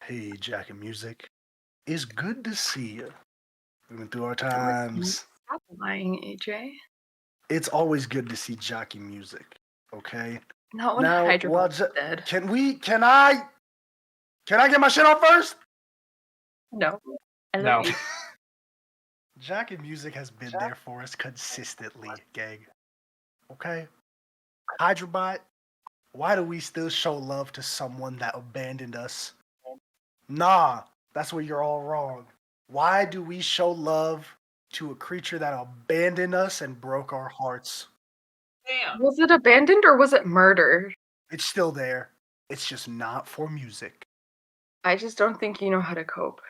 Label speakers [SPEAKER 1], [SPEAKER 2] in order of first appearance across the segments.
[SPEAKER 1] Hey, Jack and Music. It's good to see you. We've been through our
[SPEAKER 2] Listen,
[SPEAKER 1] times.
[SPEAKER 2] stop lying, AJ.
[SPEAKER 1] It's always good to see Jockey Music. Okay.
[SPEAKER 2] Not when
[SPEAKER 1] Now,
[SPEAKER 2] Hyderabad's dead.
[SPEAKER 1] can I get my shit off first?
[SPEAKER 2] No. I love
[SPEAKER 3] No.
[SPEAKER 2] you.
[SPEAKER 1] Jockey Music has been there for us consistently, gang. Okay. Hyderabad, why do we still show love to someone that abandoned us? Nah, that's where you're all wrong. Why do we show love to a creature that abandoned us and broke our hearts?
[SPEAKER 3] Damn.
[SPEAKER 2] Was it abandoned or was it murder?
[SPEAKER 1] It's still there. It's just not for music.
[SPEAKER 2] I just don't think you know how to cope.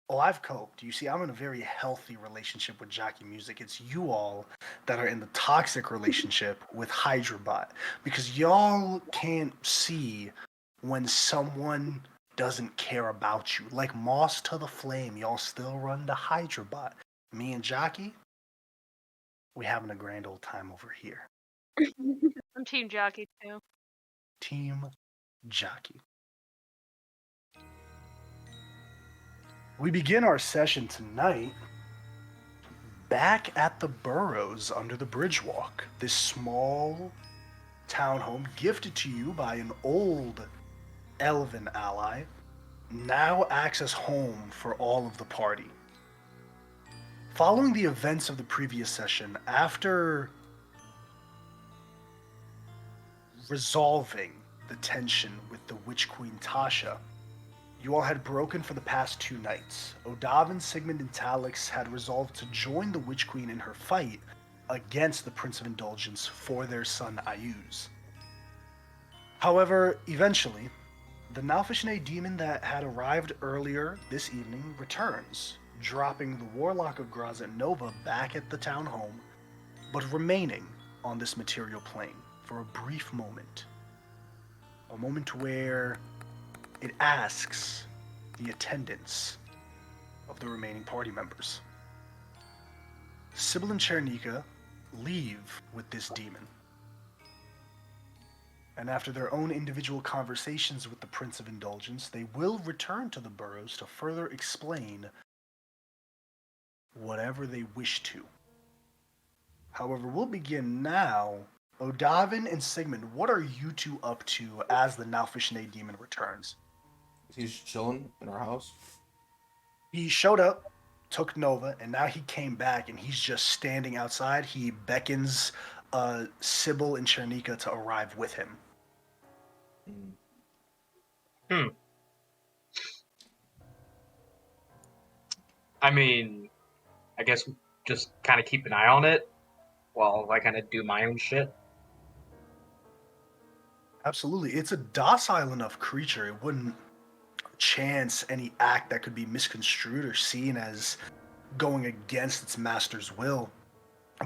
[SPEAKER 1] Oh, I've coped. You see, I'm in a very healthy relationship with Jockey Music. It's you all that are in the toxic relationship with Hyderabot. Because y'all can't see when someone doesn't care about you. Like moss to the flame, y'all still run to Hyderabot. Me and Jockey, we having a grand old time over here.
[SPEAKER 4] I'm Team Jockey too.
[SPEAKER 1] Team Jockey. We begin our session tonight back at the Burrows under the Bridgewalk. This small townhome gifted to you by an old elven ally now acts as home for all of the party. Following the events of the previous session, after resolving the tension with the Witch Queen Tasha, you all had broken for the past 2 nights. Odavin, Sigmund, and Talix had resolved to join the Witch Queen in her fight against the Prince of Indulgence for their son Ayuz. However, eventually, the Nalfishne demon that had arrived earlier this evening returns, dropping the Warlock of Grazet Nova back at the town home, but remaining on this material plane for a brief moment. A moment where it asks the attendance of the remaining party members. Sybil and Chernika leave with this demon. And after their own individual conversations with the Prince of Indulgence, they will return to the Burrows to further explain whatever they wish to. However, we'll begin now. Odavin and Sigmund, what are you two up to as the Nalfishne demon returns?
[SPEAKER 5] He's chilling in our house.
[SPEAKER 1] He showed up, took Nova, and now he came back and he's just standing outside. He beckons Sybil and Chernika to arrive with him.
[SPEAKER 3] I mean, I guess just kind of keep an eye on it while I kind of do my own shit.
[SPEAKER 1] Absolutely. It's a docile enough creature. It wouldn't chance any act that could be misconstrued or seen as going against its master's will.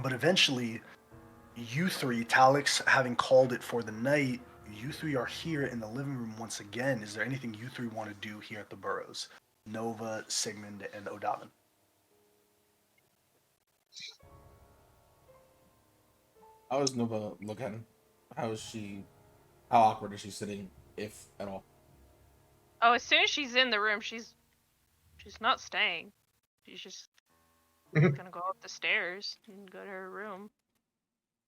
[SPEAKER 1] But eventually, you three, Talix having called it for the night, you three are here in the living room once again. Is there anything you three want to do here at the Burrows? Nova, Sigmund, and Odavin.
[SPEAKER 5] How is Nova looking? How awkward is she sitting, if at all?
[SPEAKER 4] Oh, as soon as she's in the room, she's not staying. She's just gonna go up the stairs and go to her room.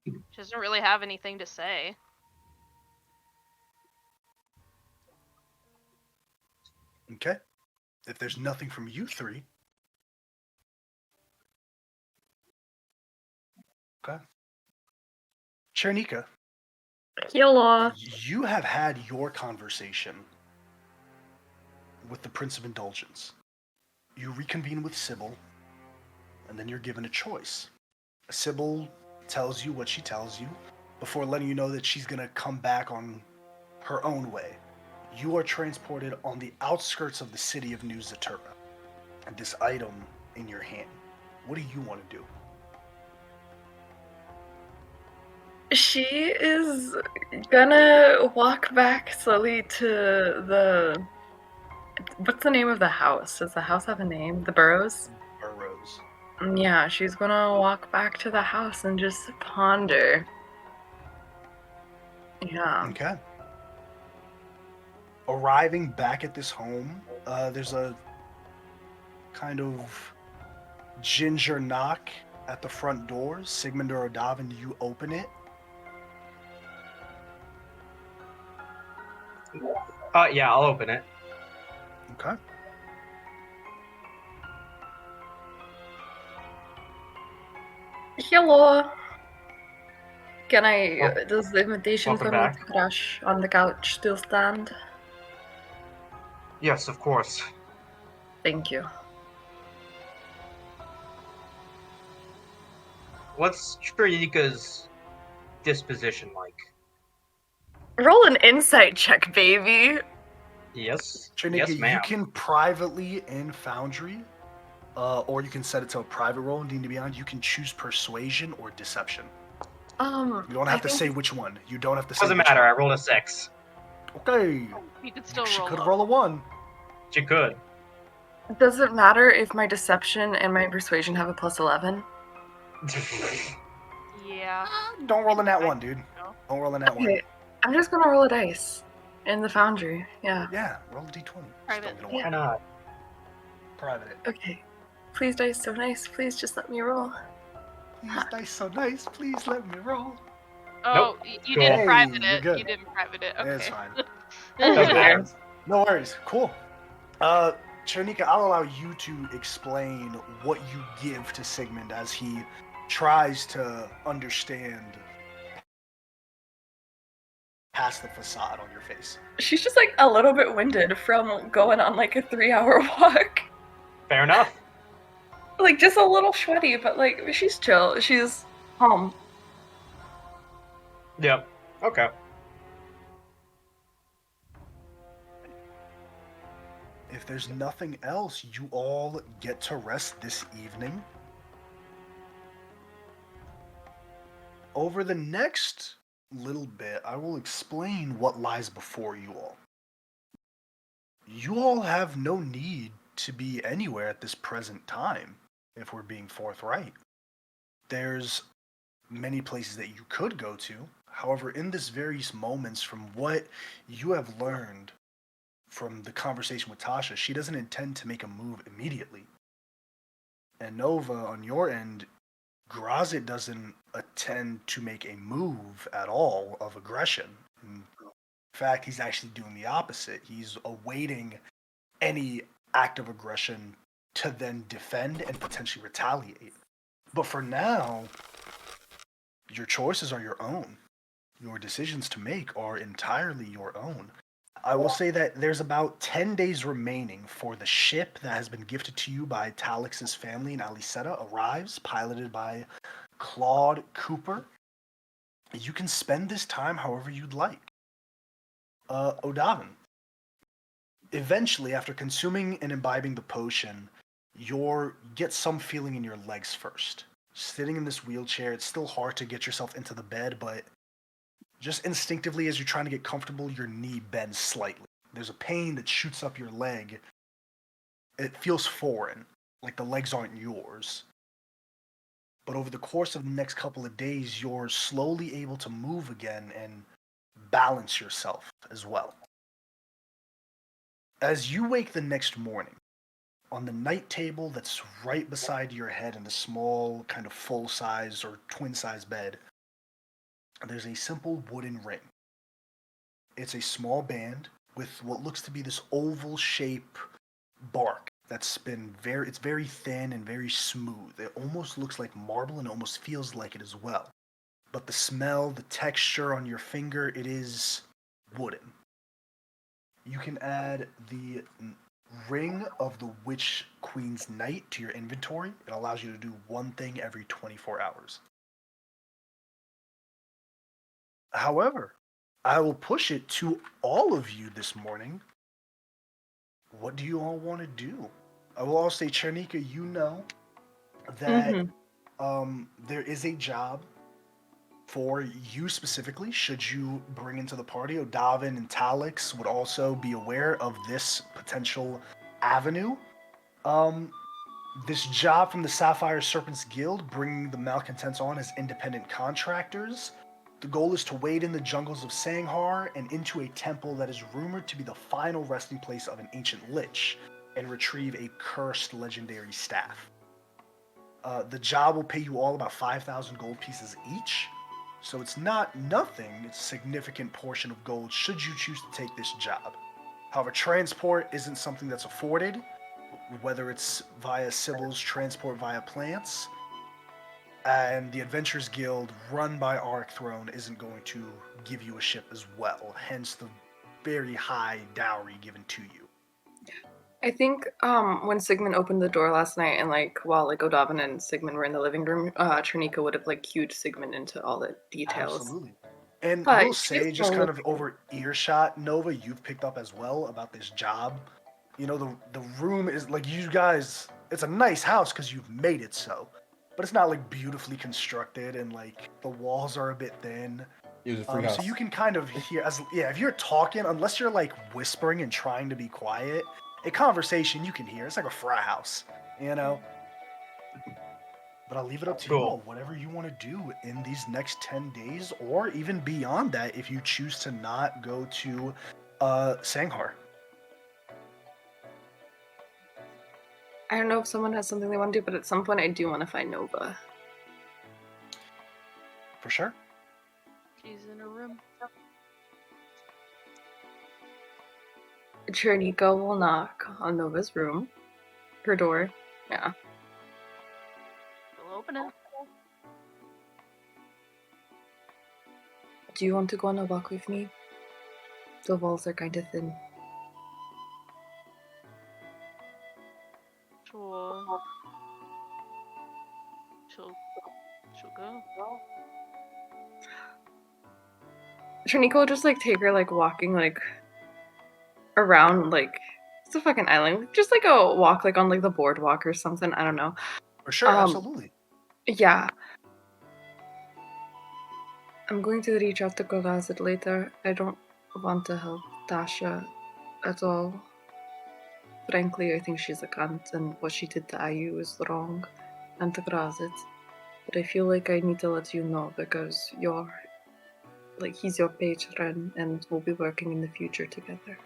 [SPEAKER 4] She doesn't really have anything to say.
[SPEAKER 1] Okay. If there's nothing from you three. Okay. Chernika,
[SPEAKER 2] Hello.
[SPEAKER 1] you have had your conversation with the Prince of Indulgence. You reconvene with Sybil, and then you're given a choice. Sybil tells you what she tells you before letting you know that she's going to come back on her own way. You are transported on the outskirts of the city of New Zaturba, and this item in your hand. What do you want to do?
[SPEAKER 2] She is gonna walk back slowly to the... What's the name of the house? Does the house have a name? The Burrows?
[SPEAKER 1] Burrows.
[SPEAKER 2] Yeah, she's gonna walk back to the house and just ponder. Yeah.
[SPEAKER 1] Okay. Arriving back at this home, there's a kind of ginger knock at the front door. Sigmund or Odavin, you open it.
[SPEAKER 3] Yeah, I'll open it.
[SPEAKER 1] Okay.
[SPEAKER 2] Hello. Can I?
[SPEAKER 3] Wel-
[SPEAKER 2] Does the invitation
[SPEAKER 3] welcome
[SPEAKER 2] for me
[SPEAKER 3] back.
[SPEAKER 2] to crash on the couch still stand?
[SPEAKER 3] Yes, of course.
[SPEAKER 2] Thank you.
[SPEAKER 3] What's Shreenika's disposition like?
[SPEAKER 2] Roll an insight check, baby.
[SPEAKER 3] Yes.
[SPEAKER 1] Trinika,
[SPEAKER 3] Yes, ma'am.
[SPEAKER 1] you can privately in Foundry, or you can set it to a private roll in D&D Beyond. You can choose Persuasion or Deception. You don't have to say which one. You don't have to say
[SPEAKER 3] Doesn't
[SPEAKER 1] which
[SPEAKER 3] matter. I
[SPEAKER 1] one.
[SPEAKER 3] rolled a 6.
[SPEAKER 1] Okay.
[SPEAKER 4] You could still
[SPEAKER 1] She
[SPEAKER 4] roll.
[SPEAKER 1] could
[SPEAKER 4] low.
[SPEAKER 1] roll a 1.
[SPEAKER 3] She could.
[SPEAKER 2] Does it matter if my deception and my persuasion have a plus 11?
[SPEAKER 4] Yeah.
[SPEAKER 1] Don't roll in that one, dude.
[SPEAKER 4] No.
[SPEAKER 1] Don't roll in that one.
[SPEAKER 2] Okay, I'm just gonna roll a dice in the foundry. Yeah.
[SPEAKER 1] Yeah, roll a d20. Just
[SPEAKER 4] Private.
[SPEAKER 1] don't get a
[SPEAKER 3] Why
[SPEAKER 1] one.
[SPEAKER 3] not?
[SPEAKER 1] Private it.
[SPEAKER 2] Okay. Please, dice so nice. Please just let me roll.
[SPEAKER 1] Please, dice so nice. Please let me roll.
[SPEAKER 4] Oh, you didn't
[SPEAKER 1] Hey,
[SPEAKER 4] private
[SPEAKER 1] you're
[SPEAKER 4] it.
[SPEAKER 1] good.
[SPEAKER 4] You didn't private it. Okay.
[SPEAKER 1] It's fine.
[SPEAKER 3] Doesn't matter.
[SPEAKER 1] No worries. Cool. Chernika, I'll allow you to explain what you give to Sigmund as he tries to understand past the facade on your face.
[SPEAKER 2] She's just like a little bit winded from going on like a 3-hour walk.
[SPEAKER 3] Fair enough.
[SPEAKER 2] Like just a little sweaty, but like she's chill. She's calm.
[SPEAKER 3] Yep. Okay.
[SPEAKER 1] If there's nothing else, you all get to rest this evening. Over the next little bit, I will explain what lies before you all. You all have no need to be anywhere at this present time, if we're being forthright. There's many places that you could go to. However, in this various moments, from what you have learned from the conversation with Tasha, she doesn't intend to make a move immediately. And Nova, on your end, Grazit doesn't intend to make a move at all of aggression. In fact, he's actually doing the opposite. He's awaiting any act of aggression to then defend and potentially retaliate. But for now, your choices are your own. Your decisions to make are entirely your own. I will say that there's about 10 days remaining for the ship that has been gifted to you by Talix's family in Aliceta arrives, piloted by Claude Cooper. You can spend this time however you'd like. Odavin. Eventually, after consuming and imbibing the potion, you get some feeling in your legs first. Sitting in this wheelchair, it's still hard to get yourself into the bed, but just instinctively, as you're trying to get comfortable, your knee bends slightly. There's a pain that shoots up your leg. It feels foreign, like the legs aren't yours. But over the course of the next couple of days, you're slowly able to move again and balance yourself as well. As you wake the next morning, on the night table that's right beside your head in the small, kind of full-size or twin-size bed, there's a simple wooden ring. It's a small band with what looks to be this oval shape bark that's been it's very thin and very smooth. It almost looks like marble and almost feels like it as well. But the smell, the texture on your finger, it is wooden. You can add the Ring of the Witch Queen's Knight to your inventory. It allows you to do one thing every 24 hours. However, I will push it to all of you this morning. What do you all want to do? I will also say, Chernika, you know that there is a job for you specifically, should you bring into the party. Odavin and Talix would also be aware of this potential avenue. This job from the Sapphire Serpents Guild, bringing the Malcontents on as independent contractors. The goal is to wade in the jungles of Sanghar and into a temple that is rumored to be the final resting place of an ancient lich, and retrieve a cursed legendary staff. The job will pay you all about 5,000 gold pieces each, so it's not nothing, it's a significant portion of gold should you choose to take this job. However, transport isn't something that's afforded, whether it's via Sybil's transport via plants, and the Adventurers Guild, run by Arcthrone, isn't going to give you a ship as well, hence the very high dowry given to you.
[SPEAKER 2] I think when Sigmund opened the door last night and like while like Odavin and Sigmund were in the living room, Trinika would have like cued Sigmund into all the details.
[SPEAKER 1] Absolutely. And
[SPEAKER 2] But
[SPEAKER 1] we'll
[SPEAKER 2] she's
[SPEAKER 1] say, just
[SPEAKER 2] gonna
[SPEAKER 1] kind of over earshot, Nova, you've picked up as well about this job. You know, the room is like, you guys, it's a nice house because you've made it so. But it's not like beautifully constructed, and like the walls are a bit thin.
[SPEAKER 5] It was a free house.
[SPEAKER 1] So you can kind of hear, if you're talking, unless you're like whispering and trying to be quiet, a conversation you can hear. It's like a fry house, you know? But I'll leave it up to you
[SPEAKER 3] Cool.
[SPEAKER 1] all, whatever you want to do in these next 10 days, or even beyond that if you choose to not go to Sanghar.
[SPEAKER 2] I don't know if someone has something they want to do, but at some point I do want to find Nova.
[SPEAKER 1] For sure.
[SPEAKER 4] She's in her room.
[SPEAKER 2] Trinika will knock on Nova's room. Her door. Yeah.
[SPEAKER 4] We'll open it.
[SPEAKER 2] Do you want to go on a walk with me? The walls are kind of thin.
[SPEAKER 4] Sure. She'll go.
[SPEAKER 2] Trinika will just like take her like walking like around like it's a fucking island. Just like a walk like on like the boardwalk or something. I don't know.
[SPEAKER 1] For sure, absolutely.
[SPEAKER 2] Yeah. I'm going to reach out to Golazit later. I don't want to help Tasha at all. Frankly, I think she's a cunt, and what she did to Ayu is wrong, and to Golazit. But I feel like I need to let you know because you're, like, he's your patron, and we'll be working in the future together.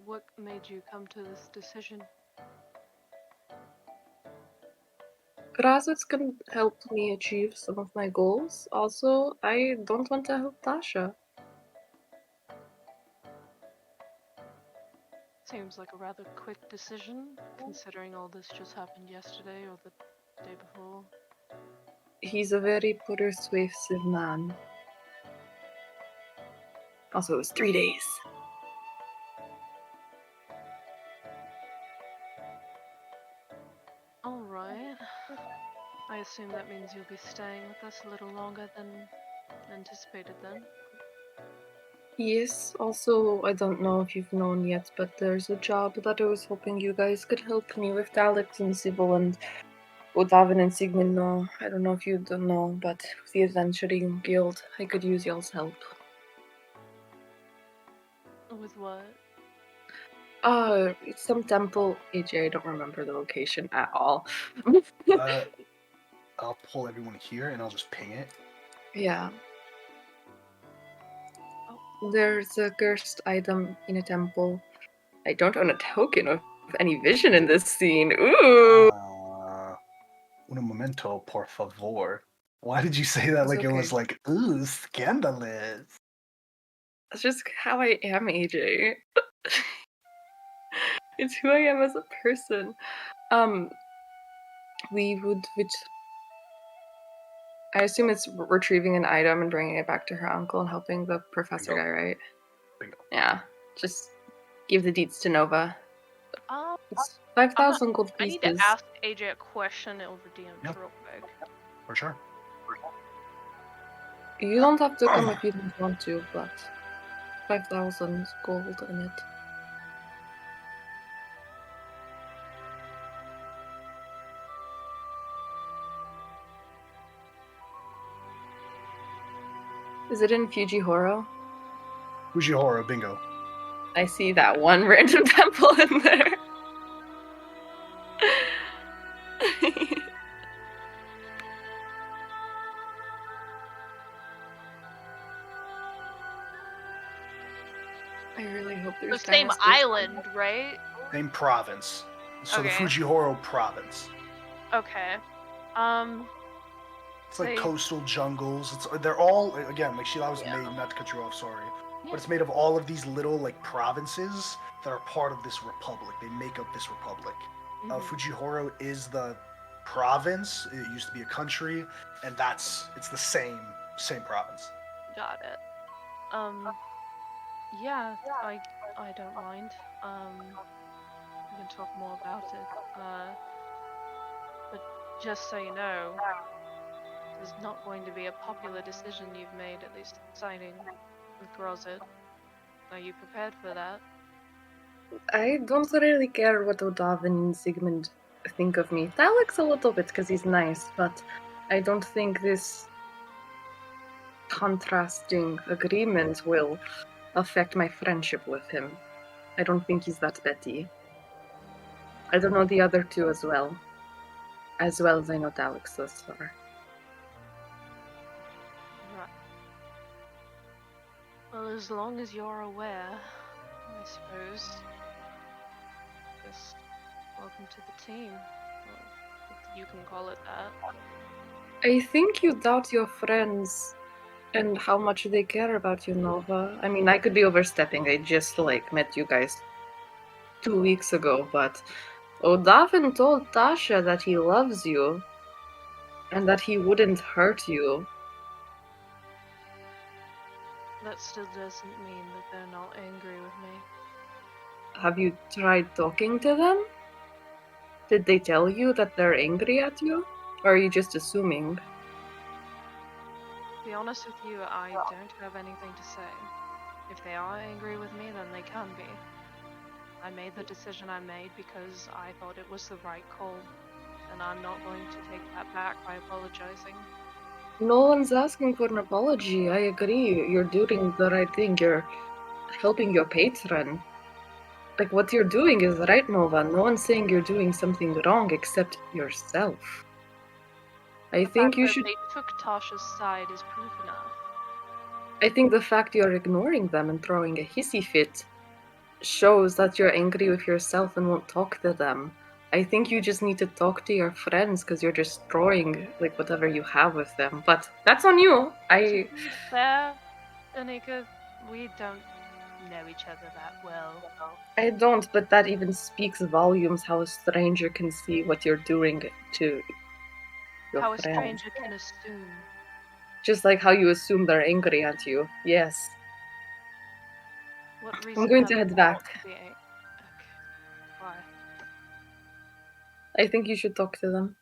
[SPEAKER 4] What made you come to this decision?
[SPEAKER 2] Golazit's gonna help me achieve some of my goals. Also, I don't want to help Tasha.
[SPEAKER 4] Seems like a rather quick decision, considering all this just happened yesterday or the day before.
[SPEAKER 2] He's a very persuasive man. Also, it was 3 days.
[SPEAKER 4] Alright. I assume that means you'll be staying with us a little longer than anticipated then.
[SPEAKER 2] Yes, also, I don't know if you've known yet, but there's a job that I was hoping you guys could help me with. Alex and Sybil and Odavin and Sigmund know. I don't know if you don't know, but with the Adventuring Guild, I could use y'all's help.
[SPEAKER 4] With what?
[SPEAKER 2] It's some temple. AJ, I don't remember the location at all.
[SPEAKER 1] I'll pull everyone here and I'll just ping it.
[SPEAKER 2] Yeah. There's a cursed item in a temple. I don't own a token of any vision in this scene. Ooh!
[SPEAKER 1] Un momento, por favor. Why did you say that
[SPEAKER 2] It's
[SPEAKER 1] like it
[SPEAKER 2] okay.
[SPEAKER 1] was like, ooh, scandalous?
[SPEAKER 2] That's just how I am, AJ. It's who I am as a person. Which I assume it's retrieving an item and bringing it back to her uncle and helping the professor
[SPEAKER 1] Bingo.
[SPEAKER 2] guy, right?
[SPEAKER 1] Bingo.
[SPEAKER 2] Yeah. Just give the deeds to Nova.
[SPEAKER 4] Um,
[SPEAKER 2] It's 5,000 gold
[SPEAKER 4] I
[SPEAKER 2] pieces.
[SPEAKER 4] need to ask AJ a question over DMs
[SPEAKER 1] Yep.
[SPEAKER 4] real quick.
[SPEAKER 1] For sure.
[SPEAKER 2] You don't have to come if you don't want to, but 5,000 gold in it. Is it in Fujihoro?
[SPEAKER 1] Fujihoro, bingo.
[SPEAKER 2] I see that one random temple in there. I really hope
[SPEAKER 4] The
[SPEAKER 2] there's
[SPEAKER 4] same
[SPEAKER 2] dinosaurs.
[SPEAKER 4] island, right?
[SPEAKER 1] Same province. So the
[SPEAKER 4] Okay.
[SPEAKER 1] Fujihoro province.
[SPEAKER 4] Okay.
[SPEAKER 1] It's like
[SPEAKER 4] Say-
[SPEAKER 1] coastal jungles. They're all again like Sheila was
[SPEAKER 4] Yeah.
[SPEAKER 1] made. Not to cut you off, sorry,
[SPEAKER 4] Yeah.
[SPEAKER 1] but it's made of all of these little like provinces that are part of this republic. They make up this republic.
[SPEAKER 4] Mhm.
[SPEAKER 1] Fujihoro is the province. It used to be a country, and it's the same province.
[SPEAKER 4] Got it. Yeah, I don't mind. We can talk more about it. But just so you know, there's not going to be a popular decision you've made, at least signing with Grozit. Are you prepared for that?
[SPEAKER 2] I don't really care what Odavin and Sigmund think of me. Alex a little bit because he's nice, but I don't think this contrasting agreement will affect my friendship with him. I don't think he's that petty. I don't know the other two as well as I know Alex thus far.
[SPEAKER 4] Right. Well, as long as you're aware, I suppose. Just welcome to the team. Well, if you can call it that.
[SPEAKER 2] I think you doubt your friends and how much they care about you, Nova. I mean, I could be overstepping. I just met you guys 2 weeks ago, but Odavin told Tasha that he loves you and that he wouldn't hurt you.
[SPEAKER 4] That still doesn't mean that they're not angry with me.
[SPEAKER 2] Have you tried talking to them? Did they tell you that they're angry at you? Or are you just assuming?
[SPEAKER 4] To be honest with you, I don't have anything to say. If they are angry with me, then they can be. I made the decision I made because I thought it was the right call, and I'm not going to take that back by apologizing.
[SPEAKER 2] No one's asking for an apology. I agree. You're doing the right thing. You're helping your patron. Like, what you're doing is right, Nova. No one's saying you're doing something wrong except yourself. I
[SPEAKER 4] The
[SPEAKER 2] think
[SPEAKER 4] fact
[SPEAKER 2] you
[SPEAKER 4] that
[SPEAKER 2] should.
[SPEAKER 4] They took Tasha's side is proof enough.
[SPEAKER 2] I think the fact you're ignoring them and throwing a hissy fit shows that you're angry with yourself and won't talk to them. I think you just need to talk to your friends because you're destroying whatever you have with them. But that's on you.
[SPEAKER 4] To be fair, Danica, we don't know each other that well.
[SPEAKER 2] I don't, but that even speaks volumes how a stranger can see what you're doing to your
[SPEAKER 4] How a
[SPEAKER 2] friends.
[SPEAKER 4] stranger can assume.
[SPEAKER 2] Just like how you assume they're angry at you. Yes.
[SPEAKER 4] What reason
[SPEAKER 2] going
[SPEAKER 4] have
[SPEAKER 2] to
[SPEAKER 4] they
[SPEAKER 2] head
[SPEAKER 4] got
[SPEAKER 2] back.
[SPEAKER 4] to be okay. Why?
[SPEAKER 2] I think you should talk to them.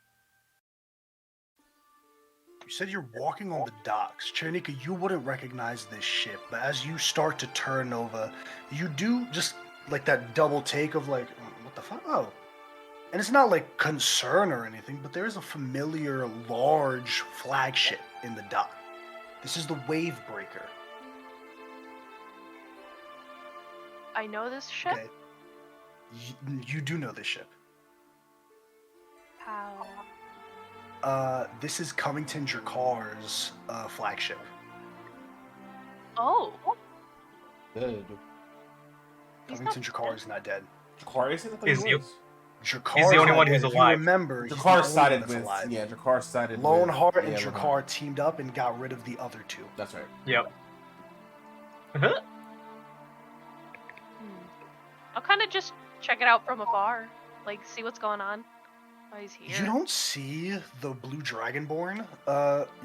[SPEAKER 1] You said you're walking on the docks. Chernika, you wouldn't recognize this ship, but as you start to turn Nova, you do just like that double take of what the fuck? Oh. And it's not like concern or anything, but there is a familiar large flagship in the dock. This is the Wavebreaker.
[SPEAKER 4] I know this ship?
[SPEAKER 1] Okay. You do know this ship.
[SPEAKER 4] How?
[SPEAKER 1] This is Cummington Drakar's flagship.
[SPEAKER 4] Oh!
[SPEAKER 5] Good.
[SPEAKER 4] He's
[SPEAKER 1] Cummington
[SPEAKER 4] not
[SPEAKER 1] Drakar is not dead.
[SPEAKER 5] Jakar isn't? I thought
[SPEAKER 3] Is
[SPEAKER 5] he
[SPEAKER 3] he-
[SPEAKER 5] was.
[SPEAKER 1] Drakar's
[SPEAKER 3] He's the only
[SPEAKER 1] not
[SPEAKER 3] one
[SPEAKER 1] dead.
[SPEAKER 3] who's
[SPEAKER 1] If you
[SPEAKER 3] alive.
[SPEAKER 1] remember, he's the
[SPEAKER 5] Jakar
[SPEAKER 1] only one
[SPEAKER 5] sided
[SPEAKER 1] that's
[SPEAKER 5] with
[SPEAKER 1] alive.
[SPEAKER 5] Jakar sided
[SPEAKER 1] Loneheart
[SPEAKER 5] with
[SPEAKER 1] and
[SPEAKER 5] Loneheart.
[SPEAKER 1] Drakar teamed up and got rid of the other two.
[SPEAKER 5] That's right.
[SPEAKER 3] Yep.
[SPEAKER 4] Hmm. I'll kind of just check it out from afar. See what's going on. Oh, he's here.
[SPEAKER 1] You don't see the blue dragonborn.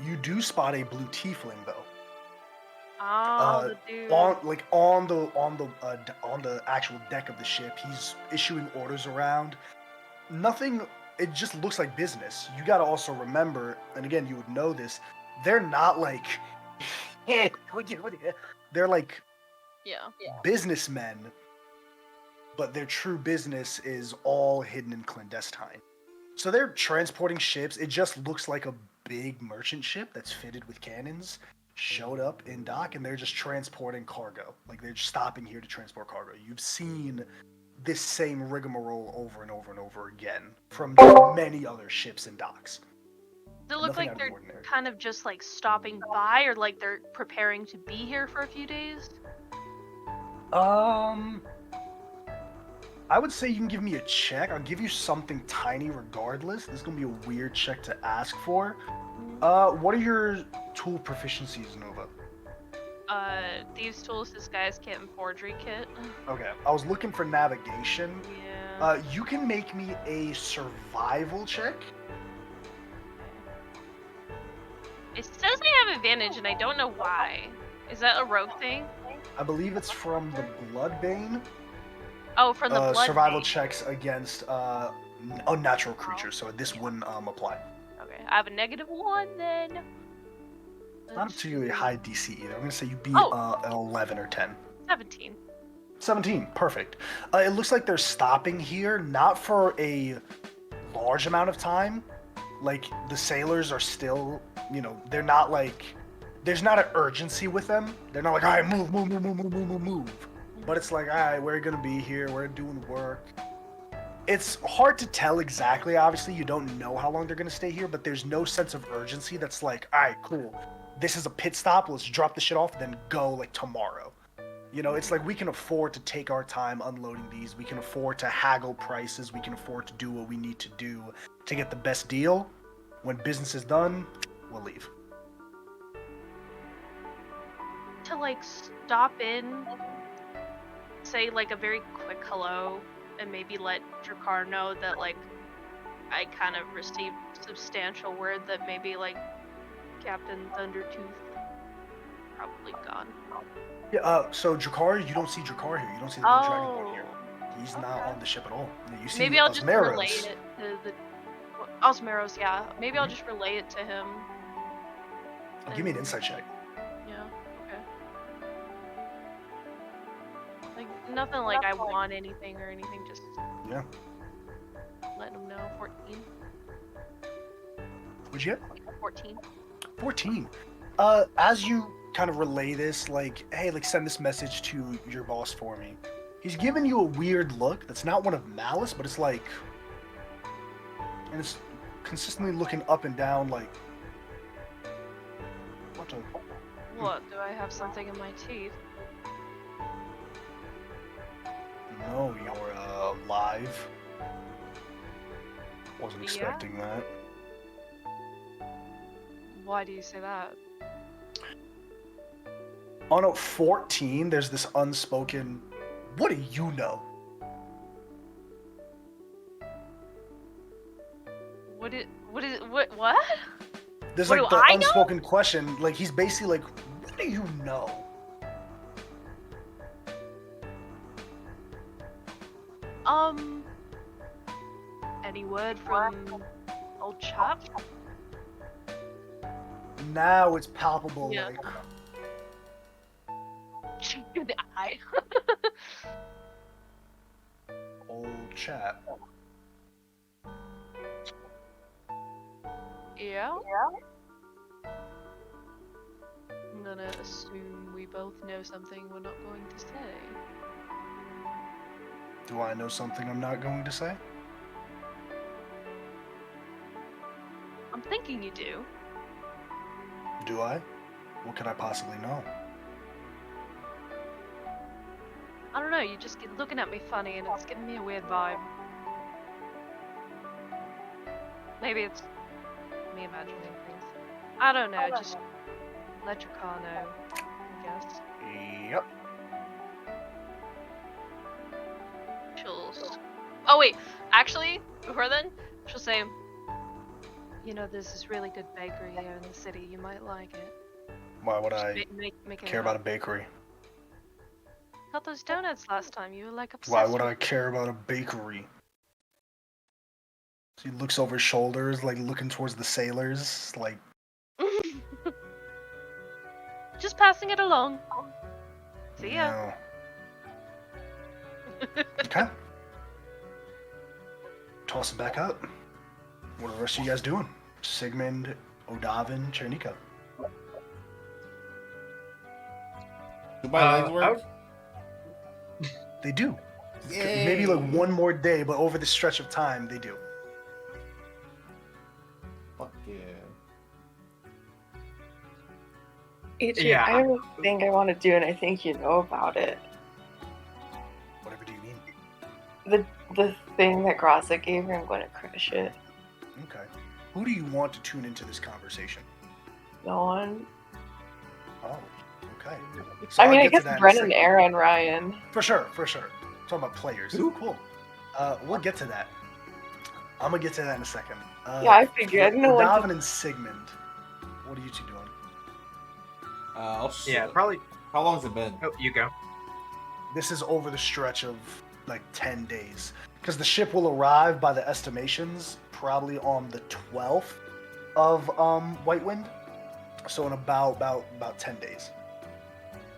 [SPEAKER 1] You do spot a blue tiefling though.
[SPEAKER 4] Oh, the dude.
[SPEAKER 1] on the actual deck of the ship. He's issuing orders around. Nothing. It just looks like business. You got to also remember, and again, you would know this. They're not like. They're like
[SPEAKER 4] Yeah.
[SPEAKER 1] businessmen, but their true business is all hidden and clandestine. So they're transporting ships. It just looks like a big merchant ship that's fitted with cannons showed up in dock, and they're just transporting cargo. They're just stopping here to transport cargo. You've seen this same rigmarole over and over and over again from many other ships and docks.
[SPEAKER 4] Does it look
[SPEAKER 1] Nothing
[SPEAKER 4] like
[SPEAKER 1] out of
[SPEAKER 4] they're
[SPEAKER 1] the ordinary.
[SPEAKER 4] kind of just stopping by, or they're preparing to be here for a few days?
[SPEAKER 1] I would say you can give me a check. I'll give you something tiny regardless. This is gonna be a weird check to ask for. What are your tool proficiencies, Nova?
[SPEAKER 4] Thieves' tools, disguise kit, and forgery kit.
[SPEAKER 1] Okay, I was looking for navigation.
[SPEAKER 4] Yeah.
[SPEAKER 1] You can make me a survival check.
[SPEAKER 4] It says I have advantage, and I don't know why. Is that a rogue thing?
[SPEAKER 1] I believe it's from the Bloodbane.
[SPEAKER 4] Oh, from the blood.
[SPEAKER 1] Survival
[SPEAKER 4] vein.
[SPEAKER 1] checks against unnatural creatures, so this wouldn't apply.
[SPEAKER 4] Okay, I have a -1 then.
[SPEAKER 1] Not a
[SPEAKER 4] Let's
[SPEAKER 1] particularly
[SPEAKER 4] see.
[SPEAKER 1] high DC either. I'm gonna say you beat
[SPEAKER 4] Oh.
[SPEAKER 1] an 11 or 10.
[SPEAKER 4] 17.
[SPEAKER 1] 17, perfect. It looks like they're stopping here, not for a large amount of time. Like, the sailors are still, they're not like, there's not an urgency with them. They're not like, all right, move, move, move, move, move, move, move, move. But it's like, all right, we're gonna be here, we're doing work. It's hard to tell exactly, obviously, you don't know how long they're gonna stay here, but there's no sense of urgency that's like, all right, cool. This is a pit stop, let's drop the shit off, then go, like, tomorrow. It's like we can afford to take our time unloading these. We can afford to haggle prices. We can afford to do what we need to do to get the best deal. When business is done, we'll leave.
[SPEAKER 4] To like stop in, say like a very quick hello, and maybe let Drakkar know that like I kind of received substantial word that maybe like Captain Thundertooth probably gone.
[SPEAKER 1] Yeah, so Drakkar, you don't see Drakkar here. You don't see the Blue Dragonborn
[SPEAKER 4] Oh.
[SPEAKER 1] here. He's not on the ship at all. You see
[SPEAKER 4] Maybe I'll just
[SPEAKER 1] Osmeros.
[SPEAKER 4] relay it to the Osmeros. Yeah, maybe I'll just relay it to him.
[SPEAKER 1] Give me an insight check.
[SPEAKER 4] Yeah. Okay. Like nothing like I want anything or anything. Just
[SPEAKER 1] Yeah.
[SPEAKER 4] letting him know. 14.
[SPEAKER 1] What'd you get?
[SPEAKER 4] 14.
[SPEAKER 1] 14. As you kind of relay this, like, hey, like, send this message to your boss for me. He's giving you a weird look that's not one of malice, but it's like, and it's consistently looking up and down, like, what the?
[SPEAKER 4] What? Do I have something in my teeth?
[SPEAKER 1] No, you're alive. Wasn't
[SPEAKER 4] Yeah?
[SPEAKER 1] expecting that.
[SPEAKER 4] Why do you say that?
[SPEAKER 1] On a 14, there's this unspoken, what do you know?
[SPEAKER 4] What?
[SPEAKER 1] There's
[SPEAKER 4] What
[SPEAKER 1] like
[SPEAKER 4] do
[SPEAKER 1] the
[SPEAKER 4] I know?
[SPEAKER 1] unspoken question, like he's basically like, what do you know?
[SPEAKER 4] Any word from old chap?
[SPEAKER 1] Now it's palpable,
[SPEAKER 4] Yeah.
[SPEAKER 1] like,
[SPEAKER 4] In the eye.
[SPEAKER 1] old chap.
[SPEAKER 4] Yeah? I'm gonna assume we both know something we're not going to say.
[SPEAKER 1] Do I know something I'm not going to say?
[SPEAKER 4] I'm thinking you do.
[SPEAKER 1] Do I? What could I possibly know?
[SPEAKER 4] I don't know, you just get looking at me funny and it's giving me a weird vibe. Maybe it's me imagining things. I don't know, just let your car know, I guess.
[SPEAKER 1] Yep.
[SPEAKER 4] Oh wait, actually, before then, she'll say, you know, there's this really good bakery here in the city, you might like it.
[SPEAKER 1] Why would
[SPEAKER 4] Just
[SPEAKER 1] I
[SPEAKER 4] make it
[SPEAKER 1] care about a bakery?
[SPEAKER 4] Got those donuts last time, you were like obsessed
[SPEAKER 1] Why would
[SPEAKER 4] with
[SPEAKER 1] I care about a bakery? So he looks over his shoulders, like looking towards the sailors, like,
[SPEAKER 4] Just passing it along. See ya.
[SPEAKER 1] no. Okay. Toss it back up. What are the rest of you guys doing? Sigmund, Odavin, Chernika.
[SPEAKER 5] Do my legs work?
[SPEAKER 1] They do.
[SPEAKER 5] Yay.
[SPEAKER 1] Maybe like one more day, but over the stretch of time, they do.
[SPEAKER 5] Fuck yeah.
[SPEAKER 2] Ichi,
[SPEAKER 3] Yeah.
[SPEAKER 2] I have a thing I want to do, and I think you know about it.
[SPEAKER 1] Whatever do you mean?
[SPEAKER 2] The thing that Grasa gave her, I'm going to crush it.
[SPEAKER 1] Okay. Who do you want to tune into this conversation?
[SPEAKER 2] No one.
[SPEAKER 1] Oh, okay. So
[SPEAKER 2] I
[SPEAKER 1] I'll
[SPEAKER 2] mean, I
[SPEAKER 1] get to
[SPEAKER 2] guess
[SPEAKER 1] that in a
[SPEAKER 2] Brennan,
[SPEAKER 1] second.
[SPEAKER 2] Aaron, Ryan.
[SPEAKER 1] For sure. Talking about players.
[SPEAKER 5] Who?
[SPEAKER 1] Cool. We'll get to that. I'm gonna get to that in a second.
[SPEAKER 2] Yeah, I figured. I didn't know when to-
[SPEAKER 1] Davin and Sigmund. What are you two doing?
[SPEAKER 5] Oh shit.
[SPEAKER 3] Yeah, probably.
[SPEAKER 5] How long's it been?
[SPEAKER 3] Oh, you go.
[SPEAKER 1] This is over the stretch of like 10 days. Because the ship will arrive by the estimations probably on the 12th of White Wind. So in about 10 days.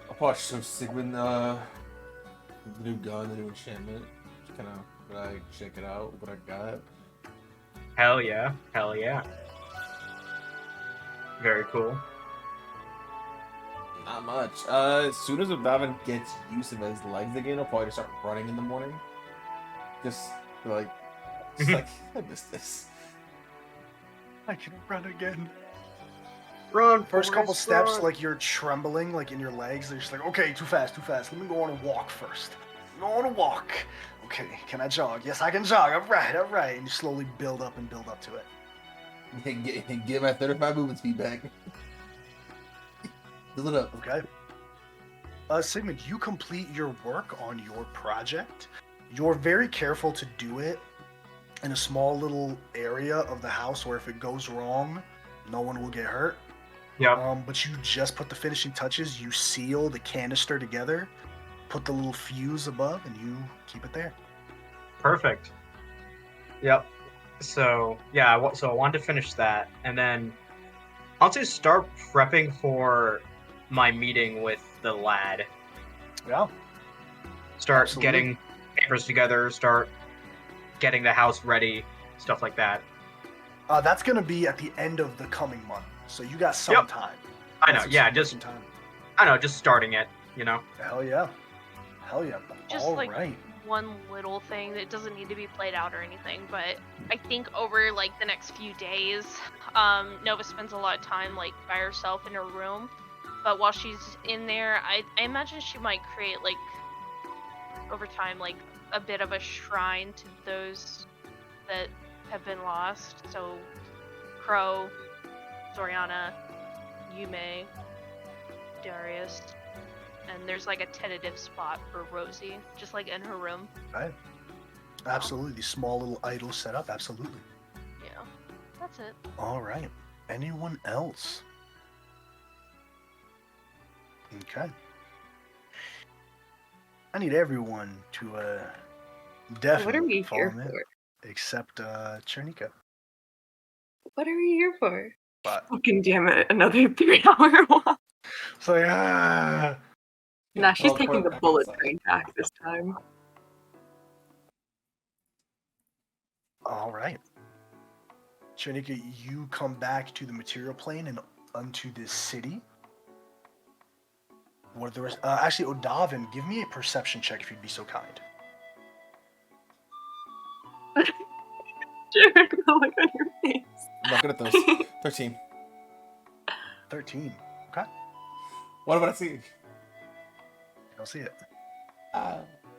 [SPEAKER 5] I'll probably show Sigmund the new gun, the new enchantment. Just kind of like check it out, what I got.
[SPEAKER 3] Hell yeah. Hell yeah. Very cool.
[SPEAKER 5] Not much. As soon as Davin gets used to his legs again, I'll probably just start running in the morning. Just like I miss this.
[SPEAKER 1] I can run again.
[SPEAKER 3] Run.
[SPEAKER 1] First couple
[SPEAKER 3] Forrest,
[SPEAKER 1] steps,
[SPEAKER 3] run.
[SPEAKER 1] like you're trembling, like in your legs. They're just like, okay, too fast. Let me go on a walk first. Go on a walk. Okay, can I jog? Yes, I can jog. All right. And you slowly build up to it.
[SPEAKER 5] Get my 35 movement speed back. Build it up.
[SPEAKER 1] Okay. Sigmund, you complete your work on your project. You're very careful to do it in a small little area of the house where if it goes wrong, no one will get hurt.
[SPEAKER 3] Yeah.
[SPEAKER 1] But you just put the finishing touches. You seal the canister together, put the little fuse above, and you keep it there.
[SPEAKER 3] Perfect. Yep. So yeah, so I wanted to finish that, and then I'll just start prepping for my meeting with the lad.
[SPEAKER 1] Yeah.
[SPEAKER 3] Start
[SPEAKER 1] Absolutely.
[SPEAKER 3] getting papers together. Start getting the house ready. Stuff like that.
[SPEAKER 1] That's gonna be at the end of the coming month, so you got some
[SPEAKER 3] Yep.
[SPEAKER 1] time.
[SPEAKER 3] I know.
[SPEAKER 1] Got some
[SPEAKER 3] Yeah.
[SPEAKER 1] some time.
[SPEAKER 3] Just starting it. You know.
[SPEAKER 1] Hell yeah.
[SPEAKER 4] Just
[SPEAKER 1] All
[SPEAKER 4] like
[SPEAKER 1] right.
[SPEAKER 4] one little thing that doesn't need to be played out or anything, but I think over like the next few days, Nova spends a lot of time like by herself in her room. But while she's in there, I imagine she might create like over time like a bit of a shrine to those that have been lost. So Crow, Zoriana, Yume, Darius, and there's like a tentative spot for Rosie, just like in her room.
[SPEAKER 1] Right. Absolutely. These small little idols set up. Absolutely.
[SPEAKER 4] Yeah, that's it.
[SPEAKER 1] All right. Anyone else? Okay. I need everyone to definitely
[SPEAKER 2] What are we
[SPEAKER 1] follow
[SPEAKER 2] here
[SPEAKER 1] me,
[SPEAKER 2] for?
[SPEAKER 1] except Chernika.
[SPEAKER 2] What are we here for?
[SPEAKER 1] But
[SPEAKER 2] Fucking damn it! Another 3-hour walk.
[SPEAKER 1] so yeah.
[SPEAKER 2] Nah, she's
[SPEAKER 5] I'll
[SPEAKER 2] taking
[SPEAKER 5] put
[SPEAKER 2] the
[SPEAKER 5] it back
[SPEAKER 2] bullet
[SPEAKER 5] inside.
[SPEAKER 2] train back this time.
[SPEAKER 1] All right. Chernika, you come back to the material plane and unto this city. What are the rest? Actually, Odavin, give me a perception check if you'd be so kind.
[SPEAKER 2] Jared, the look on your face.
[SPEAKER 5] I'm not good at those. 13.
[SPEAKER 1] 13. Okay.
[SPEAKER 5] What about I see?
[SPEAKER 1] You don't see it.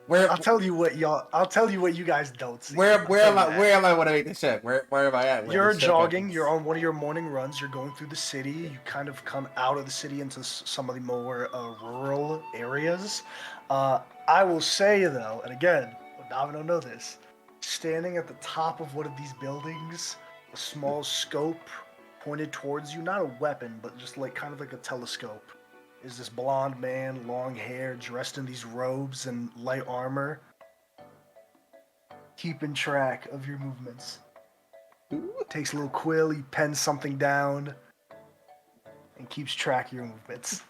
[SPEAKER 5] Where
[SPEAKER 1] I'll tell you what you guys don't see.
[SPEAKER 5] where
[SPEAKER 1] I'll tell
[SPEAKER 5] am
[SPEAKER 1] you
[SPEAKER 5] I?
[SPEAKER 1] that.
[SPEAKER 5] Where am I when I make this check? Where am I at? Where
[SPEAKER 1] You're
[SPEAKER 5] this check
[SPEAKER 1] jogging.
[SPEAKER 5] happens?
[SPEAKER 1] You're on one of your morning runs. You're going through the city. You kind of come out of the city into some of the more rural areas. I will say though, and again, Davin don't know this. Standing at the top of one of these buildings, a small scope pointed towards you, not a weapon, but just like kind of like a telescope, is this blonde man, long hair, dressed in these robes and light armor, keeping track of your movements. Takes a little quill, he pens something down, and keeps track of your movements.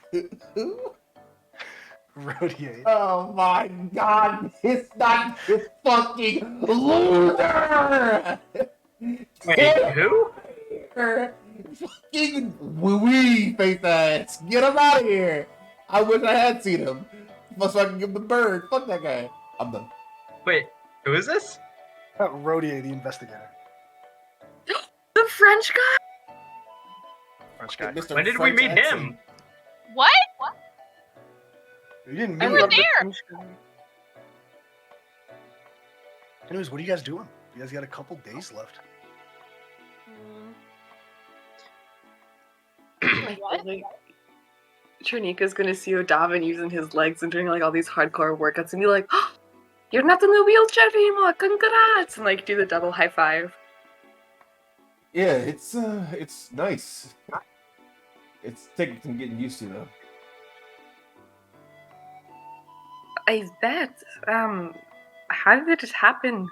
[SPEAKER 1] Rodier.
[SPEAKER 5] Oh my god, it's not this fucking loser!
[SPEAKER 3] Wait, who?
[SPEAKER 5] Fucking wee face ass! Get him out of here! I wish I had seen him. So I can give him the bird. Fuck that guy. I'm done.
[SPEAKER 3] Wait, who is this?
[SPEAKER 1] Rodier, the investigator.
[SPEAKER 2] The French guy?
[SPEAKER 1] French guy.
[SPEAKER 5] Mr.
[SPEAKER 3] When did we
[SPEAKER 5] French
[SPEAKER 3] meet
[SPEAKER 5] accent.
[SPEAKER 3] him?
[SPEAKER 4] What?
[SPEAKER 1] You didn't
[SPEAKER 2] I
[SPEAKER 1] meet
[SPEAKER 2] love
[SPEAKER 1] him.
[SPEAKER 2] the
[SPEAKER 4] there.
[SPEAKER 2] French guy.
[SPEAKER 1] Anyways, what are you guys doing? You guys got a couple days left.
[SPEAKER 2] I feel like Trinika's gonna see Odavin using his legs and doing like all these hardcore workouts and be like, oh, "You're not in the wheelchair anymore! Congrats!" and like do the double high five.
[SPEAKER 5] Yeah, it's nice. It's taking some getting used to though.
[SPEAKER 2] I bet. How did it happen?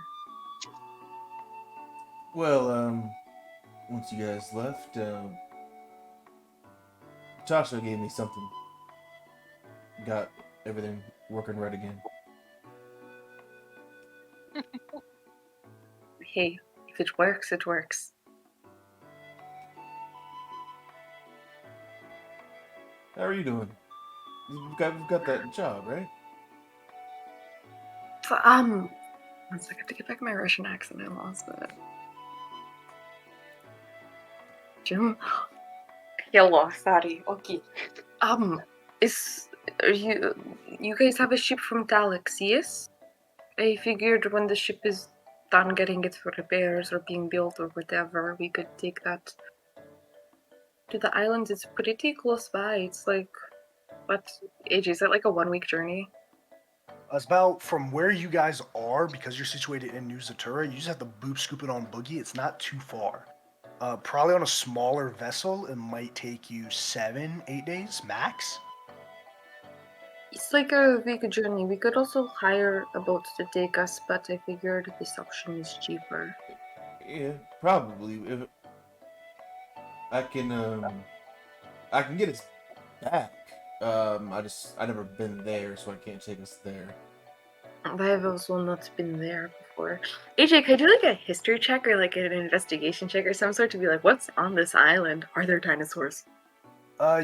[SPEAKER 5] Well, once you guys left, Tasha gave me something. Got everything working right again.
[SPEAKER 2] Hey, if it works, it works.
[SPEAKER 5] How are you doing? We've got that job, right?
[SPEAKER 2] So, one second to get back my Russian accent. I lost it. Jim. Hello, sorry. Okay. You guys have a ship from Talix, yes? I figured when the ship is done getting its repairs or being built or whatever, we could take that to the islands. It's pretty close by. It's like, what, AJ, is that like a 1 week journey?
[SPEAKER 1] It's about from where you guys are, because you're situated in New Zatura, you just have to boop scoop it on Boogie. It's not too far. Probably on a smaller vessel, it might take you 7-8 days max.
[SPEAKER 2] It's like a week journey. We could also hire a boat to take us, but I figured this option is cheaper.
[SPEAKER 5] Yeah, probably. If I can get us back. I never been there, so I can't take us there.
[SPEAKER 2] I've also not been there before. AJ, could I do like a history check or like an investigation check or some sort to be like, what's on this island? Are there dinosaurs?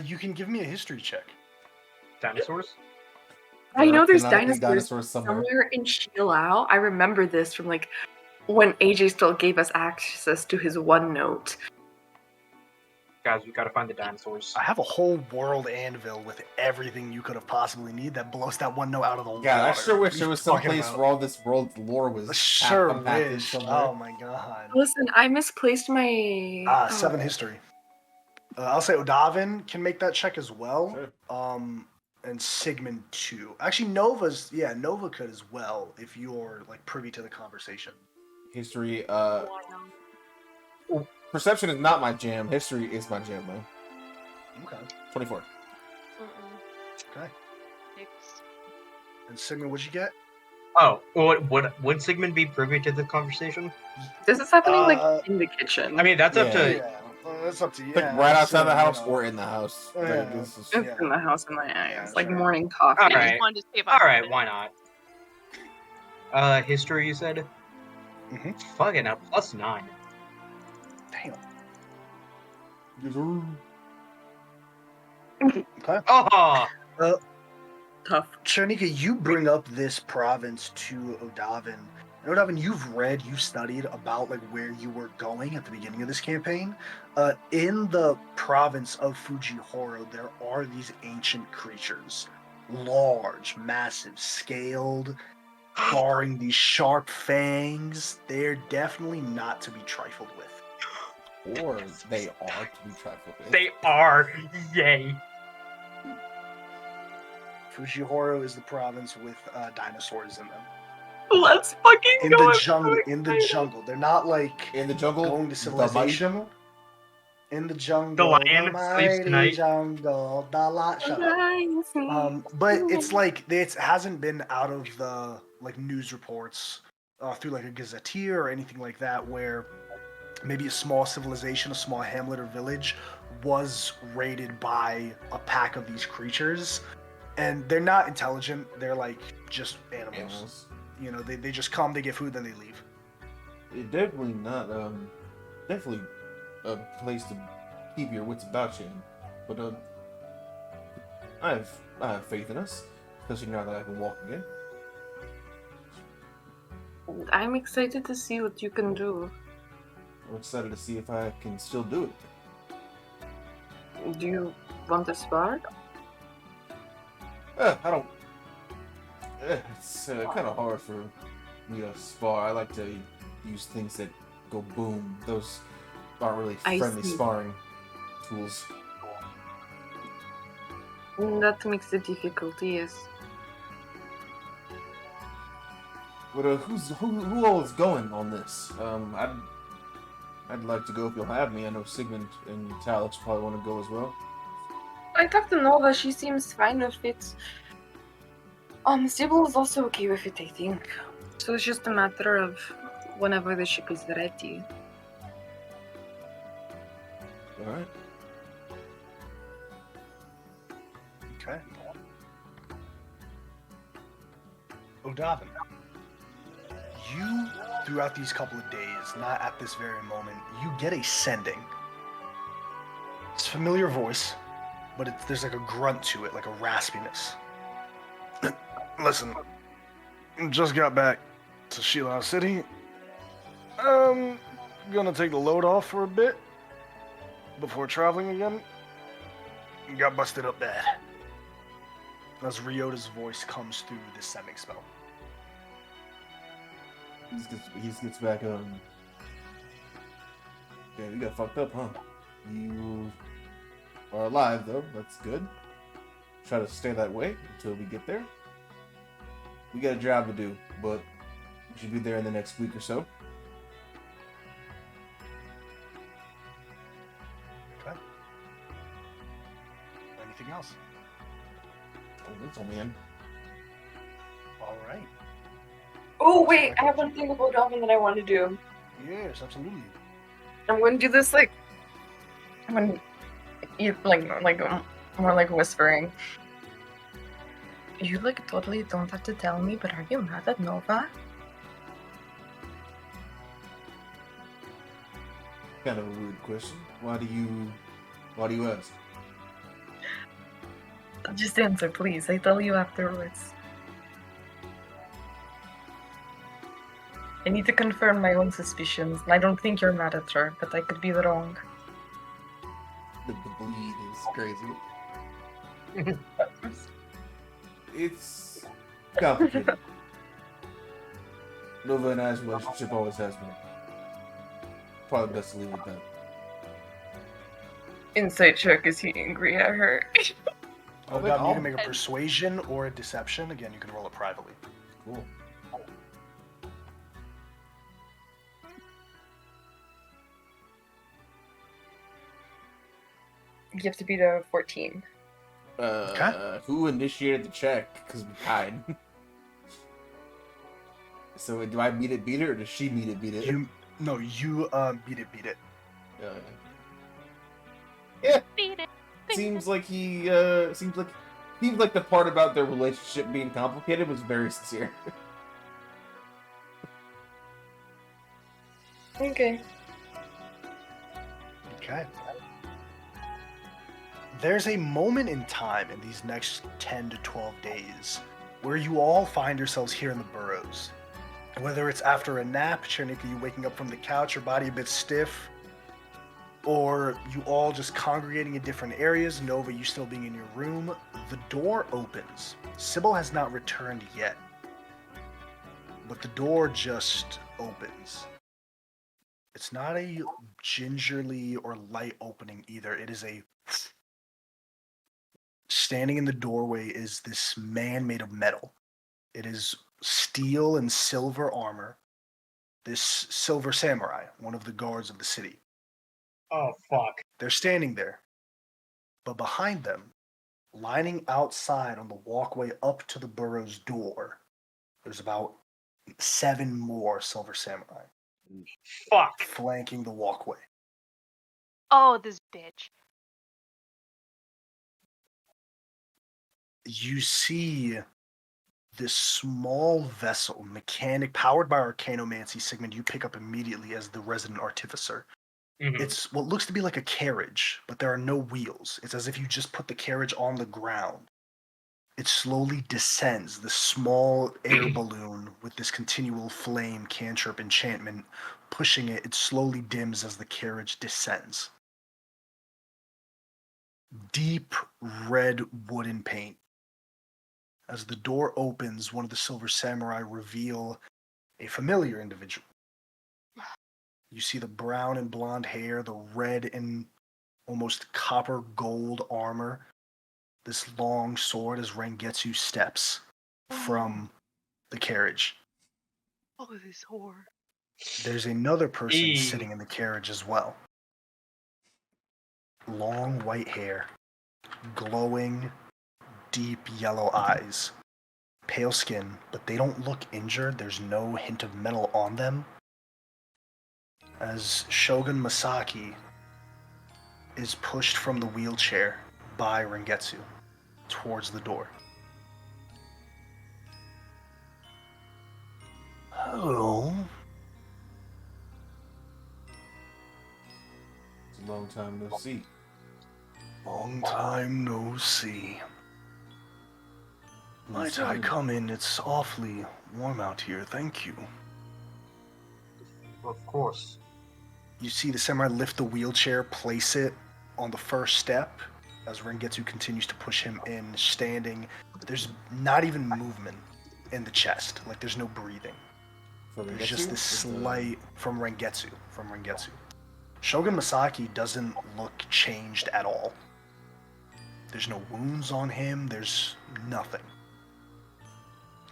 [SPEAKER 1] You can give me a history check.
[SPEAKER 3] Dinosaurs?
[SPEAKER 2] I know there's
[SPEAKER 5] Canonically
[SPEAKER 2] dinosaurs somewhere in Shilau. I remember this from like when AJ still gave us access to his OneNote.
[SPEAKER 3] Guys, we gotta find the dinosaurs.
[SPEAKER 1] I have a whole world anvil with everything you could have possibly need that blows that one note out of the water.
[SPEAKER 5] God, I sure wish
[SPEAKER 1] What are
[SPEAKER 5] there
[SPEAKER 1] you
[SPEAKER 5] was some
[SPEAKER 1] talking
[SPEAKER 5] place
[SPEAKER 1] about?
[SPEAKER 5] where all this world's lore was
[SPEAKER 1] Sure
[SPEAKER 5] compacted
[SPEAKER 1] wish.
[SPEAKER 5] somewhere.
[SPEAKER 1] Oh my god.
[SPEAKER 2] Listen, I misplaced my
[SPEAKER 1] 7 history. I'll say Odavin can make that check as well.
[SPEAKER 5] Sure.
[SPEAKER 1] And Sigmund too. Actually, Nova could as well if you're like privy to the conversation.
[SPEAKER 5] History, perception is not my jam. History is my jam, though.
[SPEAKER 1] Okay.
[SPEAKER 5] 24.
[SPEAKER 1] Okay.
[SPEAKER 4] 6.
[SPEAKER 1] And Sigmund, what'd you get?
[SPEAKER 3] Oh, would Sigmund be privy to the conversation?
[SPEAKER 2] This is happening
[SPEAKER 1] Uh,
[SPEAKER 2] like in the kitchen.
[SPEAKER 3] I mean, that's up to.
[SPEAKER 1] Yeah, that's up to you.
[SPEAKER 5] Like
[SPEAKER 1] Yeah,
[SPEAKER 5] right
[SPEAKER 1] that's,
[SPEAKER 5] outside the house
[SPEAKER 1] you know.
[SPEAKER 5] or in the house.
[SPEAKER 1] Yeah.
[SPEAKER 5] Like, this is-
[SPEAKER 2] It's in the house in my eyes. Like
[SPEAKER 1] sure.
[SPEAKER 2] morning coffee.
[SPEAKER 3] All
[SPEAKER 4] I
[SPEAKER 3] right.
[SPEAKER 4] just wanted to see if I
[SPEAKER 3] All
[SPEAKER 4] could
[SPEAKER 3] right,
[SPEAKER 4] fit
[SPEAKER 3] why not? History, you said?
[SPEAKER 1] Mhm.
[SPEAKER 3] Fucking hell, +9.
[SPEAKER 1] Damn.
[SPEAKER 5] Yes, sir.
[SPEAKER 1] Okay.
[SPEAKER 3] Oh!
[SPEAKER 2] Tough.
[SPEAKER 1] Chernika, you bring up this province to Odavin. And Odavin, you've studied about like where you were going at the beginning of this campaign. In the province of Fujihoro, there are these ancient creatures. Large, massive, scaled, barring these sharp fangs. They're definitely not to be trifled with.
[SPEAKER 5] Or they are to be trifled with.
[SPEAKER 3] They are! Yay!
[SPEAKER 1] Fujihoro is the province with dinosaurs in them.
[SPEAKER 2] Let's fucking
[SPEAKER 1] In
[SPEAKER 2] go.
[SPEAKER 1] the
[SPEAKER 2] I'm so
[SPEAKER 1] jungle, in the
[SPEAKER 2] excited.
[SPEAKER 1] jungle. They're not like
[SPEAKER 5] In the jungle,
[SPEAKER 1] going to
[SPEAKER 5] the
[SPEAKER 1] civilization. In the jungle,
[SPEAKER 3] The lion
[SPEAKER 1] mighty
[SPEAKER 3] sleeps tonight.
[SPEAKER 1] jungle, the lot. Shut up. But it's like it hasn't been out of the like news reports through like a gazetteer or anything like that where maybe a small civilization, a small hamlet or village was raided by a pack of these creatures, and they're not intelligent. They're like just animals. You know, they just come, they get food, then they leave.
[SPEAKER 5] It definitely not definitely a place to keep your wits about you in. But I have faith in us, especially now that I can walk again.
[SPEAKER 2] I'm excited to see what you can do.
[SPEAKER 5] I'm excited to see if I can still do it.
[SPEAKER 2] Do you want to spar?
[SPEAKER 5] I don't. It's kind of hard for spar. I like to use things that go boom. Those aren't really
[SPEAKER 2] I
[SPEAKER 5] friendly
[SPEAKER 2] see.
[SPEAKER 5] sparring tools.
[SPEAKER 2] That makes the difficulty, yes.
[SPEAKER 5] But who all is going on this? I'd like to go if you'll have me. I know Sigmund and Talix probably want to go as well.
[SPEAKER 2] I talked to Nova, she seems fine with it. Sybil is also okay with it, I think. So it's just a matter of whenever the ship is ready.
[SPEAKER 5] All right.
[SPEAKER 1] Okay. Odavin, you, throughout these couple of days, not at this very moment, you get a sending. It's a familiar voice, but there's like a grunt to it, like a raspiness. Listen, just got back to Sheila City. Gonna take the load off for a bit before traveling again. Got busted up bad. As Ryota's voice comes through the sending spell.
[SPEAKER 5] He just gets back. Yeah, you got fucked up, huh? You are alive though. That's good. Try to stay that way until we get there. We got a job to do, but we should be there in the next week or so.
[SPEAKER 1] Okay. Anything else?
[SPEAKER 5] Oh, that's on man.
[SPEAKER 1] All right.
[SPEAKER 2] Oh, wait, I have one thing about Dolphin that I want to do.
[SPEAKER 1] Yes, absolutely.
[SPEAKER 2] I'm going to do this, like, when you, more like whispering. You, like, totally don't have to tell me, but are you mad at Nova?
[SPEAKER 5] Kind of a weird question. Why do you ask?
[SPEAKER 2] Just answer, please. I tell you afterwards. I need to confirm my own suspicions. I don't think you're mad at her, but I could be wrong.
[SPEAKER 5] The bleed is crazy. It's complicated. Nova and I's relationship always has been. Probably best to leave it at that.
[SPEAKER 2] Insight check, is he angry at her?
[SPEAKER 1] Oh, you can make a persuasion or a deception. Again, you can roll it privately.
[SPEAKER 5] Cool.
[SPEAKER 2] You have to beat a 14.
[SPEAKER 5] Who initiated the check? Because we tied. So do I beat it, or does she beat it,
[SPEAKER 1] You beat it.
[SPEAKER 5] Yeah.
[SPEAKER 4] Beat it.
[SPEAKER 5] Seems like seems like the part about their relationship being complicated was very sincere.
[SPEAKER 2] Okay.
[SPEAKER 1] Okay. There's a moment in time in these next 10 to 12 days where you all find yourselves here in the burrows. Whether it's after a nap, Chernika, you waking up from the couch, your body a bit stiff, or you all just congregating in different areas, Nova, you still being in your room, the door opens. Sybil has not returned yet, but the door just opens. It's not a gingerly or light opening either. It is a... Standing in the doorway is this man made of metal. It is steel and silver armor. This silver samurai, one of the guards of the city.
[SPEAKER 3] Oh, fuck.
[SPEAKER 1] They're standing there. But behind them, lining outside on the walkway up to the burrow's door, there's about 7 more silver samurai.
[SPEAKER 3] Fuck.
[SPEAKER 1] Flanking the walkway.
[SPEAKER 4] Oh, this bitch.
[SPEAKER 1] You see this small vessel, mechanic, powered by Arcanomancy, Sigmund, you pick up immediately as the resident artificer.
[SPEAKER 3] Mhm.
[SPEAKER 1] It's what looks to be like a carriage, but there are no wheels. It's as if you just put the carriage on the ground. It slowly descends, the small air balloon with this continual flame, cantrip, enchantment, pushing it. It slowly dims as the carriage descends. Deep red wooden paint. As the door opens, one of the silver samurai reveal a familiar individual. You see the brown and blonde hair, the red and almost copper gold armor, this long sword as Rengetsu steps from the carriage.
[SPEAKER 4] Oh, this whore.
[SPEAKER 1] There's another person
[SPEAKER 3] Eee.
[SPEAKER 1] sitting in the carriage as well. Long white hair, glowing, deep yellow eyes, pale skin, but they don't look injured. There's no hint of metal on them. As Shogun Masaki is pushed from the wheelchair by Rengetsu towards the door. Hello.
[SPEAKER 5] It's a long time no see.
[SPEAKER 1] Long time no see. Might I come in? It's awfully warm out here, thank you.
[SPEAKER 3] Of course.
[SPEAKER 1] You see the samurai lift the wheelchair, place it on the first step as Rengetsu continues to push him in, standing. There's not even movement in the chest, like there's no breathing. There's just this slight from Rengetsu. Shogun Masaki doesn't look changed at all. There's no wounds on him, there's nothing.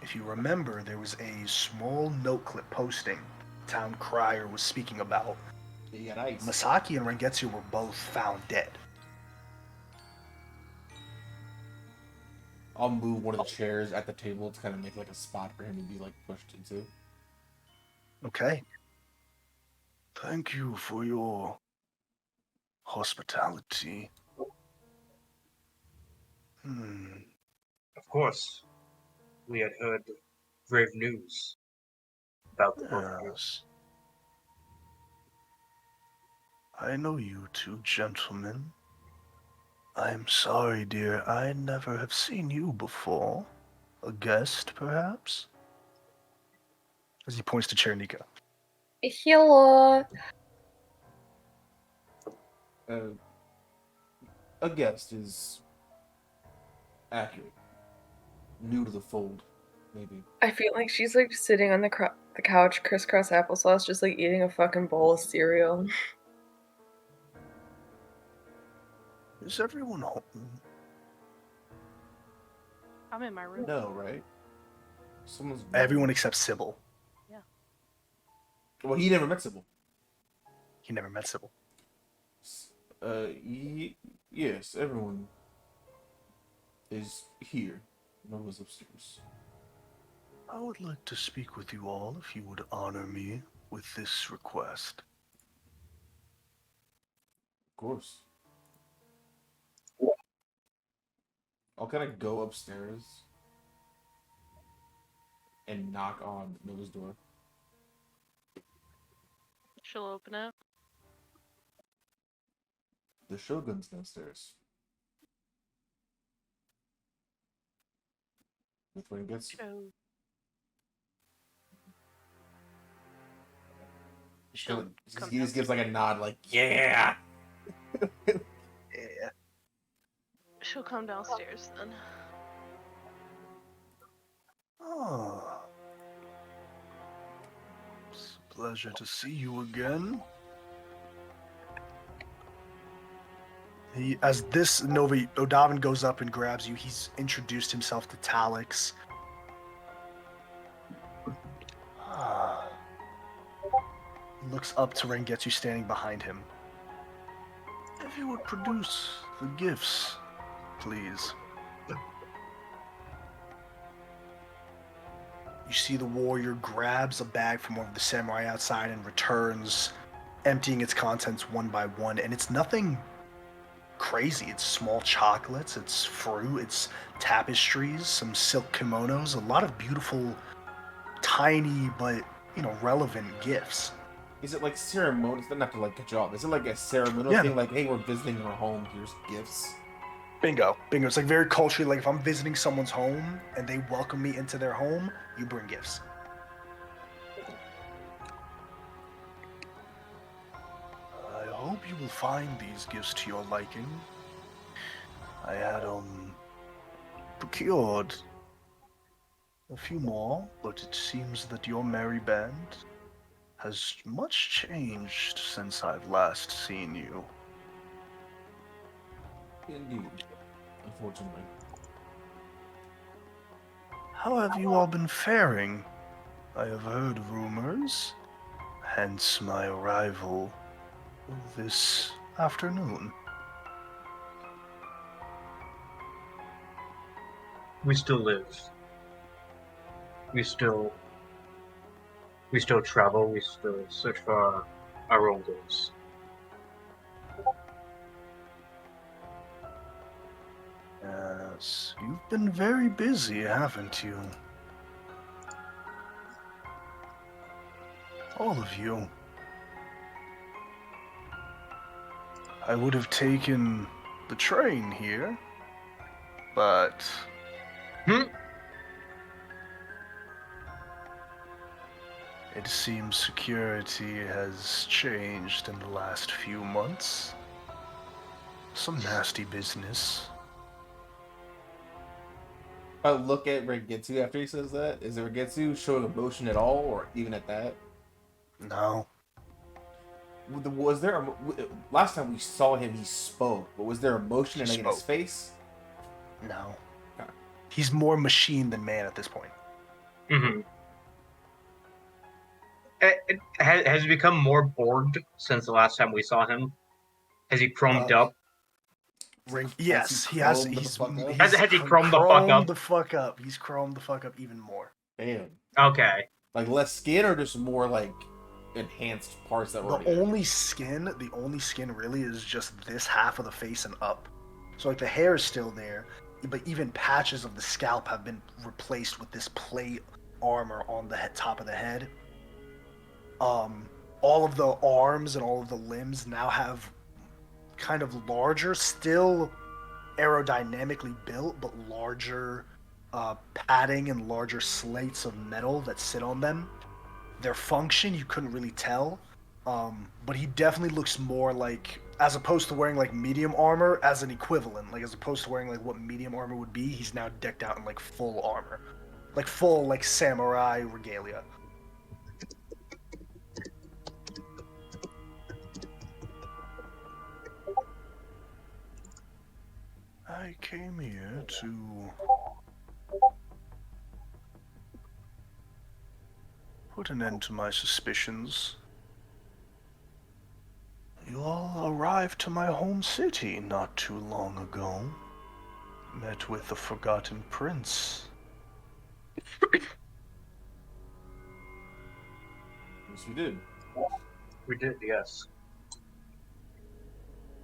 [SPEAKER 1] If you remember, there was a small note clip posting Town Crier was speaking about.
[SPEAKER 5] He got ice.
[SPEAKER 1] Masaki and Rengetsu were both found dead.
[SPEAKER 5] I'll move one of the chairs at the table to kind of make like a spot for him to be like pushed into.
[SPEAKER 1] Okay. Thank you for your hospitality.
[SPEAKER 3] Of course. We had heard grave news about the both of you.
[SPEAKER 1] Yes. I know you two gentlemen. I'm sorry, dear, I never have seen you before. A guest, perhaps? As he points to Chernika.
[SPEAKER 2] Hello.
[SPEAKER 5] A guest is accurate. New to the fold, maybe.
[SPEAKER 2] I feel like she's like sitting on the couch, crisscross applesauce, just like eating a fucking bowl of cereal.
[SPEAKER 1] Is everyone home?
[SPEAKER 4] I'm in my room.
[SPEAKER 5] No, right? Someone's.
[SPEAKER 1] Everyone except Sybil.
[SPEAKER 5] Well, he never met Sybil.
[SPEAKER 1] He never met Sybil.
[SPEAKER 5] Yes, everyone is here. No one's upstairs.
[SPEAKER 1] I would like to speak with you all if you would honor me with this request.
[SPEAKER 5] Of course. I'll kind of go upstairs and knock on Noah's door.
[SPEAKER 4] She'll open it.
[SPEAKER 5] The Shogun's downstairs. With Rengetsu.
[SPEAKER 4] Oh.
[SPEAKER 5] He just gives like a nod, like, yeah!
[SPEAKER 1] Yeah.
[SPEAKER 4] She'll come downstairs then.
[SPEAKER 1] Oh. It's a pleasure to see you again. As this Novi Odavin goes up and grabs you, he's introduced himself to Talix. He looks up to Rengetsu standing behind him. If you would produce the gifts, please. You see the warrior grabs a bag from one of the samurai outside and returns, emptying its contents one by one, and it's nothing crazy. It's small chocolates, it's fruit, it's tapestries, some silk kimonos, a lot of beautiful, tiny but, relevant gifts.
[SPEAKER 5] Is it like ceremonial? It's not to like cut you off. Is it like a ceremonial thing? Like, hey, we're visiting our home. Here's gifts.
[SPEAKER 1] Bingo. It's like very culturally. Like if I'm visiting someone's home and they welcome me into their home, you bring gifts. I hope you will find these gifts to your liking. I had procured A few more, but it seems that your merry band has much changed since I've last seen you.
[SPEAKER 5] Indeed. Unfortunately.
[SPEAKER 1] How have you all been faring? I have heard rumors, hence my arrival this afternoon.
[SPEAKER 3] We still live. We still travel. We still search for our own goals.
[SPEAKER 1] Yes, you've been very busy, haven't you? All of you. I would have taken the train here, but it seems security has changed in the last few months. Some nasty business.
[SPEAKER 5] I look at Rengetsu after he says that. Is Rengetsu showing emotion at all, or even at that?
[SPEAKER 1] No.
[SPEAKER 5] Was there last time we saw him, he spoke, but was there emotion in
[SPEAKER 1] He
[SPEAKER 5] his
[SPEAKER 1] spoke.
[SPEAKER 5] face?
[SPEAKER 1] No.
[SPEAKER 5] Okay.
[SPEAKER 1] He's more machine than man at this point.
[SPEAKER 3] Mm-hmm. Has he become more bored since the last time we saw him? Has he chromed up?
[SPEAKER 1] Yes, he has. He's chromed
[SPEAKER 3] Has he chromed the fuck up?
[SPEAKER 1] the fuck up. He's chromed the fuck up even more.
[SPEAKER 5] Damn.
[SPEAKER 3] Okay.
[SPEAKER 5] Like less skin, or just more like enhanced parts that were.
[SPEAKER 1] The only skin really is just this half of the face and up. So like the hair is still there, but even patches of the scalp have been replaced with this plate armor on the top of the head. All of the arms and all of the limbs now have kind of larger, still aerodynamically built, but larger padding and larger slates of metal that sit on them. Their function, you couldn't really tell, but he definitely looks more like, as opposed to wearing like medium armor, as an equivalent, like as opposed to wearing like what medium armor would be, he's now decked out in like full armor, like full like samurai regalia. I came here to put an end to my suspicions. You all arrived to my home city not too long ago. Met with the Forgotten Prince.
[SPEAKER 5] Yes, we did.
[SPEAKER 3] We did, yes.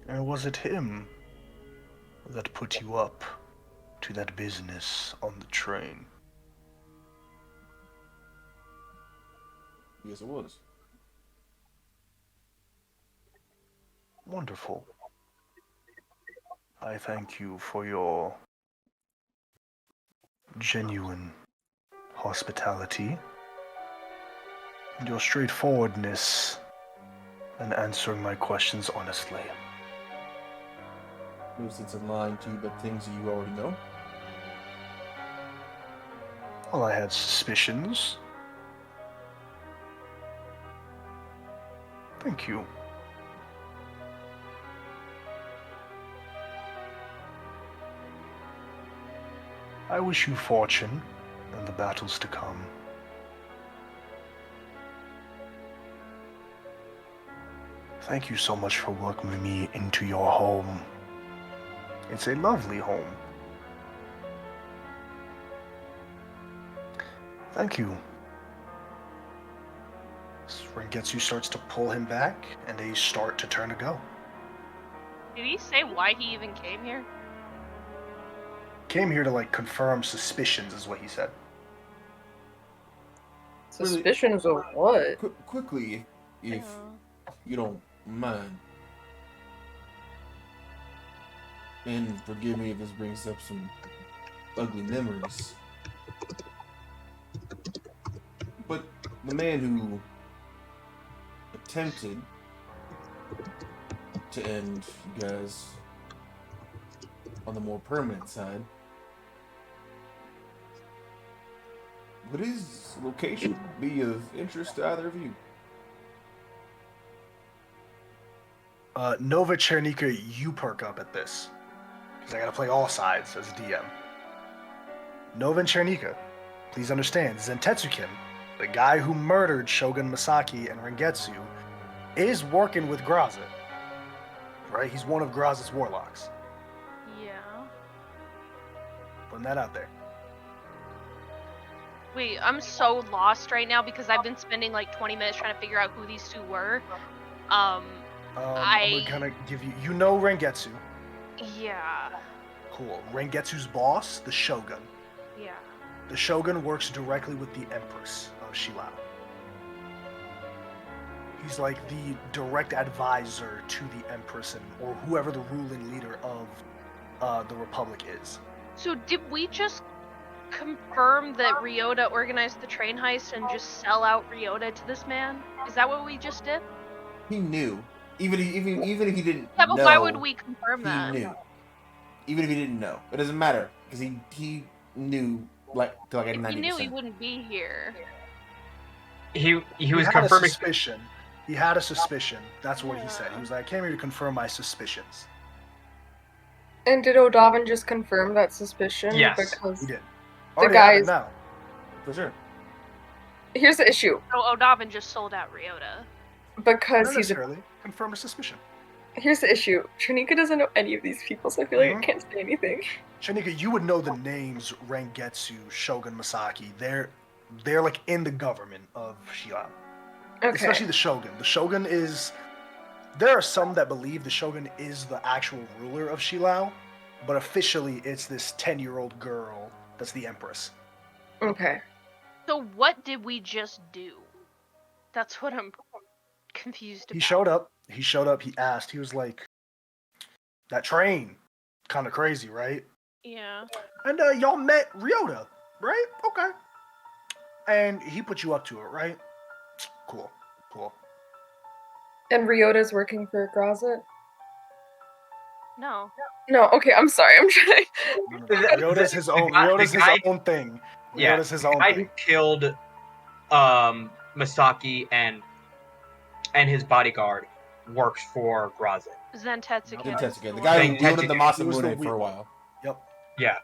[SPEAKER 1] And was it him that put you up to that business on the train?
[SPEAKER 5] Yes, it was.
[SPEAKER 1] Wonderful. I thank you for your genuine hospitality and your straightforwardness in answering my questions honestly.
[SPEAKER 5] No sense in lying to you, but things that you already know.
[SPEAKER 1] Well, I had suspicions. Thank you. I wish you fortune in the battles to come. Thank you so much for welcoming me into your home. It's a lovely home. Thank you. Rengetsu starts to pull him back, and they start to turn to go.
[SPEAKER 4] Did he say why he even came here?
[SPEAKER 1] Came here to, like, confirm suspicions, is what he said.
[SPEAKER 2] Suspicions of what?
[SPEAKER 5] Quickly, if you don't mind. And forgive me if this brings up some ugly memories. But the man who attempted to end you guys on the more permanent side Would his location be of interest to either of you?
[SPEAKER 1] Nova Chernika, you perk up at this. Because I gotta play all sides as a DM. Nova and Chernika, please understand, Zentetsuken, the guy who murdered Shogun Masaki and Rengetsu, is working with Grazit. Right? He's one of Grazit's warlocks.
[SPEAKER 4] Yeah.
[SPEAKER 1] Putting that out there.
[SPEAKER 4] Wait, I'm so lost right now because I've been spending like 20 minutes trying to figure out who these two were.
[SPEAKER 1] I'm gonna kind of give you. You know Rengetsu.
[SPEAKER 4] Yeah.
[SPEAKER 1] Cool. Rengetsu's boss, the Shogun.
[SPEAKER 4] Yeah.
[SPEAKER 1] The Shogun works directly with the Empress of Shilao. He's like the direct advisor to the Empress or whoever the ruling leader of the Republic is.
[SPEAKER 4] So did we just confirm that Ryota organized the train heist and just sell out Ryota to this man? Is that what we just did?
[SPEAKER 5] He knew. Even if he didn't
[SPEAKER 4] Yeah, but
[SPEAKER 5] know,
[SPEAKER 4] why would we confirm
[SPEAKER 5] he
[SPEAKER 4] that?
[SPEAKER 5] knew. Even if he didn't know. It doesn't matter. Because he knew to like a 90%.
[SPEAKER 4] If he knew, he wouldn't be here.
[SPEAKER 3] He was
[SPEAKER 1] He had
[SPEAKER 3] confirming.
[SPEAKER 1] a suspicion. He had a suspicion. That's what he said. He was like, I came here to confirm my suspicions.
[SPEAKER 2] And did O'Dovin just confirm that suspicion?
[SPEAKER 3] Yes.
[SPEAKER 2] Because
[SPEAKER 1] He did.
[SPEAKER 2] The
[SPEAKER 1] Already have it
[SPEAKER 2] guys-
[SPEAKER 1] now.
[SPEAKER 5] For sure.
[SPEAKER 2] here's the issue.
[SPEAKER 4] So O'Dovin just sold out Ryota.
[SPEAKER 2] Because
[SPEAKER 1] Not
[SPEAKER 2] he's a,
[SPEAKER 1] necessarily. Confirm a suspicion.
[SPEAKER 2] here's the issue. Trinika doesn't know any of these people, so I feel like I
[SPEAKER 1] Mhm.
[SPEAKER 2] can't say anything.
[SPEAKER 1] Shanika, you would know the names Rengetsu, Shogun Masaki. They're like in the government of Shilao.
[SPEAKER 2] Okay.
[SPEAKER 1] Especially the Shogun. The Shogun is. There are some that believe the Shogun is the actual ruler of Shilao, but officially it's this 10-year-old girl that's the Empress.
[SPEAKER 2] Okay.
[SPEAKER 4] So what did we just do? That's what I'm confused about.
[SPEAKER 1] He showed up, he asked, he was like, that train, kind of crazy, right?
[SPEAKER 4] Yeah.
[SPEAKER 1] And y'all met Ryota, right? Okay. And he put you up to it, right? Cool.
[SPEAKER 2] And Ryota's working for Grazit?
[SPEAKER 4] No.
[SPEAKER 2] No, okay, I'm sorry. I'm trying.
[SPEAKER 1] Ryota's his own. Ryota's his own thing.
[SPEAKER 3] Yeah,
[SPEAKER 1] Ryota's his own
[SPEAKER 3] guy who
[SPEAKER 1] thing.
[SPEAKER 3] killed Masaki and his bodyguard works for Grazit.
[SPEAKER 4] Zentetsuken.
[SPEAKER 5] Tetsuke, the guy who
[SPEAKER 3] Tetsuke.
[SPEAKER 5] wielded the
[SPEAKER 1] He was the
[SPEAKER 5] Masamune
[SPEAKER 1] wheel-
[SPEAKER 5] for a while.
[SPEAKER 1] Yep.
[SPEAKER 3] Yeah.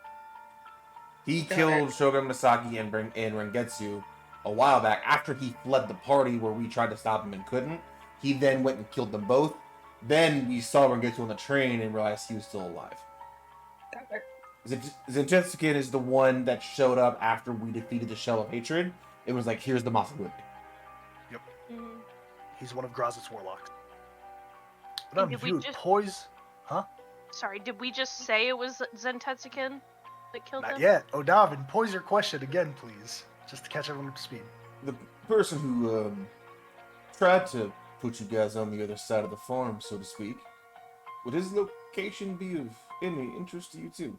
[SPEAKER 5] He killed Shogun Masaki and Rengetsu a while back after he fled the party where we tried to stop him and couldn't. He then went and killed them both. Then we saw Rengetsu on the train and realized he was still alive. Zentetsuken is the one that showed up after we defeated the Shell of Hatred. It was like, here's the Masamune.
[SPEAKER 4] Mhm.
[SPEAKER 1] He's one of Grazit's warlocks. But I'm
[SPEAKER 4] did we
[SPEAKER 1] viewed
[SPEAKER 4] just-
[SPEAKER 1] poise. Huh?
[SPEAKER 4] Sorry, did we just say it was Zentetsuken that killed
[SPEAKER 1] Not
[SPEAKER 4] him?
[SPEAKER 1] yet. O'Davin, pose your question again, please. Just to catch everyone up to speed.
[SPEAKER 5] The person who tried to put you guys on the other side of the farm, so to speak, would his location be of any interest to you too?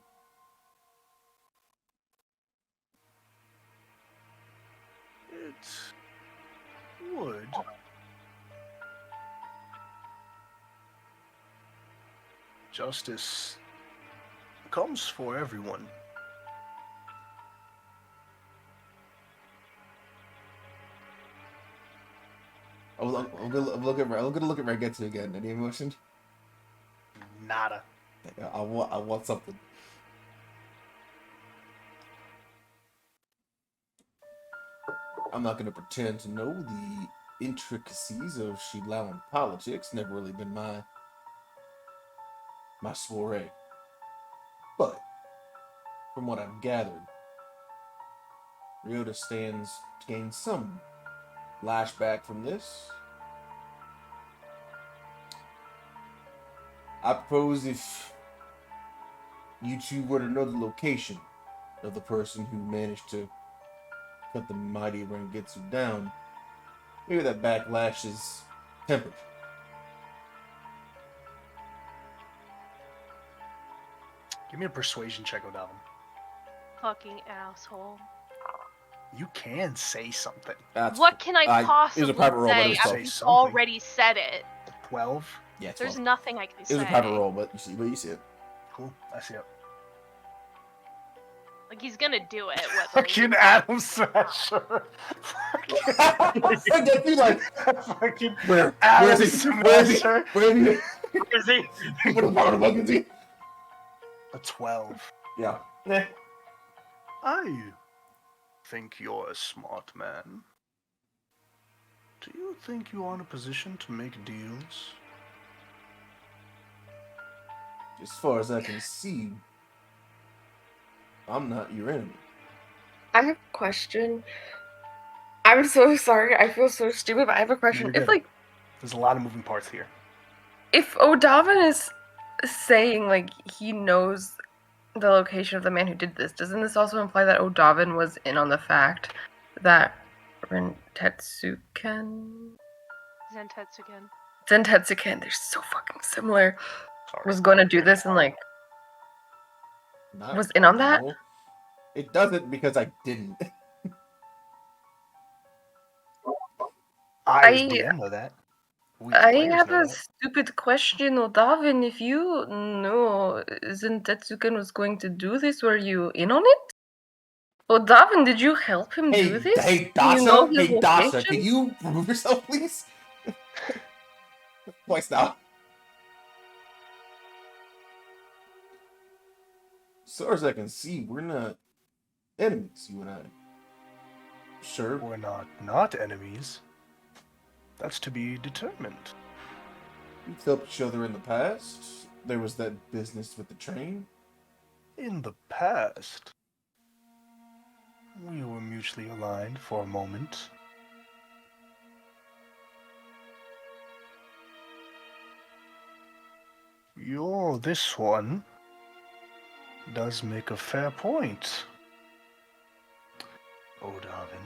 [SPEAKER 1] It would. Justice comes for everyone.
[SPEAKER 5] I'm gonna look at Rengetsu again. Any emotion?
[SPEAKER 1] Nada.
[SPEAKER 5] I want something. I'm not gonna pretend to know the intricacies of Shilawan politics. Never really been my soiree. But from what I've gathered, Ryota stands to gain some lashback from this. I propose if you two were to know the location of the person who managed to cut the mighty Rengetsu down, maybe that backlash is tempered.
[SPEAKER 1] Give me a persuasion check, O'Davin.
[SPEAKER 4] Fucking asshole.
[SPEAKER 1] You can say something.
[SPEAKER 5] That's
[SPEAKER 4] What can I
[SPEAKER 5] it was a
[SPEAKER 4] possibly
[SPEAKER 5] private roll, but it
[SPEAKER 4] say
[SPEAKER 5] was
[SPEAKER 4] after
[SPEAKER 1] close.
[SPEAKER 4] you've
[SPEAKER 1] Something.
[SPEAKER 4] already said it?
[SPEAKER 1] 12.
[SPEAKER 5] yeah, it's
[SPEAKER 4] There's
[SPEAKER 5] well.
[SPEAKER 4] nothing I can
[SPEAKER 5] It
[SPEAKER 4] say.
[SPEAKER 5] was a private roll, but you see it.
[SPEAKER 1] Cool. I see it.
[SPEAKER 4] Like he's gonna do it. Whether
[SPEAKER 1] Fucking Adam Smasher.
[SPEAKER 5] And then you like,
[SPEAKER 1] Fucking
[SPEAKER 5] where
[SPEAKER 1] Adam
[SPEAKER 5] is he? Where is he?
[SPEAKER 1] Smasher.
[SPEAKER 5] Where is
[SPEAKER 3] Is he?
[SPEAKER 5] he? What the fuck is he?
[SPEAKER 1] A 12.
[SPEAKER 5] Yeah. Eh.
[SPEAKER 1] I think you're a smart man. Do you think you are in a position to make deals?
[SPEAKER 5] As far as I can see, I'm not your enemy.
[SPEAKER 2] I have a question. I'm so sorry. I feel so stupid, but I have a question.
[SPEAKER 1] You're
[SPEAKER 2] If
[SPEAKER 1] good.
[SPEAKER 2] like,
[SPEAKER 1] There's a lot of moving parts here.
[SPEAKER 2] if O'Davin is saying like he knows the location of the man who did this, doesn't this also imply that O'Davin was in on the fact that Rentetsuken, Zentetsuken, they're so fucking similar,
[SPEAKER 1] Sorry.
[SPEAKER 2] was going to do this and like
[SPEAKER 5] Not
[SPEAKER 2] was in on that?
[SPEAKER 5] no. It doesn't because I didn't.
[SPEAKER 1] I as
[SPEAKER 2] I-
[SPEAKER 1] DM know that. We as
[SPEAKER 2] I
[SPEAKER 1] players
[SPEAKER 2] have
[SPEAKER 1] know
[SPEAKER 2] a
[SPEAKER 1] that.
[SPEAKER 2] stupid question, O'Davin. If you know Zentetsuken was going to do this, were you in on it? O'Davin, did you help him
[SPEAKER 5] Hey,
[SPEAKER 2] do this?
[SPEAKER 5] hey,
[SPEAKER 2] Do you know
[SPEAKER 5] Dasha,
[SPEAKER 2] his
[SPEAKER 5] hey, Dasha,
[SPEAKER 2] location?
[SPEAKER 5] can you remove yourself, please? Twice now. As far as I can see, we're not enemies, you and I. Sure.
[SPEAKER 1] We're not enemies. That's to be determined.
[SPEAKER 5] We've helped each other in the past. There was that business with the train.
[SPEAKER 1] In the past, we were mutually aligned for a moment. This one does make a fair point, O'Davin.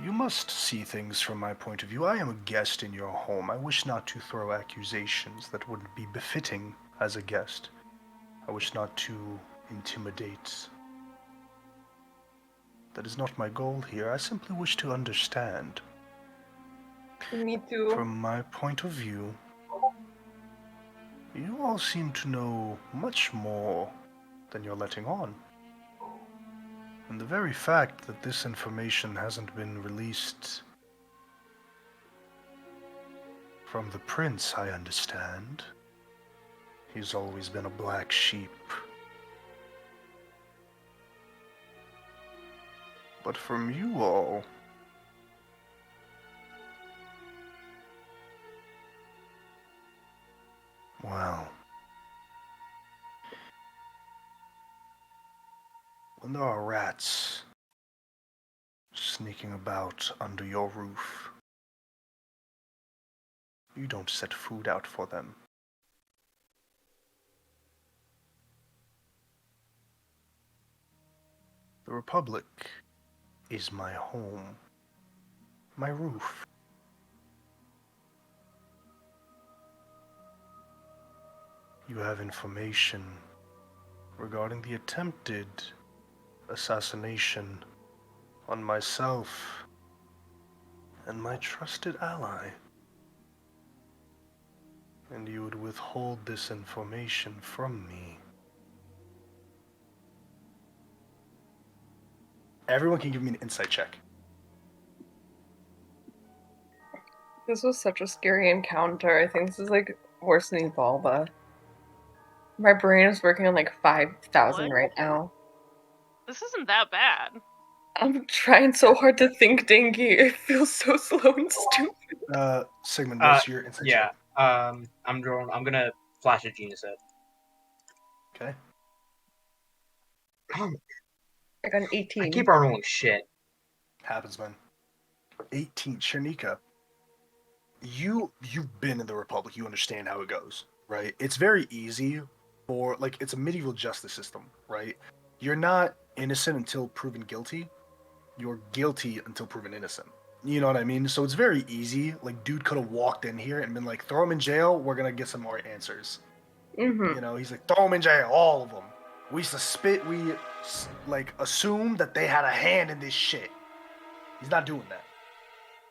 [SPEAKER 1] You must see things from my point of view. I am a guest in your home. I wish not to throw accusations that wouldn't be befitting as a guest. I wish not to intimidate. That is not my goal here. I simply wish to understand.
[SPEAKER 2] Me too.
[SPEAKER 1] From my point of view, you all seem to know much more than you're letting on. And the very fact that this information hasn't been released from the prince, I understand. He's always been a black sheep. But from you all, well, when there are rats sneaking about under your roof, you don't set food out for them. The Republic is my home, my roof. You have information regarding the attempted assassination on myself and my trusted ally. And you would withhold this information from me. Everyone can give me an insight check.
[SPEAKER 2] This was such a scary encounter. I think this is like worse than Evolva. My brain is working on like 5,000
[SPEAKER 4] What?
[SPEAKER 2] right now.
[SPEAKER 4] This isn't that bad.
[SPEAKER 2] I'm trying so hard to think, Dinky. It feels so slow and stupid.
[SPEAKER 1] Sigmund, what's your insight
[SPEAKER 3] Yeah.
[SPEAKER 1] check?
[SPEAKER 3] I'm gonna flash a genius set.
[SPEAKER 1] Okay.
[SPEAKER 2] I got an 18.
[SPEAKER 3] I keep on rolling shit.
[SPEAKER 1] Happens, man. 18. Chernika, you've been in the Republic. You understand how it goes, right? It's very easy for, like, it's a medieval justice system, right? You're not innocent until proven guilty. You're guilty until proven innocent. You know what I mean? So it's very easy. Like, dude could have walked in here and been like, throw him in jail. We're going to get some more answers.
[SPEAKER 2] Mm-hmm.
[SPEAKER 1] You know, he's like, throw him in jail, all of them. We assume that they had a hand in this shit. He's not doing that.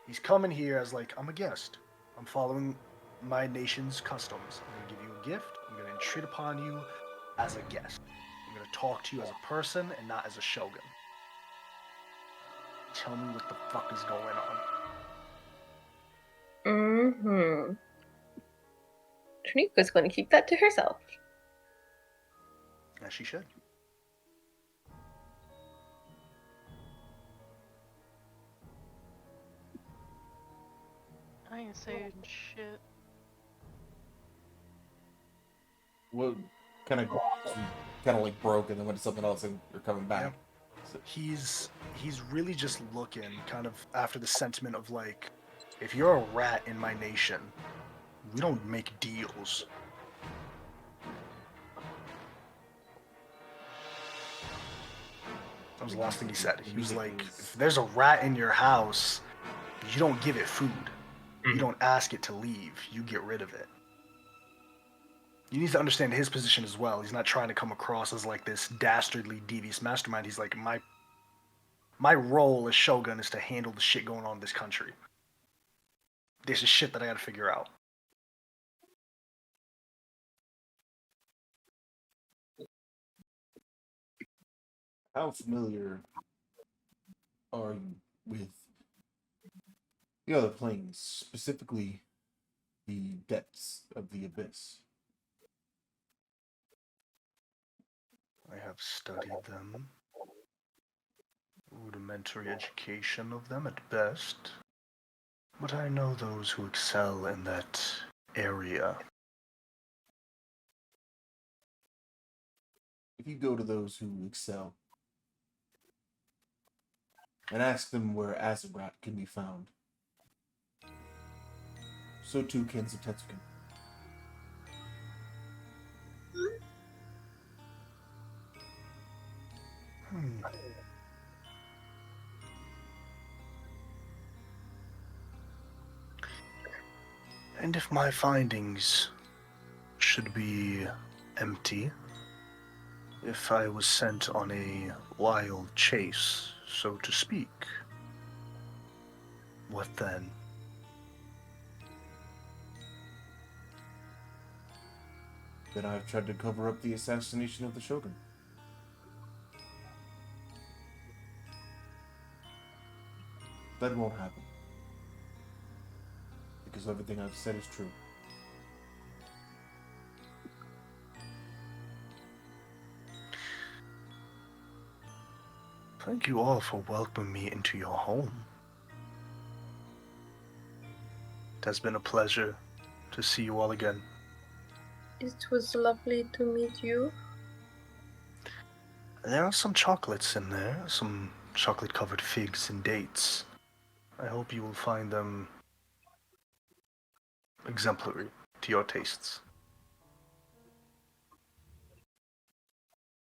[SPEAKER 1] He's coming here as like, I'm a guest. I'm following my nation's customs. I'm gonna give you a gift. I'm gonna entreat upon you as a guest. I'm gonna talk to you as a person and not as a shogun. Tell me what the fuck is going on.
[SPEAKER 2] Mm-hmm. Trinika's going to keep that to herself.
[SPEAKER 1] As she should.
[SPEAKER 4] I ain't saying shit.
[SPEAKER 5] What kind of like broke, and then went to something else, and you're coming back.
[SPEAKER 1] Yep.
[SPEAKER 5] So,
[SPEAKER 1] He's really just looking kind of after the sentiment of like, if you're a rat in my nation, we don't make deals. That was the last thing he said. He was like, if there's a rat in your house, you don't give it food. You don't ask it to leave. You get rid of it. You need to understand his position as well. He's not trying to come across as like this dastardly, devious mastermind. He's like, my role as Shogun is to handle the shit going on in this country. This is shit that I gotta figure out.
[SPEAKER 5] how familiar are you with the other planes, specifically the depths of the abyss?
[SPEAKER 1] I have studied them. Rudimentary education of them at best. But I know those who excel in that area.
[SPEAKER 5] If you go to those who excel and ask them where Azarat can be found, so too can Zatetsukin.
[SPEAKER 1] And if my findings should be empty, if I was sent on a wild chase, so to speak, what then?
[SPEAKER 5] Then I've tried to cover up the assassination of the Shogun. That won't happen. Because everything I've said is true.
[SPEAKER 1] Thank you all for welcoming me into your home. It has been a pleasure to see you all again.
[SPEAKER 2] It was lovely to meet you.
[SPEAKER 1] There are some chocolates in there, some chocolate-covered figs and dates. I hope you will find them exemplary to your tastes.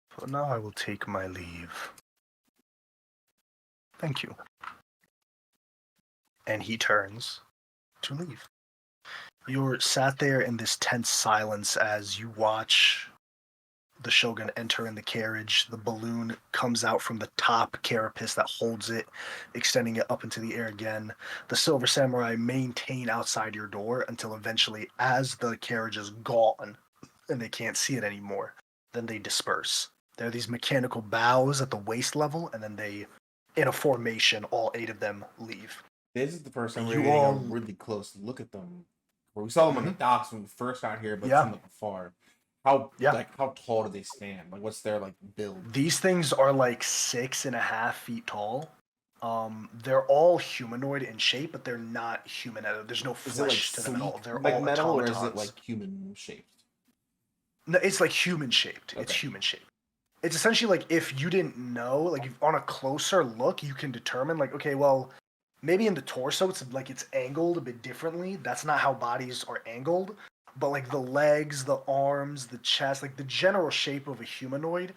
[SPEAKER 1] For now, I will take my leave. Thank you. And he turns to leave. You're sat there in this tense silence as you watch the Shogun enter in the carriage. The balloon comes out from the top carapace that holds it, extending it up into the air again. The Silver Samurai maintain outside your door until eventually, as the carriage is gone and they can't see it anymore, then they disperse. There are these mechanical bows at the waist level, and then they, in a formation, all 8 of them leave.
[SPEAKER 5] This is the first time
[SPEAKER 1] You
[SPEAKER 5] we're getting
[SPEAKER 1] all-
[SPEAKER 5] a really close look at them. We saw them on the docks when we first got here, but
[SPEAKER 1] Yeah.
[SPEAKER 5] from afar. How
[SPEAKER 1] Yeah.
[SPEAKER 5] how tall do they stand? Like, what's their build?
[SPEAKER 1] These things are like 6.5 feet tall. They're all humanoid in shape, but they're not human. There's no
[SPEAKER 5] Is it like
[SPEAKER 1] flesh to them at all.
[SPEAKER 5] sleek,
[SPEAKER 1] They're
[SPEAKER 5] like
[SPEAKER 1] all
[SPEAKER 5] metal, or is it
[SPEAKER 1] automatons.
[SPEAKER 5] like human shaped?
[SPEAKER 1] No, it's like human shaped. It's
[SPEAKER 5] Okay.
[SPEAKER 1] human shaped. It's essentially like if you didn't know, like if on a closer look, you can determine like, okay, well, maybe in the torso it's angled a bit differently. That's not how bodies are angled. But like the legs, the arms, the chest, like the general shape of a humanoid,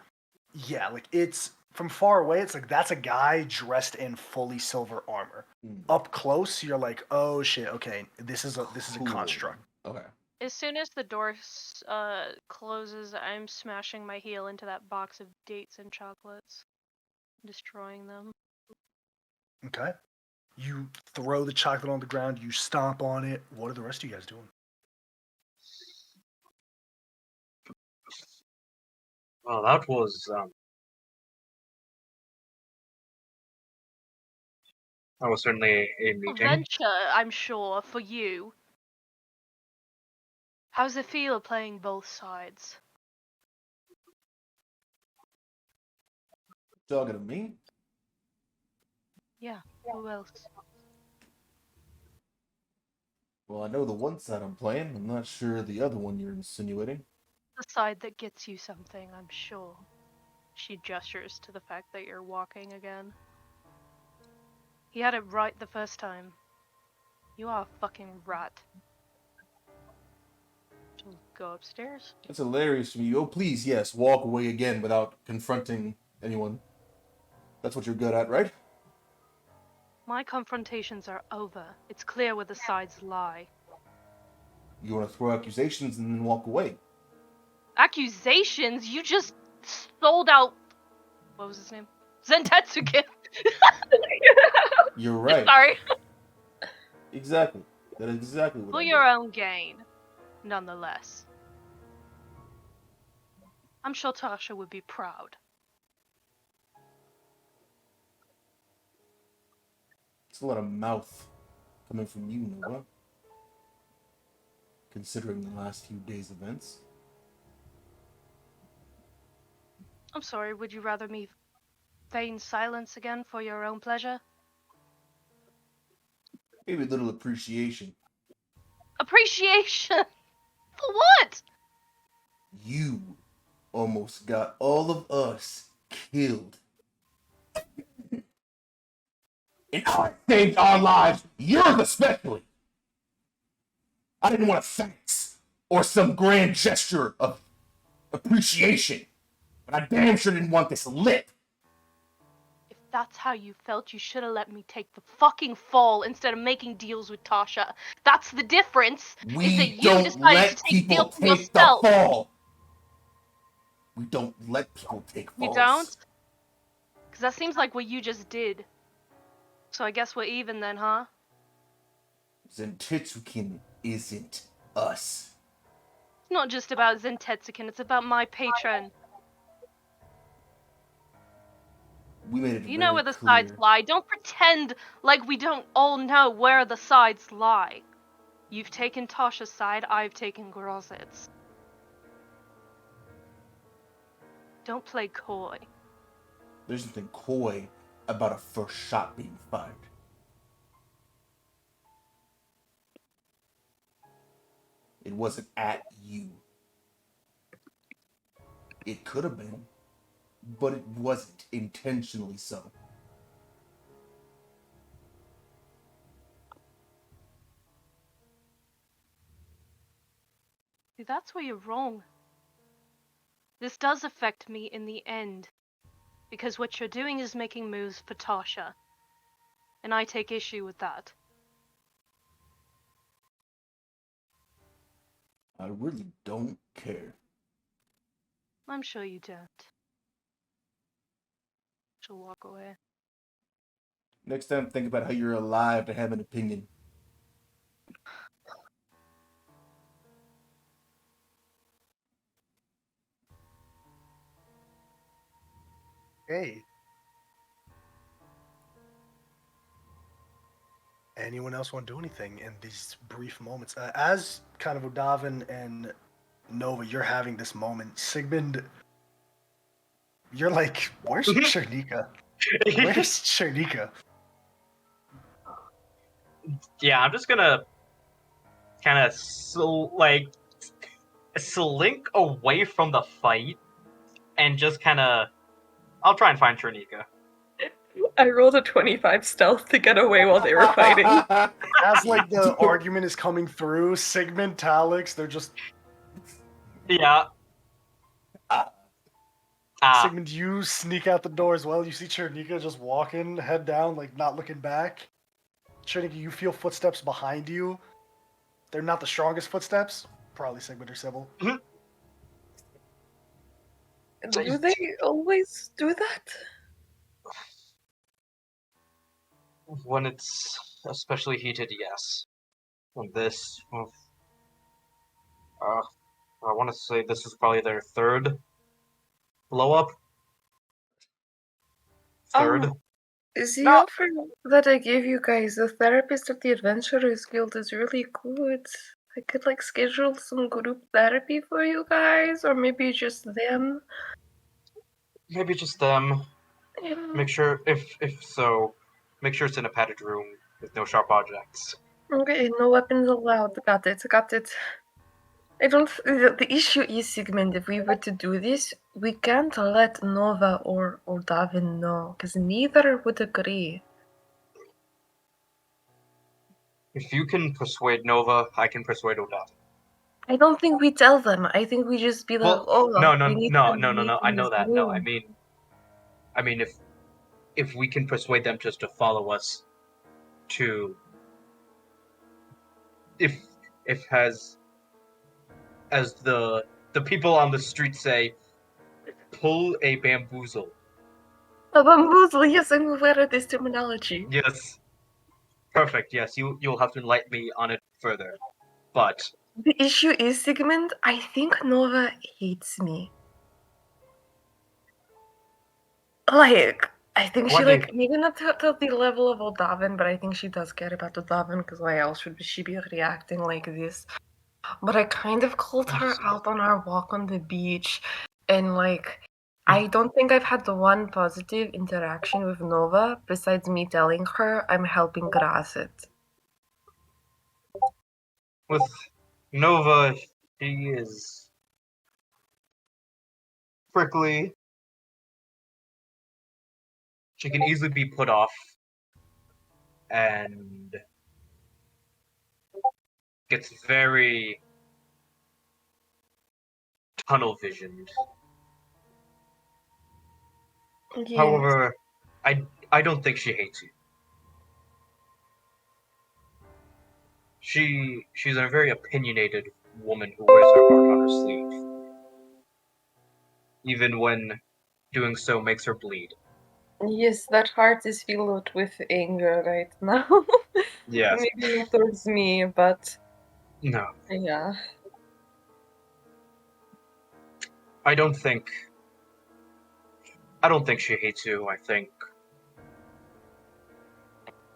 [SPEAKER 1] yeah, like it's from far away, it's like that's a guy dressed in fully silver armor.
[SPEAKER 5] Hmm.
[SPEAKER 1] Up close, you're like, oh shit, okay, this is a
[SPEAKER 5] Cool.
[SPEAKER 1] construct.
[SPEAKER 5] Okay.
[SPEAKER 4] As soon as the door closes, I'm smashing my heel into that box of dates and chocolates, destroying them.
[SPEAKER 1] Okay. You throw the chocolate on the ground, you stomp on it. What are the rest of you guys doing?
[SPEAKER 3] Well, that was certainly a meeting.
[SPEAKER 4] Adventure, I'm sure, for you. How's it feel playing both sides?
[SPEAKER 5] Talking to me?
[SPEAKER 4] Yeah, who else?
[SPEAKER 5] Well, I know the one side I'm playing. I'm not sure the other one you're insinuating.
[SPEAKER 4] The side that gets you something, I'm sure. She gestures to the fact that you're walking again. He had it right the first time. You are a fucking rat. She'll go upstairs.
[SPEAKER 5] That's hilarious to me. Oh, please, yes, walk away again without confronting anyone. That's what you're good at, right?
[SPEAKER 4] My confrontations are over. It's clear where the sides lie.
[SPEAKER 5] You want to throw accusations and then walk away.
[SPEAKER 4] Accusations? You just sold out. What was his name? Zentetsuken.
[SPEAKER 5] You're right.
[SPEAKER 4] Sorry.
[SPEAKER 5] Exactly. That is exactly what
[SPEAKER 4] For
[SPEAKER 5] I
[SPEAKER 4] your
[SPEAKER 5] did.
[SPEAKER 4] own gain, nonetheless. I'm sure Tasha would be proud.
[SPEAKER 5] It's a lot of mouth coming from you, Noah. Considering the last few days' events.
[SPEAKER 4] I'm sorry, would you rather me feign silence again for your own pleasure?
[SPEAKER 5] Maybe a little appreciation.
[SPEAKER 4] Appreciation? For what?
[SPEAKER 5] You almost got all of us killed. And I saved our lives, yours especially. I didn't want thanks or some grand gesture of appreciation, but I damn sure didn't want this lip.
[SPEAKER 4] If that's how you felt, you should have let me take the fucking fall instead of making deals with Tasha. That's the difference. Is that
[SPEAKER 5] We
[SPEAKER 4] you
[SPEAKER 5] don't
[SPEAKER 4] decided
[SPEAKER 5] let
[SPEAKER 4] to take
[SPEAKER 5] people
[SPEAKER 4] deals for
[SPEAKER 5] take the
[SPEAKER 4] yourself.
[SPEAKER 5] fall. We don't let people take
[SPEAKER 4] You
[SPEAKER 5] falls.
[SPEAKER 4] don't? Because that seems like what you just did. So I guess we're even then, huh?
[SPEAKER 5] Zentetsuken isn't us.
[SPEAKER 4] It's not just about Zentetsuken, it's about my patron.
[SPEAKER 5] We made it
[SPEAKER 4] You
[SPEAKER 5] very
[SPEAKER 4] know where the
[SPEAKER 5] clear.
[SPEAKER 4] sides lie. Don't pretend like we don't all know where the sides lie. You've taken Tasha's side, I've taken Grozit's. Don't play coy.
[SPEAKER 5] There's nothing coy about a first shot being fired. It wasn't at you. It could have been, but it wasn't intentionally so.
[SPEAKER 4] See, that's where you're wrong. This does affect me in the end. Because what you're doing is making moves for Tasha. And I take issue with that.
[SPEAKER 5] I really don't care.
[SPEAKER 4] I'm sure you don't. She'll walk away.
[SPEAKER 5] Next time, think about how you're alive to have an opinion.
[SPEAKER 1] Hey. Anyone else want to do anything in these brief moments? As kind of Udavin and Nova, you're having this moment. Sigmund, you're like, where's Chernika? Where's Chernika?
[SPEAKER 3] Yeah, I'm just gonna kind of slink away from the fight and just kind of. I'll try and find Chernika.
[SPEAKER 2] I rolled a 25 stealth to get away while they were fighting.
[SPEAKER 1] As like the argument is coming through, Sigmund, Talix, they're just
[SPEAKER 3] Yeah.
[SPEAKER 1] Sigmund, you sneak out the door as well. You see Chernika just walking, head down, like not looking back. Chernika, you feel footsteps behind you. They're not the strongest footsteps. Probably Sigmund or Sybil.
[SPEAKER 2] Do they always do that?
[SPEAKER 3] When it's especially heated, yes. And this, I want to say this is probably their third blow up. Third.
[SPEAKER 2] Is the
[SPEAKER 4] No.
[SPEAKER 2] offer that I gave you guys, the therapist at the Adventurers Guild, is really good. I could like schedule some group therapy for you guys, or maybe just them.
[SPEAKER 3] Maybe just them.
[SPEAKER 2] Yeah.
[SPEAKER 3] Make sure if so, make sure it's in a padded room with no sharp objects.
[SPEAKER 2] Okay, no weapons allowed. Got it. Got it. I don't. The issue is, Sigmund, if we were to do this, we can't let Nova or Davin know, because neither would agree.
[SPEAKER 3] If you can persuade Nova, I can persuade Odata.
[SPEAKER 2] I don't think we tell them. I think we just be like,
[SPEAKER 3] Well,
[SPEAKER 2] oh,
[SPEAKER 3] no.
[SPEAKER 2] we need to meet
[SPEAKER 3] I
[SPEAKER 2] in
[SPEAKER 3] know
[SPEAKER 2] this
[SPEAKER 3] that. No,
[SPEAKER 2] room.
[SPEAKER 3] I mean, if we can persuade them just to follow us, to if as the people on the street say, pull a bamboozle.
[SPEAKER 2] A bamboozle, yes, I'm aware of this terminology.
[SPEAKER 3] Yes. Perfect. Yes, you'll have to enlighten me on it further. But
[SPEAKER 2] The issue is, Sigmund, I think Nova hates me. Like, I think
[SPEAKER 3] Why
[SPEAKER 2] she,
[SPEAKER 3] do you-
[SPEAKER 2] like, maybe not to the level of Oldavin, but I think she does care about Oldavin, because why else would she be reacting like this? But I kind of called her out on our walk on the beach, and, like, I don't think I've had the one positive interaction with Nova, besides me telling her I'm helping grass it.
[SPEAKER 3] with Nova, she is prickly. She can easily be put off, and gets very tunnel visioned.
[SPEAKER 2] Yes.
[SPEAKER 3] However, I don't think she hates you. She's a very opinionated woman who wears her heart on her sleeve, even when doing so makes her bleed.
[SPEAKER 2] Yes, that heart is filled with anger right now.
[SPEAKER 3] Yes.
[SPEAKER 2] Maybe not towards me, but
[SPEAKER 3] No,
[SPEAKER 2] yeah.
[SPEAKER 3] I don't think she hates you. I think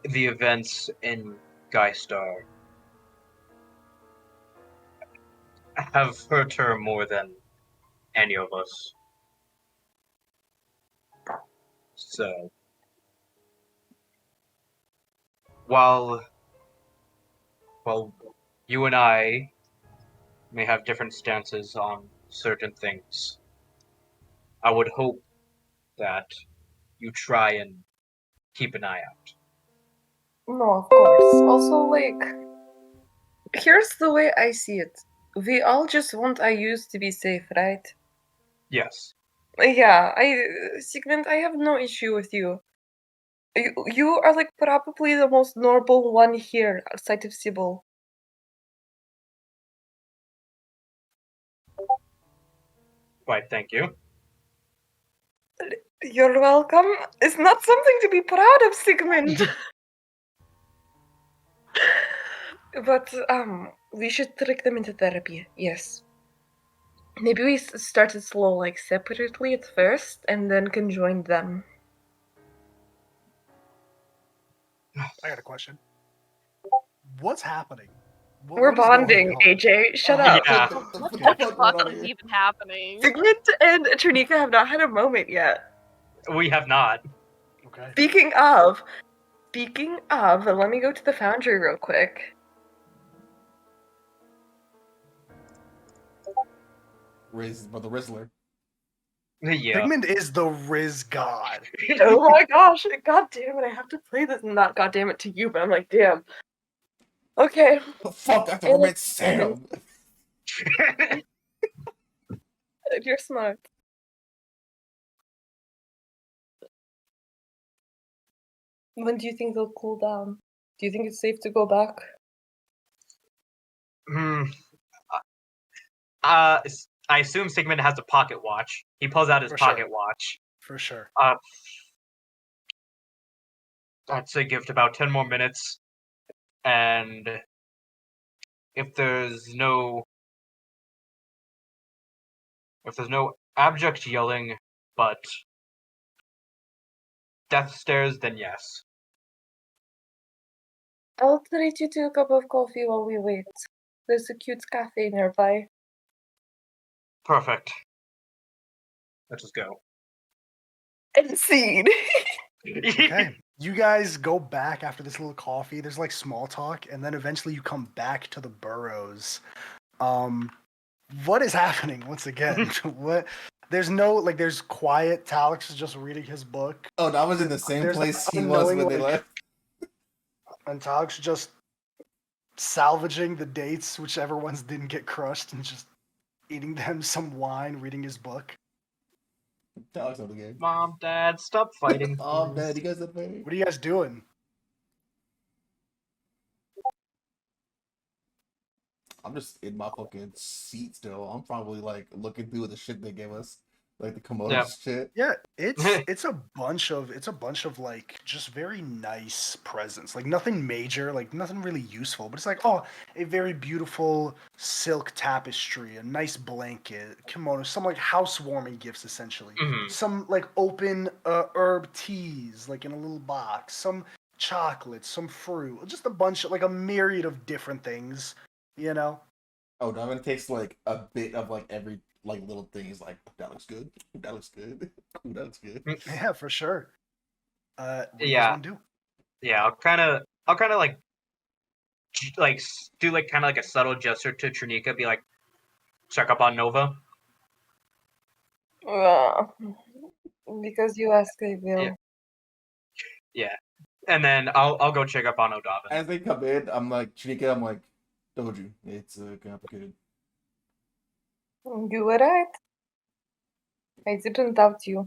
[SPEAKER 3] the events in Geistar have hurt her more than any of us. So, while you and I may have different stances on certain things, I would hope that you try and keep an eye out.
[SPEAKER 2] No, of course. Also, like, here's the way I see it. We all just want IUs to be safe, right?
[SPEAKER 3] Yes.
[SPEAKER 2] Yeah, Sigmund, I have no issue with you. You are, like, probably the most normal one here outside of Sybil.
[SPEAKER 3] Right, thank you.
[SPEAKER 2] You're welcome. It's not something to be proud of, Sigmund. But, we should trick them into therapy, yes. Maybe we start it slow, like, separately at first, and then can join them.
[SPEAKER 1] I got a question. What's happening?
[SPEAKER 2] We're
[SPEAKER 1] What is going
[SPEAKER 2] bonding,
[SPEAKER 1] on?
[SPEAKER 2] AJ. Shut
[SPEAKER 1] Oh,
[SPEAKER 2] up.
[SPEAKER 3] Yeah.
[SPEAKER 4] What the fuck is even happening?
[SPEAKER 2] Sigmund and Trinika have not had a moment yet.
[SPEAKER 3] We have not.
[SPEAKER 1] Okay.
[SPEAKER 2] Speaking of, let me go to the foundry real quick.
[SPEAKER 5] By the Rizzler.
[SPEAKER 3] Yeah.
[SPEAKER 1] Sigmund is the Riz god.
[SPEAKER 2] Oh my gosh, god damn it, I have to play this. Not god damn it to you, but I'm like, damn. Okay.
[SPEAKER 5] Oh, fuck, I thought I meant Sam.
[SPEAKER 2] You're smart. When do you think they'll cool down? Do you think it's safe to go back?
[SPEAKER 3] I assume Sigmund has a pocket watch. He pulls out his
[SPEAKER 1] For
[SPEAKER 3] pocket
[SPEAKER 1] sure.
[SPEAKER 3] watch.
[SPEAKER 1] For sure.
[SPEAKER 3] I'd say give it about 10 more minutes. And if there's no abject yelling but death stares, then yes.
[SPEAKER 2] I'll treat you to a cup of coffee while we wait. There's a cute cafe nearby.
[SPEAKER 3] Perfect. Let's just go.
[SPEAKER 2] And scene.
[SPEAKER 1] Okay. You guys go back after this little coffee. There's like small talk, and then eventually you come back to the burrows. What is happening once again? What? There's no like. There's quiet. Talix is just reading his book,
[SPEAKER 5] Oh, I was in the same
[SPEAKER 1] There's the
[SPEAKER 5] place he was when
[SPEAKER 1] unknowing,
[SPEAKER 5] they
[SPEAKER 1] like-
[SPEAKER 5] left.
[SPEAKER 1] and Talix just salvaging the dates, whichever ones didn't get crushed, and just eating them. Some wine, reading his book.
[SPEAKER 5] Talks on the game.
[SPEAKER 3] Mom, Dad, stop fighting.
[SPEAKER 5] Oh,
[SPEAKER 3] please.
[SPEAKER 5] Dad, you guys are playing.
[SPEAKER 1] What are you guys doing?
[SPEAKER 5] I'm just in my fucking seat still. I'm probably like looking through the shit they gave us, like the Komodo
[SPEAKER 3] Yeah.
[SPEAKER 5] shit.
[SPEAKER 1] Yeah, it's a bunch of like just very nice presents. Like nothing major, like nothing really useful, but it's like, oh, a very beautiful silk tapestry, a nice blanket, kimono, some like housewarming gifts essentially.
[SPEAKER 3] Mhm.
[SPEAKER 1] Some like open herb teas like in a little box, some chocolates, some fruit, just a bunch of like a myriad of different things, you know.
[SPEAKER 5] Oh, Donovan takes like a bit of like every like little thing. He's like, that looks good. That looks good. Ooh, that looks good.
[SPEAKER 1] Yeah, for sure. What do you
[SPEAKER 3] Yeah.
[SPEAKER 1] guys want to do?
[SPEAKER 3] Yeah, I'll kind of like do like kind of like a subtle gesture to Trinika, be like, check up on Nova.
[SPEAKER 2] Because you asked, I will.
[SPEAKER 3] Yeah, and then I'll go check up on Odavin.
[SPEAKER 5] As they come in, I'm like, Chinika, I'm like, told you, it's complicated.
[SPEAKER 2] You were right. I didn't doubt you.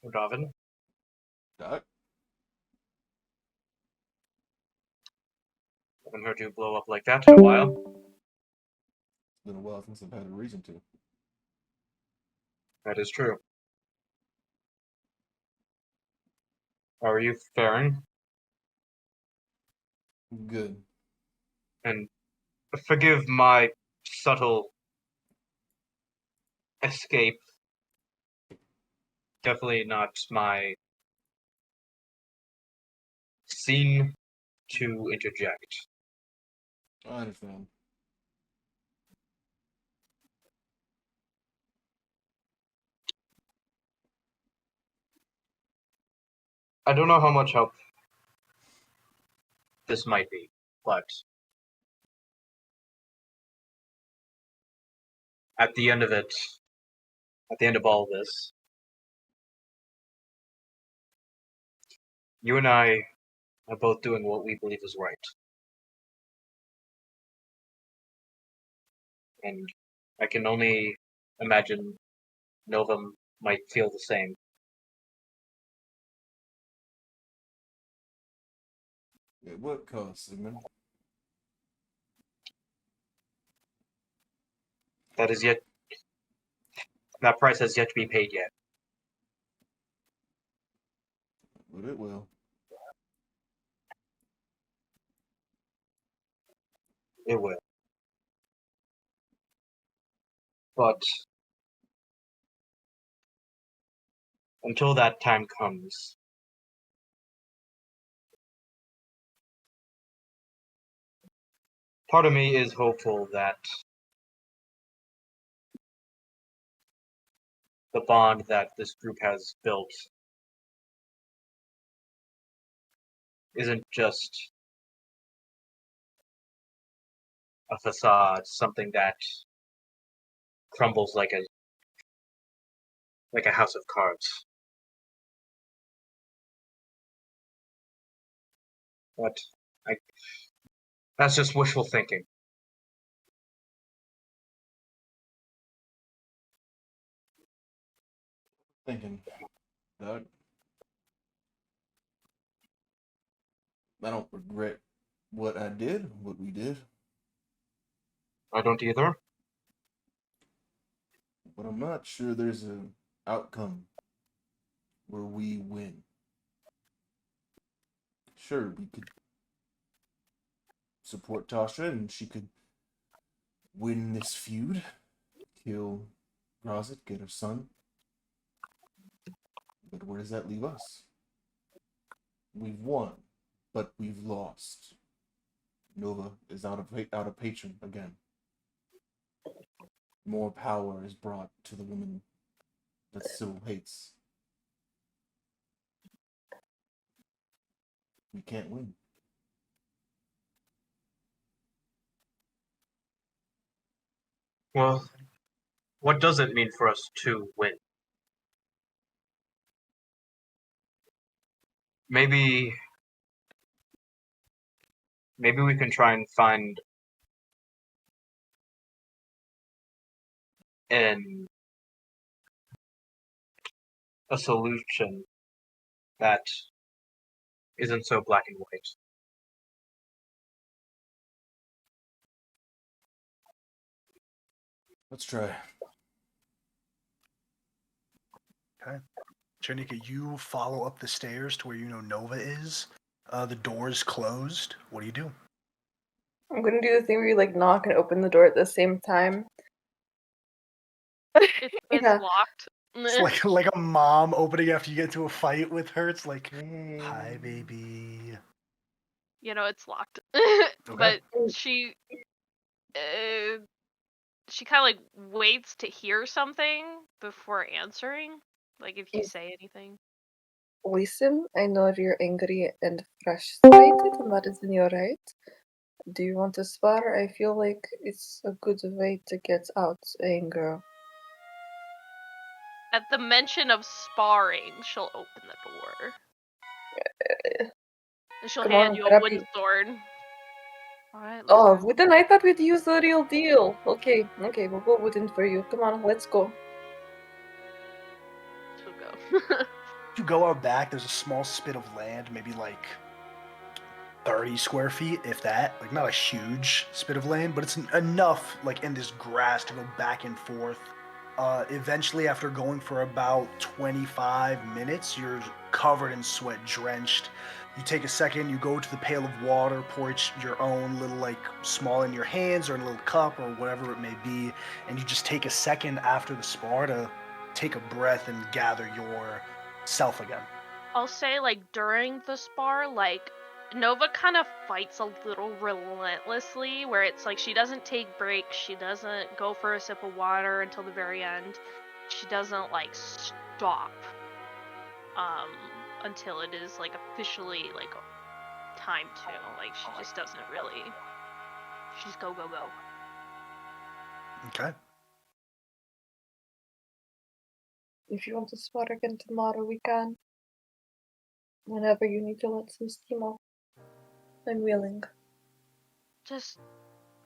[SPEAKER 3] Odavin,
[SPEAKER 5] Doc?
[SPEAKER 3] haven't heard you blow up like that in a while.
[SPEAKER 5] It's been a while since I've had a reason to.
[SPEAKER 3] That is true. How are you faring?
[SPEAKER 5] Good.
[SPEAKER 3] And forgive my subtle escape. Definitely not my scene to interject.
[SPEAKER 5] I understand.
[SPEAKER 3] I don't know how much help this might be, but at the end of it, at the end of all this, you and I are both doing what we believe is right. And I can only imagine Novum might feel the same.
[SPEAKER 5] At what cost, Sigmund?
[SPEAKER 3] That price has yet to be paid yet.
[SPEAKER 5] But it will.
[SPEAKER 3] It will. But until that time comes, part of me is hopeful that the bond that this group has built isn't just a facade, something that crumbles like a house of cards. But that's just wishful thinking.
[SPEAKER 5] Thinking, Doc. I don't regret what I did, what we did,
[SPEAKER 3] I don't either.
[SPEAKER 5] but I'm not sure there's an outcome where we win. Sure, we could support Tasha and she could win this feud, kill Grazit, get her son. But where does that leave us? We've won, but we've lost. Nova is out of patron again. More power is brought to the woman that Sybil hates. We can't win.
[SPEAKER 3] Well, what does it mean for us to win? Maybe we can try and find a solution that isn't so black and white.
[SPEAKER 5] Let's try.
[SPEAKER 1] Okay. Chernika, you follow up the stairs to where you know Nova is. The door's closed. What do you do?
[SPEAKER 2] I'm gonna do the thing where you like knock and open the door at the same time.
[SPEAKER 4] It's
[SPEAKER 2] Yeah.
[SPEAKER 4] locked.
[SPEAKER 1] It's like a mom opening after you get into a fight with her. It's like, hi, baby.
[SPEAKER 4] You know, it's locked.
[SPEAKER 1] Okay.
[SPEAKER 4] But she kind of like waits to hear something before answering. Like if you say anything.
[SPEAKER 2] Listen, I know you're angry and frustrated, and that is in your right. Do you want to spar? I feel like it's a good way to get out anger.
[SPEAKER 4] At the mention of sparring, she'll open the door. And she'll
[SPEAKER 2] Come
[SPEAKER 4] hand
[SPEAKER 2] on,
[SPEAKER 4] you a
[SPEAKER 2] grab
[SPEAKER 4] wooden
[SPEAKER 2] you.
[SPEAKER 4] sword. Alright,
[SPEAKER 2] Oh,
[SPEAKER 4] listen.
[SPEAKER 2] wooden? I thought we'd use the real deal. Okay, we'll go wooden for you. Come on, let's go.
[SPEAKER 4] She'll go.
[SPEAKER 1] You go out back, there's a small spit of land, maybe like 30 square feet, if that. Like, not a huge spit of land, but it's enough, like, in this grass to go back and forth. Eventually, after going for about 25 minutes, you're covered in sweat, drenched. You take a second, you go to the pail of water, pour your own little, like, small in your hands or in a little cup or whatever it may be, and you just take a second after the spar to take a breath and gather yourself again.
[SPEAKER 4] I'll say, like, during the spar, like, Nova kind of fights a little relentlessly, where it's like she doesn't take breaks, she doesn't go for a sip of water until the very end. She doesn't, like, stop until it is, like, officially, like, time to. Like, she just doesn't really. She just go.
[SPEAKER 1] Okay.
[SPEAKER 2] If you want to spar again tomorrow, we can. Whenever you need to let some steam off, I'm willing.
[SPEAKER 4] Just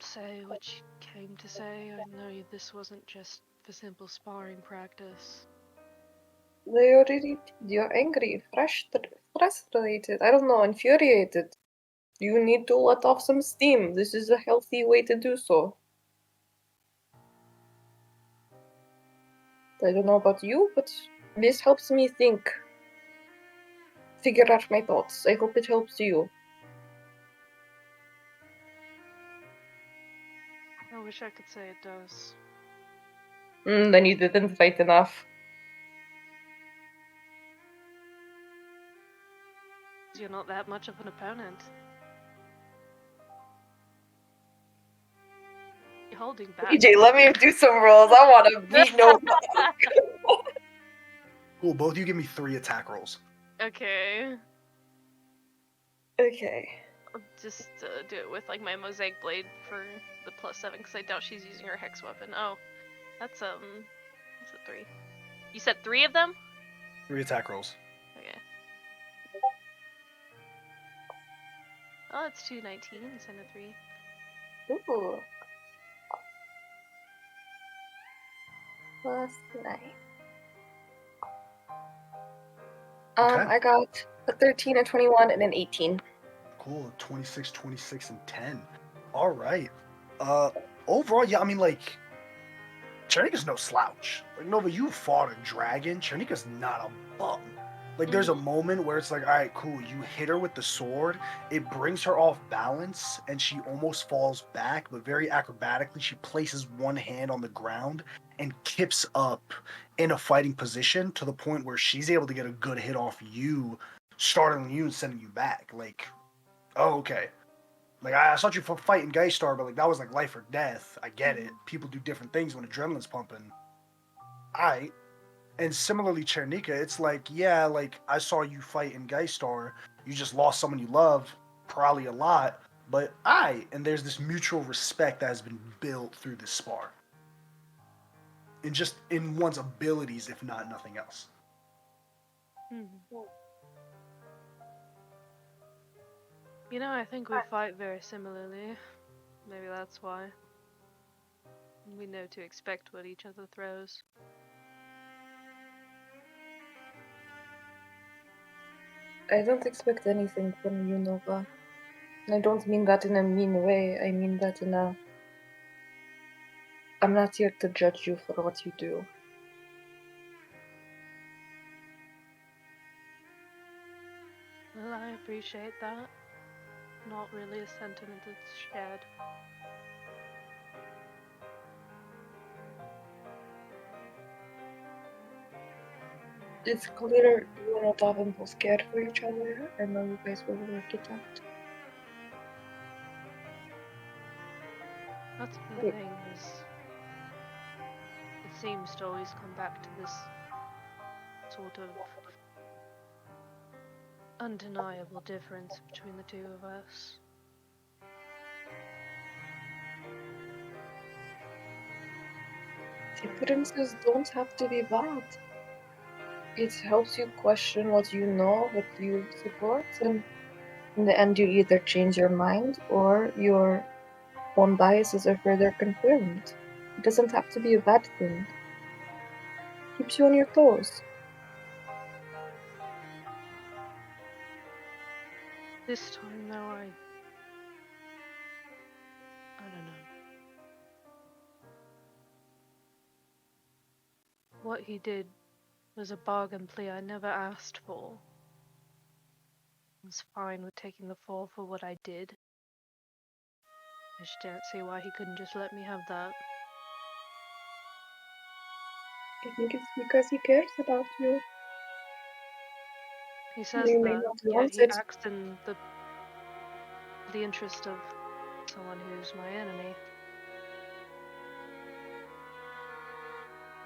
[SPEAKER 4] say what you came to say. I know this wasn't just for simple sparring practice.
[SPEAKER 2] They already did. You're angry, frustrated, I don't know, infuriated. You need to let off some steam. This is a healthy way to do so. I don't know about you, but this helps me think. Figure out my thoughts. I hope it helps you.
[SPEAKER 4] I wish I could say it does.
[SPEAKER 2] Then you didn't fight enough.
[SPEAKER 4] You're not that much of an opponent. You're holding back.
[SPEAKER 2] EJ, let me do some rolls. I want to beat Nova.
[SPEAKER 1] Cool, both of you give me 3 attack rolls.
[SPEAKER 4] Okay.
[SPEAKER 2] Okay.
[SPEAKER 4] I'll just do it with like my mosaic blade for the +7 because I doubt she's using her hex weapon. Oh, that's what's it 3? You said 3 of them?
[SPEAKER 1] 3 attack rolls.
[SPEAKER 4] Okay. Oh, it's 219 instead of 3.
[SPEAKER 2] Ooh. +9.
[SPEAKER 1] Okay.
[SPEAKER 2] I got a 13, a 21, and an 18.
[SPEAKER 1] Cool. 26, 26, and 10. All right. Overall, yeah, I mean, like, Chernika's no slouch. Like, Nova, you fought a dragon. Chernika's not a bum. Like there's a moment where it's like, all right, cool, you hit her with the sword, it brings her off balance, and she almost falls back, but very acrobatically, she places one hand on the ground and kips up in a fighting position to the point where she's able to get a good hit off you, startling you and sending you back. Like, oh, okay. Like I thought you for fighting Geistar, but like that was like life or death. I get it. People do different things when adrenaline's pumping. Alright. And similarly, Chernika, it's like, yeah, like I saw you fight in Geistar. You just lost someone you love, probably a lot, but and there's this mutual respect that has been built through this spar. And just in one's abilities, if not nothing else.
[SPEAKER 4] You know, I think we fight very similarly. Maybe that's why. We know to expect what each other throws.
[SPEAKER 2] I don't expect anything from you, Nova. I don't mean that in a mean way. I mean that in a... I'm not here to judge you for what you do.
[SPEAKER 4] Well, I appreciate that. Not really a sentiment that's shared.
[SPEAKER 2] It's clear you and Otavin both cared for each other. I know you guys will work it out.
[SPEAKER 4] That's the thing, is it seems to always come back to this sort of undeniable difference between the two of us.
[SPEAKER 2] Differences don't have to be bad. It helps you question what you know, what you support, and in the end you either change your mind or your own biases are further confirmed. It doesn't have to be a bad thing. Keeps you on your toes.
[SPEAKER 4] This time, though, I don't know. What he did was a bargain plea I never asked for. I was fine with taking the fall for what I did. I just don't see why he couldn't just let me have that.
[SPEAKER 2] I think it's because he cares about you.
[SPEAKER 4] He says
[SPEAKER 2] You may
[SPEAKER 4] that,
[SPEAKER 2] not
[SPEAKER 4] yet
[SPEAKER 2] want
[SPEAKER 4] he
[SPEAKER 2] it.
[SPEAKER 4] acts in the interest of someone who's my enemy.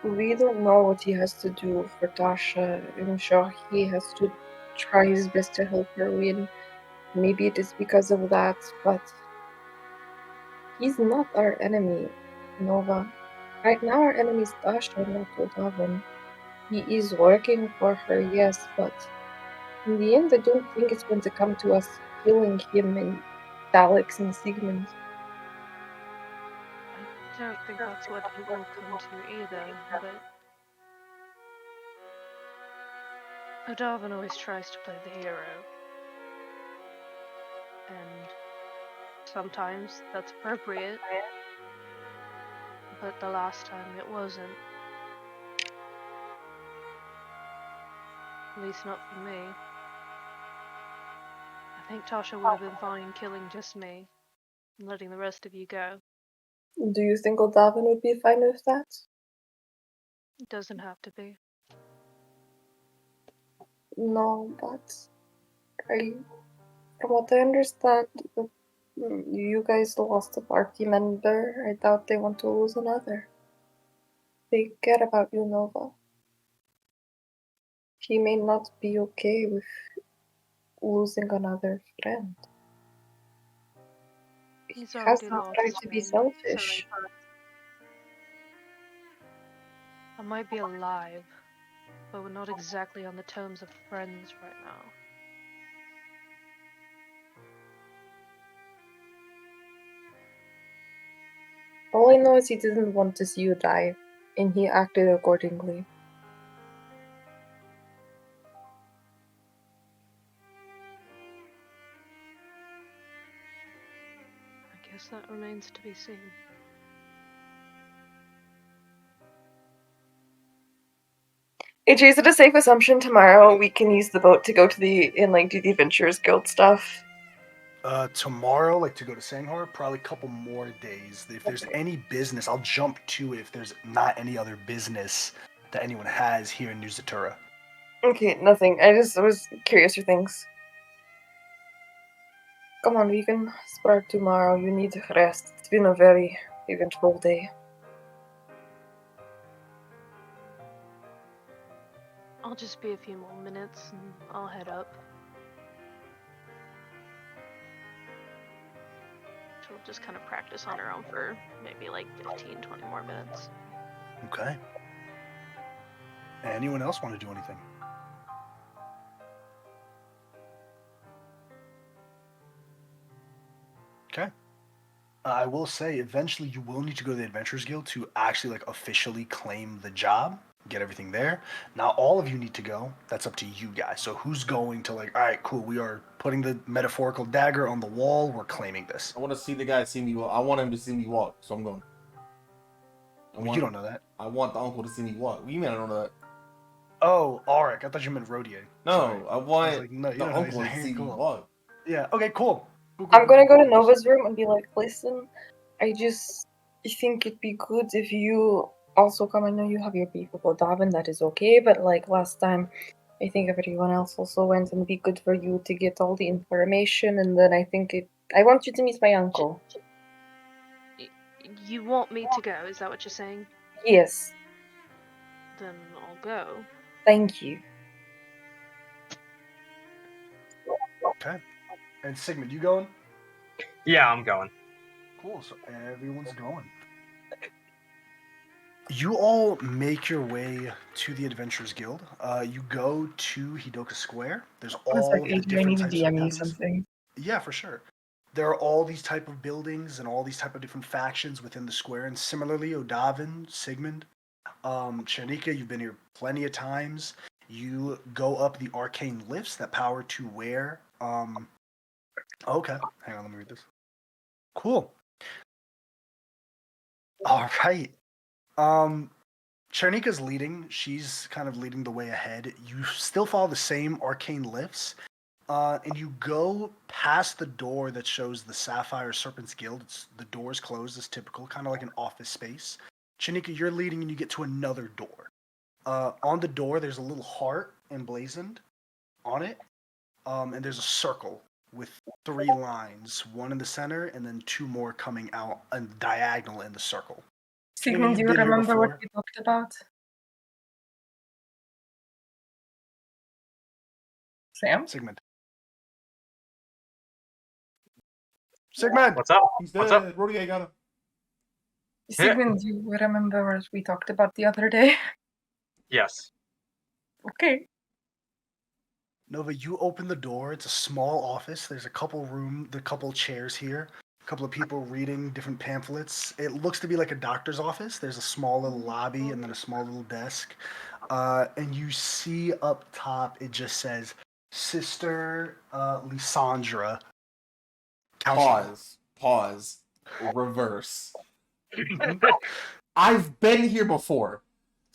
[SPEAKER 2] We don't know what he has to do for Tasha. I'm sure he has to try his best to help her win. Maybe it is because of that, but he's not our enemy, Nova. Right now, our enemy is Tasha, not Odavin. He is working for her, yes, but in the end, I don't think it's going to come to us killing him and Alex and Sigmund.
[SPEAKER 4] I don't think that's what it will come to either, but Odavin always tries to play the hero. And sometimes that's appropriate, but the last time it wasn't. At least not for me. I think Tasha would have been fine killing just me and letting the rest of you go.
[SPEAKER 2] Do you think Odavin would be fine with that?
[SPEAKER 4] It doesn't have to be.
[SPEAKER 2] No, but from what I understand, you guys lost a party member. I doubt they want to lose another. They care about you, Nova. He may not be okay with losing another friend. He
[SPEAKER 4] He's
[SPEAKER 2] has
[SPEAKER 4] already
[SPEAKER 2] not
[SPEAKER 4] lost
[SPEAKER 2] tried to be
[SPEAKER 4] me.
[SPEAKER 2] selfish.
[SPEAKER 4] I might be alive, but we're not exactly on the terms of friends right now.
[SPEAKER 2] All I know is he didn't want to see you die, and he acted accordingly.
[SPEAKER 4] I guess that remains to be seen.
[SPEAKER 2] AJ, is it a safe assumption tomorrow we can use the boat to go to do the Adventurers Guild stuff?
[SPEAKER 1] Tomorrow, like to go to Sanghar, probably a couple more days. If there's
[SPEAKER 2] Okay.
[SPEAKER 1] any business, I'll jump to it if there's not any other business that anyone has here in New Zatura.
[SPEAKER 2] Okay, nothing. I was curious for things. Come on, we can start tomorrow. You need rest. It's been a very eventful day.
[SPEAKER 4] I'll just be a few more minutes and I'll head up. She'll just kind of practice on her own for maybe like 15, 20 more minutes.
[SPEAKER 1] Okay. Anyone else want to do anything? Okay. I will say, eventually you will need to go to the Adventurers Guild to actually like officially claim the job, get everything there. Now all of you need to go. That's up to you guys. So who's going to like, all right, cool, we are putting the metaphorical dagger on the wall, we're claiming this.
[SPEAKER 5] I want to see the guy see me walk. I want him to see me walk, so I'm going.
[SPEAKER 1] You don't know that.
[SPEAKER 5] I want the uncle to see me walk. What do you mean I don't know that?
[SPEAKER 1] Oh, Auric, I thought you meant Rodier.
[SPEAKER 5] No,
[SPEAKER 1] Sorry.
[SPEAKER 5] I want
[SPEAKER 1] like, no, you
[SPEAKER 5] the
[SPEAKER 1] don't know
[SPEAKER 5] uncle
[SPEAKER 1] he's
[SPEAKER 5] to
[SPEAKER 1] here,
[SPEAKER 5] see me
[SPEAKER 1] cool.
[SPEAKER 5] walk.
[SPEAKER 1] Yeah, okay, cool.
[SPEAKER 2] I'm gonna go to Nova's room and be like, listen, I think it'd be good if you also come. I know you have your people go Davin, that is okay, but like last time, I think everyone else also went, and it'd be good for you to get all the information, and then I want you to meet my uncle.
[SPEAKER 4] You want me to go, is that what you're saying?
[SPEAKER 2] Yes,
[SPEAKER 4] Then I'll go.
[SPEAKER 2] thank you.
[SPEAKER 1] Okay. And Sigmund, you going?
[SPEAKER 3] Yeah, I'm going.
[SPEAKER 1] Cool, so everyone's going. You all make your way to the Adventurers Guild. You go to Hidoka Square. There's all
[SPEAKER 2] Like,
[SPEAKER 1] the
[SPEAKER 2] AJ, I
[SPEAKER 1] different
[SPEAKER 2] need to
[SPEAKER 1] types of
[SPEAKER 2] DM you
[SPEAKER 1] buildings.
[SPEAKER 2] something.
[SPEAKER 1] Yeah, for sure. There are all these type of buildings and all these type of different factions within the square. And similarly, Odavin, Sigmund, Shanika, you've been here plenty of times. You go up the arcane lifts that power to where. Okay, hang on, let me read this. Cool. All right. Charnika's leading. She's kind of leading the way ahead. You still follow the same arcane lifts. And you go past the door that shows the Sapphire Serpent's Guild. The door's closed as typical, kind of like an office space. Chanika, you're leading and you get to another door. On the door, there's a little heart emblazoned on it. And there's a circle with 3 lines, one in the center and then 2 more coming out and diagonal in the circle.
[SPEAKER 2] Sigmund, do you
[SPEAKER 1] you've been here
[SPEAKER 2] remember what
[SPEAKER 1] before.
[SPEAKER 2] we talked about? Sam?
[SPEAKER 1] Sigmund. Sigmund!
[SPEAKER 3] What's up?
[SPEAKER 5] He's
[SPEAKER 3] What's
[SPEAKER 5] dead.
[SPEAKER 3] up?
[SPEAKER 5] Rodier got him.
[SPEAKER 2] Sigmund, do you remember what we talked about the other day?
[SPEAKER 3] Yes.
[SPEAKER 2] Okay.
[SPEAKER 1] Nova, you open the door. It's a small office. There's a couple chairs here. A couple of people reading different pamphlets. It looks to be like a doctor's office. There's a small little lobby and then a small little desk. And you see up top, it just says, Sister Lysandra. Counselor.
[SPEAKER 5] Pause. Reverse. I've been here before.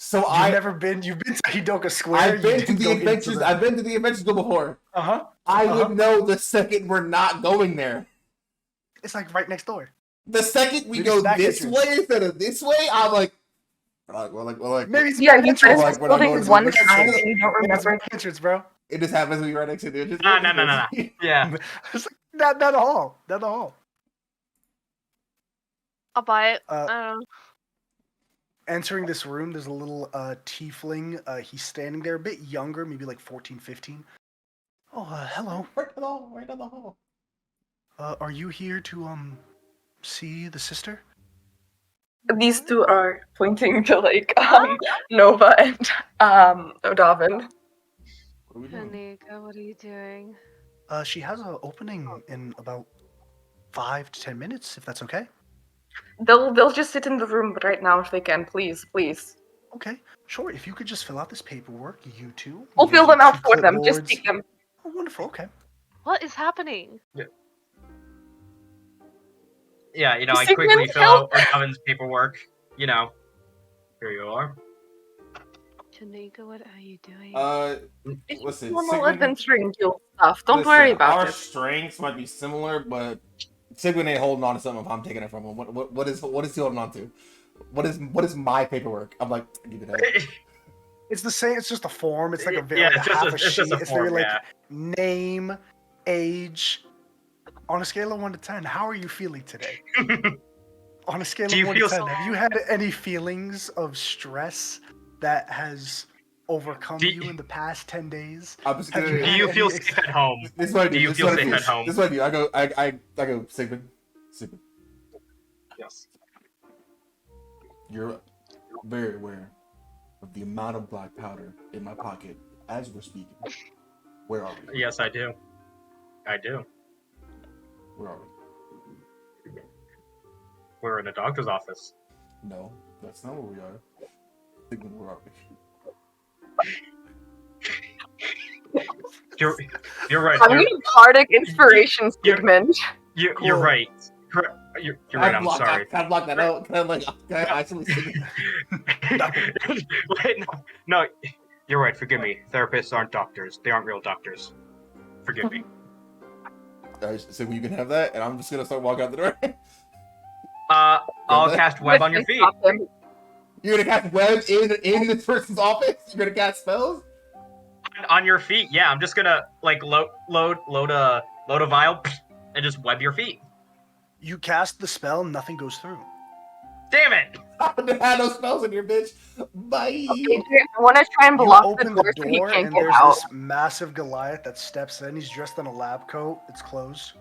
[SPEAKER 5] So
[SPEAKER 1] You've been to Hidoka Square?
[SPEAKER 5] I've been to the Adventures. I've been to the Adventures Guild before.
[SPEAKER 1] Uh-huh.
[SPEAKER 5] I would know the second we're not going there.
[SPEAKER 1] It's like right next door.
[SPEAKER 5] The second we
[SPEAKER 1] Maybe
[SPEAKER 5] go
[SPEAKER 1] it's back
[SPEAKER 5] this
[SPEAKER 1] entrance.
[SPEAKER 5] way instead of this way, I'm like, well,
[SPEAKER 1] Maybe it's
[SPEAKER 2] Yeah,
[SPEAKER 1] back
[SPEAKER 2] you
[SPEAKER 1] entrance.
[SPEAKER 2] finished
[SPEAKER 5] like,
[SPEAKER 2] this
[SPEAKER 5] when I
[SPEAKER 2] building
[SPEAKER 5] noticed
[SPEAKER 2] one
[SPEAKER 5] it,
[SPEAKER 2] time
[SPEAKER 5] it's-
[SPEAKER 2] and you don't
[SPEAKER 1] Maybe it's
[SPEAKER 2] remember.
[SPEAKER 1] back entrance, bro.
[SPEAKER 5] it just happens to be right next to the Adventures
[SPEAKER 3] No,
[SPEAKER 5] Guild.
[SPEAKER 3] no. Yeah.
[SPEAKER 1] It's like, not the hall. Not the hall.
[SPEAKER 4] I'll buy it.
[SPEAKER 1] Uh,
[SPEAKER 4] I don't know.
[SPEAKER 1] Entering this room, there's a little tiefling. He's standing there, a bit younger, maybe like 14, 15. Oh, hello.
[SPEAKER 5] Right down the hall.
[SPEAKER 1] Are you here to see the sister?
[SPEAKER 2] These two are pointing to Nova and Odavin.
[SPEAKER 5] What are we doing?
[SPEAKER 4] Hanika, what are you doing?
[SPEAKER 1] She has an opening in about 5 to 10 minutes, if that's okay.
[SPEAKER 2] They'll just sit in the room right now if they can, please.
[SPEAKER 1] Okay, sure. If you could just fill out this paperwork, you two.
[SPEAKER 2] We'll fill them out for them. Just
[SPEAKER 1] clipboards.
[SPEAKER 2] take them.
[SPEAKER 1] Oh, wonderful. Okay.
[SPEAKER 4] What is happening?
[SPEAKER 3] Yeah, I
[SPEAKER 2] Sigmund,
[SPEAKER 3] quickly fill
[SPEAKER 2] help!
[SPEAKER 3] out Oven's paperwork. Here you are.
[SPEAKER 4] Tanika, what are you doing?
[SPEAKER 5] Listen,
[SPEAKER 2] Normal
[SPEAKER 5] Sigmund,
[SPEAKER 2] adventuring guild stuff. Don't
[SPEAKER 5] listen,
[SPEAKER 2] worry about
[SPEAKER 5] our
[SPEAKER 2] it.
[SPEAKER 5] strengths might be similar, but Sigmund ain't holding on to something if I'm taking it from him. What is he holding on to? What is my paperwork? I'm like, give it up.
[SPEAKER 1] It's the same. It's just a form. It's like a
[SPEAKER 3] Yeah,
[SPEAKER 1] like
[SPEAKER 3] it's
[SPEAKER 1] a
[SPEAKER 3] just
[SPEAKER 1] half
[SPEAKER 3] a-
[SPEAKER 1] a
[SPEAKER 3] it's
[SPEAKER 1] sheet.
[SPEAKER 3] just a
[SPEAKER 1] It's very
[SPEAKER 3] form,
[SPEAKER 1] like
[SPEAKER 3] yeah.
[SPEAKER 1] name, age. On a scale of 1 to 10, how are you feeling today? On a scale
[SPEAKER 3] Do
[SPEAKER 1] of
[SPEAKER 3] you
[SPEAKER 1] 1 to
[SPEAKER 3] feel
[SPEAKER 1] 10,
[SPEAKER 3] so-
[SPEAKER 1] have you had any feelings of stress that has overcome
[SPEAKER 3] Do-
[SPEAKER 1] you in the past 10 days?
[SPEAKER 5] I'm just
[SPEAKER 1] Have
[SPEAKER 5] gonna.
[SPEAKER 1] you
[SPEAKER 3] Do
[SPEAKER 1] had
[SPEAKER 3] you
[SPEAKER 1] any
[SPEAKER 3] feel safe at home?
[SPEAKER 5] This is what I do.
[SPEAKER 3] Do you
[SPEAKER 5] This is
[SPEAKER 3] feel
[SPEAKER 5] what I
[SPEAKER 3] safe
[SPEAKER 5] do.
[SPEAKER 3] at home?
[SPEAKER 5] This is what I do. I go Sigmund. Sigmund.
[SPEAKER 3] Yes.
[SPEAKER 5] You're very aware of the amount of black powder in my pocket as we're speaking. Where are we?
[SPEAKER 3] Yes, I do. I do.
[SPEAKER 5] Where are we?
[SPEAKER 3] We're in a doctor's office.
[SPEAKER 5] No, that's not where we are. Sigmund, where are we?
[SPEAKER 3] You're right.
[SPEAKER 2] I'm
[SPEAKER 3] You're,
[SPEAKER 2] getting bardic inspiration,
[SPEAKER 3] you're-
[SPEAKER 2] Sigmund.
[SPEAKER 3] you're
[SPEAKER 1] Cool.
[SPEAKER 3] right. You're right. I'm sorry.
[SPEAKER 5] Can I block that out? Can I actually Sigmund?
[SPEAKER 3] Wait, no, you're right. Forgive me. Therapists aren't doctors. They aren't real doctors. Forgive me.
[SPEAKER 5] Alright, Sigmund, you can have that, and I'm just gonna start walking out the door.
[SPEAKER 3] I'll cast web on your feet.
[SPEAKER 2] Stop him.
[SPEAKER 5] You're gonna cast web in this person's office? You're gonna cast spells?
[SPEAKER 3] On your feet. Yeah, I'm just gonna like load a vial and just web your feet.
[SPEAKER 1] You cast the spell, nothing goes through.
[SPEAKER 3] Damn it!
[SPEAKER 5] I don't have no spells in here, bitch. Bye.
[SPEAKER 2] Adrian, I want to try and
[SPEAKER 1] You
[SPEAKER 2] block the
[SPEAKER 1] open
[SPEAKER 2] door
[SPEAKER 1] the
[SPEAKER 2] so he
[SPEAKER 1] door,
[SPEAKER 2] can't
[SPEAKER 1] and
[SPEAKER 2] get
[SPEAKER 1] there's
[SPEAKER 2] out.
[SPEAKER 1] this massive Goliath that steps in. He's dressed in a lab coat. It's closed.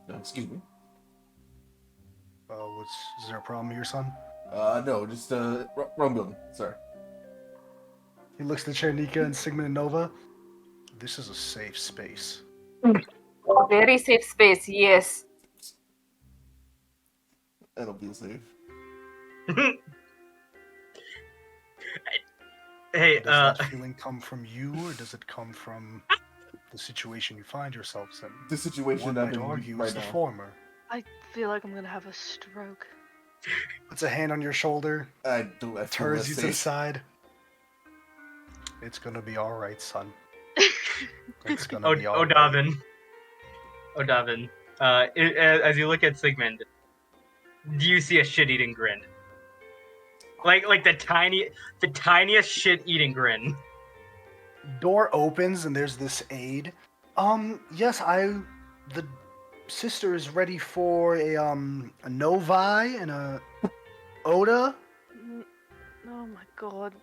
[SPEAKER 5] Excuse me.
[SPEAKER 1] Is there a problem here, son?
[SPEAKER 5] No, just wrong building. Sorry.
[SPEAKER 1] He looks to Chernika and Sigmund and Nova. This is a safe space.
[SPEAKER 2] Very safe space, yes.
[SPEAKER 5] That'll be safe.
[SPEAKER 3] Hey,
[SPEAKER 1] Does that feeling come from you, or does it come from the situation you find yourselves in?
[SPEAKER 5] The situation
[SPEAKER 1] One
[SPEAKER 5] I'm
[SPEAKER 1] might
[SPEAKER 5] in
[SPEAKER 1] argue
[SPEAKER 5] right
[SPEAKER 1] is the
[SPEAKER 5] now.
[SPEAKER 1] former.
[SPEAKER 4] I feel like I'm gonna have a stroke.
[SPEAKER 1] Puts a hand on your shoulder,
[SPEAKER 5] I feel
[SPEAKER 1] turns you to the
[SPEAKER 5] safe.
[SPEAKER 1] side. It's gonna be all right, son. It's gonna
[SPEAKER 3] Oh,
[SPEAKER 1] be all right.
[SPEAKER 3] Odavin. As you look at Sigmund, do you see a shit-eating grin? Like the tiniest shit-eating grin.
[SPEAKER 1] Door opens and there's this aide. Yes, the sister is ready for a Novi and a Oda.
[SPEAKER 4] Oh my god.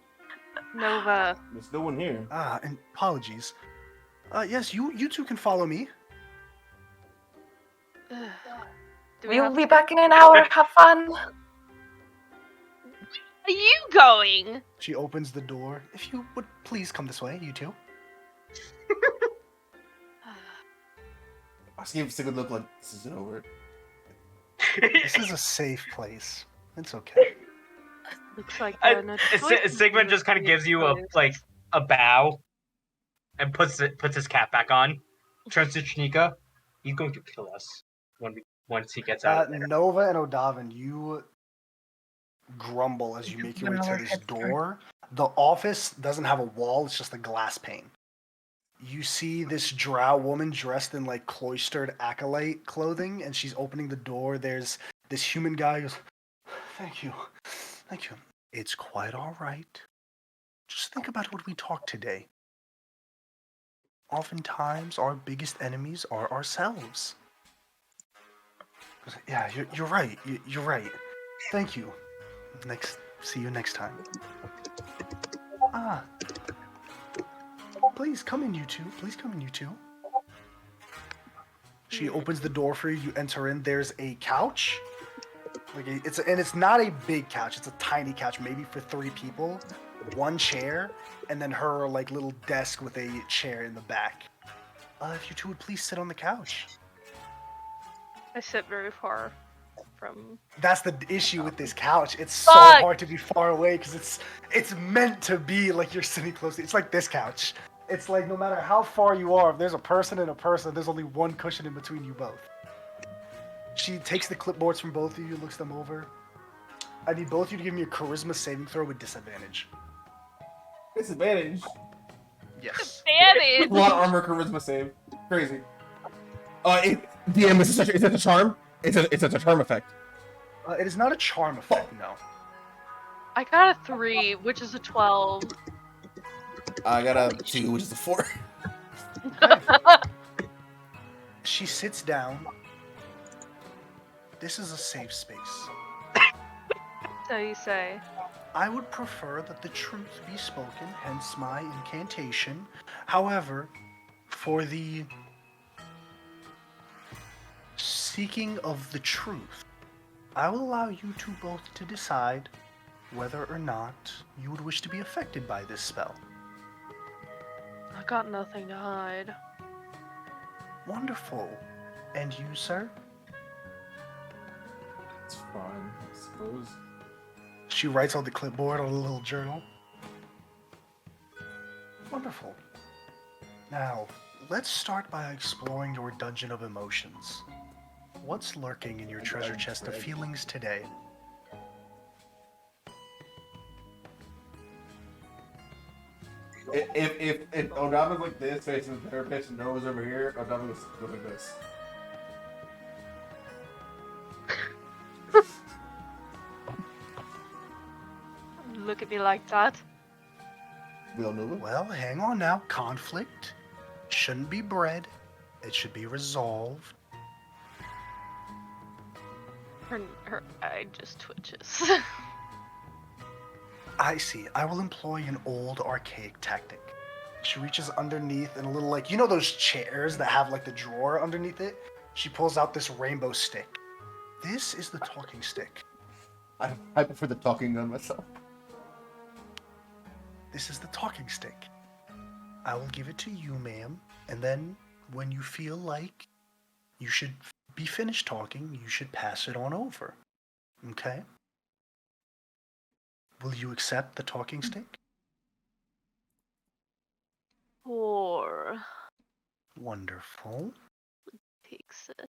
[SPEAKER 4] Nova.
[SPEAKER 5] There's no one here.
[SPEAKER 1] And apologies. Yes, you two can follow me.
[SPEAKER 4] Ugh. Do we
[SPEAKER 2] We'll
[SPEAKER 4] have
[SPEAKER 2] be
[SPEAKER 4] to-
[SPEAKER 2] back in an hour. Have fun.
[SPEAKER 4] Are you going?
[SPEAKER 1] She opens the door. If you would please come this way, you two.
[SPEAKER 5] I just gave Sigmund look like this isn't over.
[SPEAKER 1] This is a safe place. It's okay.
[SPEAKER 4] Looks like
[SPEAKER 3] Sigmund just kind of gives you a bow, and puts his cap back on. Turns to Chnika. He's going to kill us once he gets out of there.
[SPEAKER 1] Nova and Odavin, you grumble as you make your way to this
[SPEAKER 2] Head start.
[SPEAKER 1] door. The office doesn't have a wall, it's just a glass pane. You see this drow woman dressed in like cloistered acolyte clothing, and she's opening the door. There's this human guy who goes, Thank you. It's quite all right. Just think about what we talked today. Oftentimes, our biggest enemies are ourselves. Yeah, you're right. You're right. Thank you. See you next time. Please come in, you two. Please come in, you two. She opens the door for you. You enter in. There's a couch. It's not a big couch. It's a tiny couch, maybe for 3 people. 1 chair, and then her like little desk with a chair in the back. If you two would please sit on the couch.
[SPEAKER 4] I sit very far from.
[SPEAKER 1] That's the issue with this couch. It's so
[SPEAKER 2] Fuck.
[SPEAKER 1] hard to be far away because it's meant to be like you're sitting close. It's like this couch. It's like no matter how far you are, if there's a person and a person, there's only 1 cushion in between you both. She takes the clipboards from both of you, looks them over. I need both of you to give me a charisma saving throw with disadvantage.
[SPEAKER 5] Disadvantage.
[SPEAKER 1] Yes.
[SPEAKER 4] Advantage.
[SPEAKER 5] A lot of armor charisma save. Crazy. DM, is it a charm? It's a charm effect.
[SPEAKER 1] It is not a charm effect, no.
[SPEAKER 4] I got a 3, which is a 12.
[SPEAKER 5] I got a 2, which is a 4.
[SPEAKER 1] She sits down. This is a safe space.
[SPEAKER 4] So you say.
[SPEAKER 1] I would prefer that the truth be spoken, hence my incantation. However, for the seeking of the truth, I will allow you two both to decide whether or not you would wish to be affected by this spell.
[SPEAKER 4] I got nothing to hide.
[SPEAKER 1] Wonderful. And you, sir?
[SPEAKER 5] It's fine, I suppose.
[SPEAKER 1] She writes on the clipboard on a little journal. Wonderful. Now, let's start by exploring your dungeon of emotions. What's lurking in your treasure chest of feelings today?
[SPEAKER 5] If Odama's like this, facing the therapist, and Noah's over here, Odama goes like this.
[SPEAKER 4] Look at me like that.
[SPEAKER 5] We all know it.
[SPEAKER 1] Well, hang on now. Conflict shouldn't be bred. It should be resolved.
[SPEAKER 4] Her eye just twitches.
[SPEAKER 1] I see. I will employ an old archaic tactic. She reaches underneath and a little like, you know those chairs that have like the drawer underneath it? She pulls out this rainbow stick. This is the talking stick.
[SPEAKER 5] I prefer the talking gun myself.
[SPEAKER 1] This is the talking stick. I will give it to you, ma'am, and then when you feel like you should be finished talking, you should pass it on over. Okay? Will you accept the talking stick?
[SPEAKER 4] 4
[SPEAKER 1] Wonderful.
[SPEAKER 4] takes it.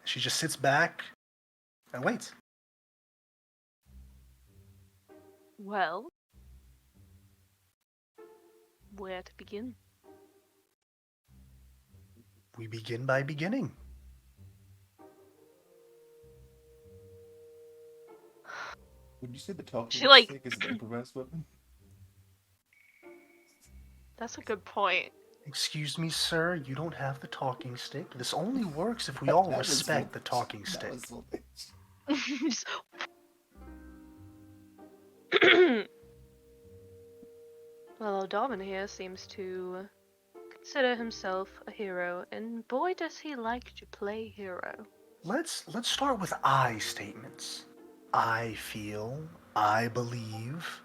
[SPEAKER 1] She just sits back and waits.
[SPEAKER 4] Well, where to begin?
[SPEAKER 1] We begin by beginning.
[SPEAKER 5] Would you say the talking
[SPEAKER 4] She, like-
[SPEAKER 5] stick is an improvised weapon?
[SPEAKER 4] That's a good point.
[SPEAKER 1] Excuse me, sir, you don't have the talking stick. This only works if we all
[SPEAKER 5] That was
[SPEAKER 1] respect the
[SPEAKER 5] little-
[SPEAKER 1] talking
[SPEAKER 5] that
[SPEAKER 1] stick.
[SPEAKER 5] was little bitch.
[SPEAKER 4] Just- Well, O'Donovan here seems to consider himself a hero, and boy does he like to play hero.
[SPEAKER 1] Let's start with I statements. I feel, I believe.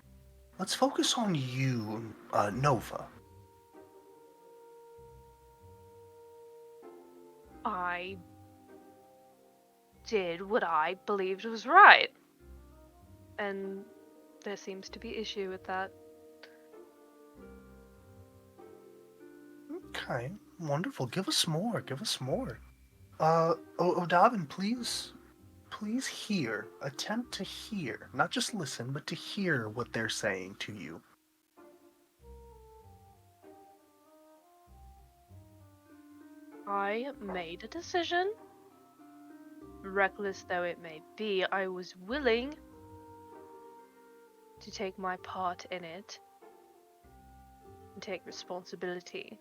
[SPEAKER 1] Let's focus on you, Nova.
[SPEAKER 4] I did what I believed was right. And there seems to be issue with that.
[SPEAKER 1] Okay, wonderful. Give us more. Give us more. O'Donovan, please hear. Attempt to hear. Not just listen, but to hear what they're saying to you.
[SPEAKER 4] I made a decision. Reckless though it may be, I was willing to take my part in it and take responsibility.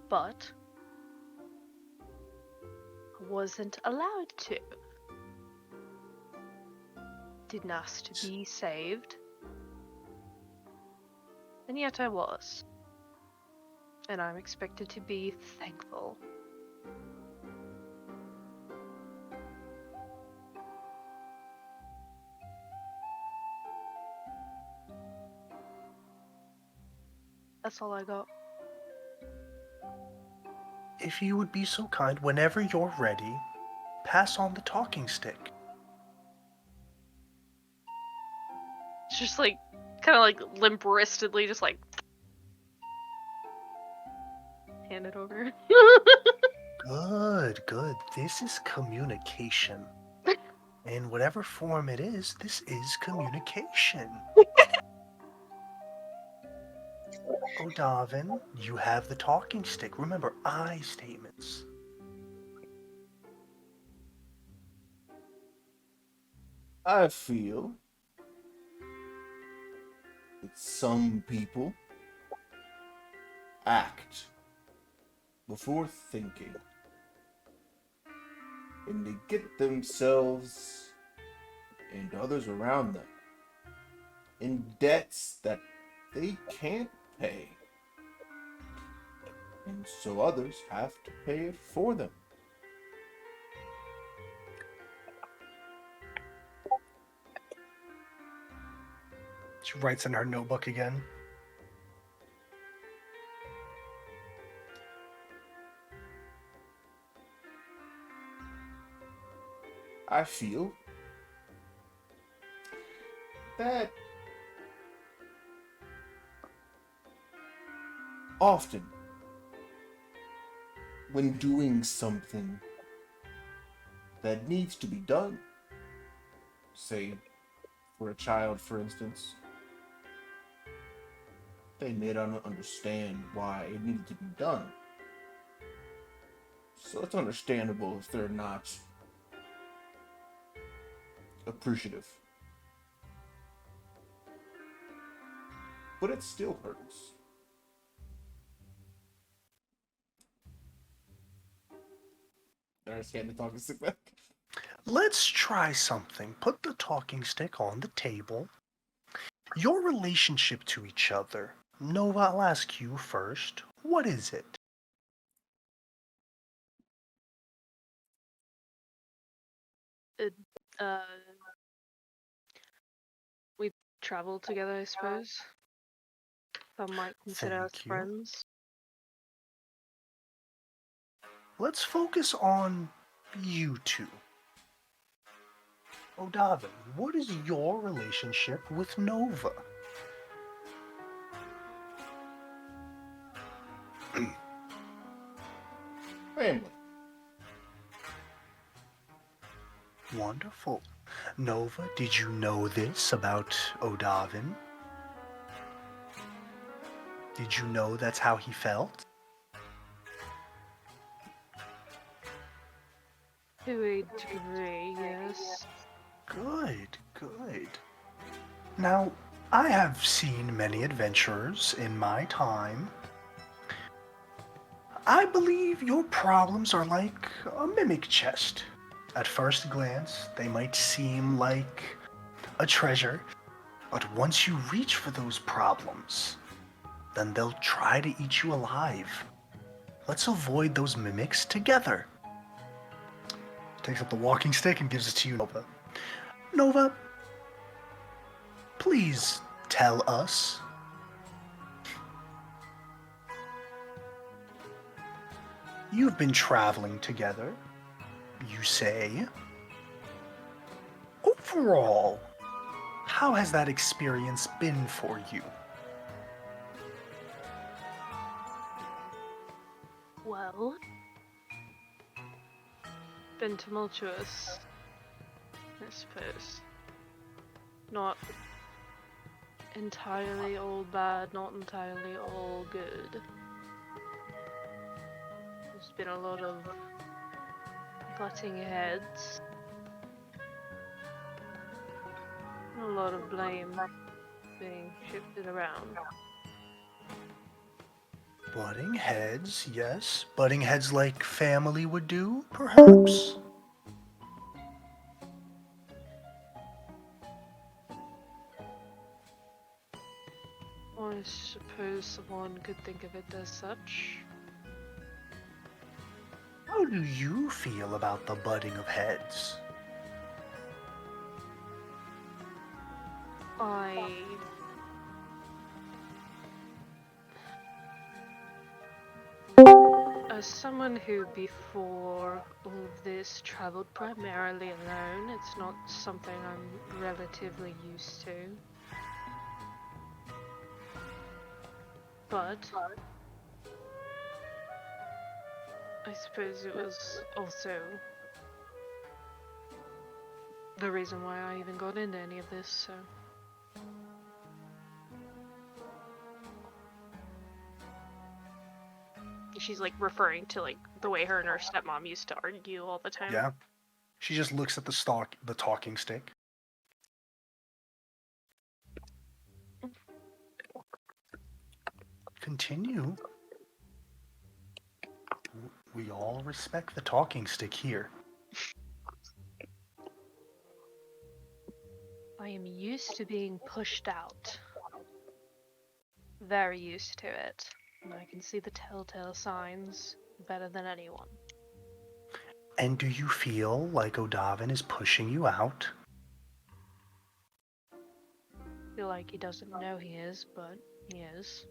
[SPEAKER 4] But I wasn't allowed to. Didn't ask to be saved. And yet I was. And I'm expected to be thankful. That's all I got.
[SPEAKER 1] If you would be so kind, whenever you're ready, pass on the talking stick.
[SPEAKER 4] It's just like, kind of like limp-wristedly, just like hand it over.
[SPEAKER 1] Good, good. This is communication. In whatever form it is, this is communication. O'Darvin, you have the talking stick. Remember, I statements.
[SPEAKER 5] I feel that some people act before thinking, and they get themselves and others around them in debts that they can't pay, and so others have to pay it for them.
[SPEAKER 1] She writes in her notebook again.
[SPEAKER 5] I feel that often when doing something that needs to be done, say for a child for instance, they may not understand why it needed to be done. So it's understandable if they're not appreciative. But it still hurts. I understand the talking stick back.
[SPEAKER 1] Let's try something. Put the talking stick on the table. Your relationship to each other. Nova, I'll ask you first. What is it?
[SPEAKER 6] We travel together, I suppose. Some might consider us
[SPEAKER 1] Thank you.
[SPEAKER 6] friends.
[SPEAKER 1] Let's focus on you two. O'Darvin, what is your relationship with Nova?
[SPEAKER 5] Family.
[SPEAKER 1] Wonderful. Nova, did you know this about O'Darvin? Did you know that's how he felt?
[SPEAKER 6] To a degree, yes.
[SPEAKER 1] Good, good. Now, I have seen many adventurers in my time. I believe your problems are like a mimic chest. At first glance, they might seem like a treasure, but once you reach for those problems, then they'll try to eat you alive. Let's avoid those mimics together. Takes up the walking stick and gives it to you, Nova. Nova, please tell us. You've been traveling together, you say. Overall, how has that experience been for you?
[SPEAKER 6] Well, been tumultuous, I suppose. Not entirely all bad, not entirely all good. There's been a lot of butting heads. A lot of blame being shifted around.
[SPEAKER 1] Butting heads, yes. Butting heads like family would do, perhaps?
[SPEAKER 6] I suppose someone could think of it as such.
[SPEAKER 1] How do you feel about the butting of heads?
[SPEAKER 6] As someone who before all of this traveled primarily alone, it's not something I'm relatively used to. But I suppose it was also the reason why I even got into any of this, so.
[SPEAKER 4] She's like referring to like the way her and her stepmom used to argue all the time.
[SPEAKER 1] Yeah. She just looks at the talking stick. Continue. We all respect the talking stick here.
[SPEAKER 6] I am used to being pushed out. Very used to it. And I can see the telltale signs better than anyone.
[SPEAKER 1] And do you feel like Odavin is pushing you out?
[SPEAKER 6] I feel like he doesn't know he is, but he is.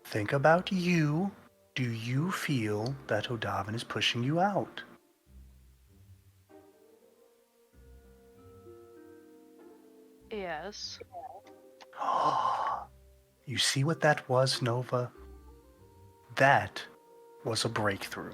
[SPEAKER 1] Think about you. Do you feel that Odavin is pushing you out?
[SPEAKER 6] Yes.
[SPEAKER 1] You see what that was, Nova? That was a breakthrough.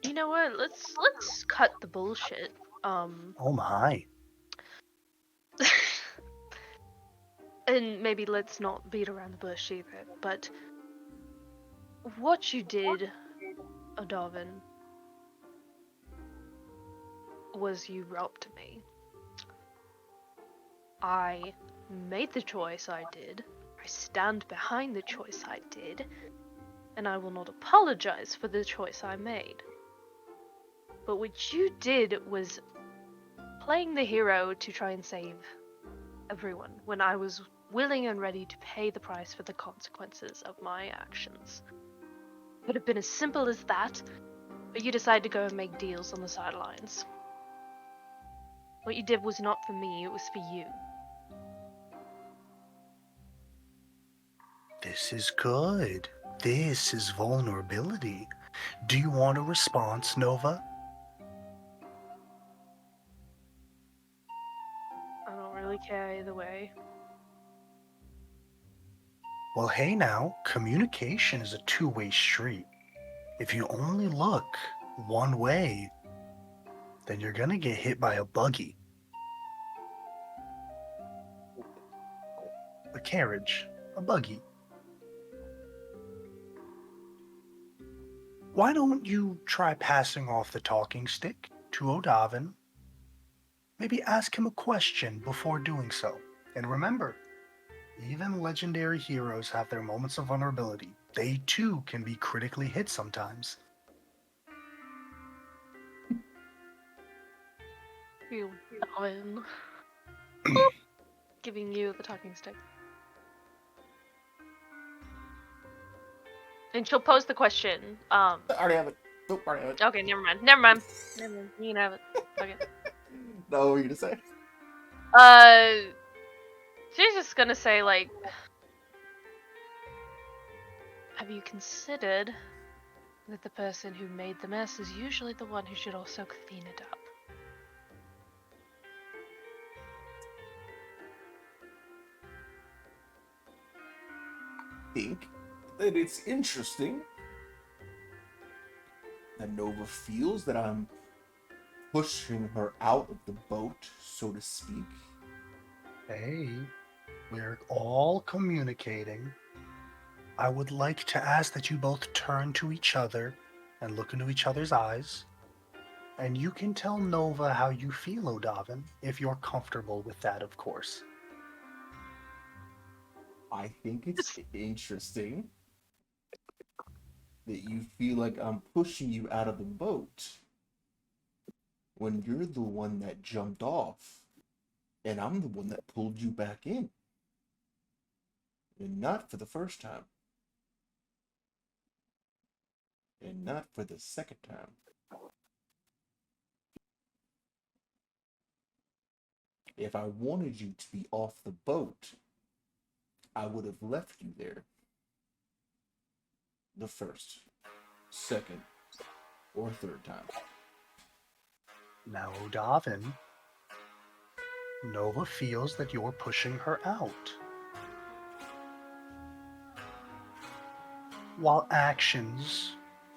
[SPEAKER 6] You know what? Let's cut the bullshit.
[SPEAKER 1] Oh my.
[SPEAKER 6] And maybe let's not beat around the bush either, but what you did, Odavin, was you robbed me. I made the choice I did. I stand behind the choice I did, and I will not apologize for the choice I made. But what you did was playing the hero to try and save everyone when I was willing and ready to pay the price for the consequences of my actions. It could have been as simple as that, but you decided to go and make deals on the sidelines. What you did was not for me, it was for you.
[SPEAKER 1] This is good. This is vulnerability. Do you want a response, Nova?
[SPEAKER 6] I don't really care either way.
[SPEAKER 1] Well, hey now, communication is a two-way street. If you only look one way, then you're gonna get hit by a buggy. A carriage, a buggy. Why don't you try passing off the talking stick to Odavin? Maybe ask him a question before doing so. And remember, even legendary heroes have their moments of vulnerability. They too can be critically hit sometimes.
[SPEAKER 6] You Odavin. Giving you the talking stick.
[SPEAKER 4] And she'll pose the question.
[SPEAKER 5] I already have it. Nope, already have it.
[SPEAKER 4] Okay, never mind. Never mind. Never mind. You can have it. Okay.
[SPEAKER 5] No, what were you gonna say?
[SPEAKER 4] She's just gonna say like, have you considered that the person who made the mess is usually the one who should also clean it up?
[SPEAKER 5] Think that it's interesting that Nova feels that I'm pushing her out of the boat, so to speak.
[SPEAKER 1] Hey, we're all communicating. I would like to ask that you both turn to each other and look into each other's eyes. And you can tell Nova how you feel, Odavin, if you're comfortable with that, of course.
[SPEAKER 5] I think it's interesting that you feel like I'm pushing you out of the boat when you're the one that jumped off and I'm the one that pulled you back in. And not for the first time. And not for the second time. If I wanted you to be off the boat, I would have left you there. The first, second, or third time.
[SPEAKER 1] Now, Odavin, Nova feels that you're pushing her out. While actions,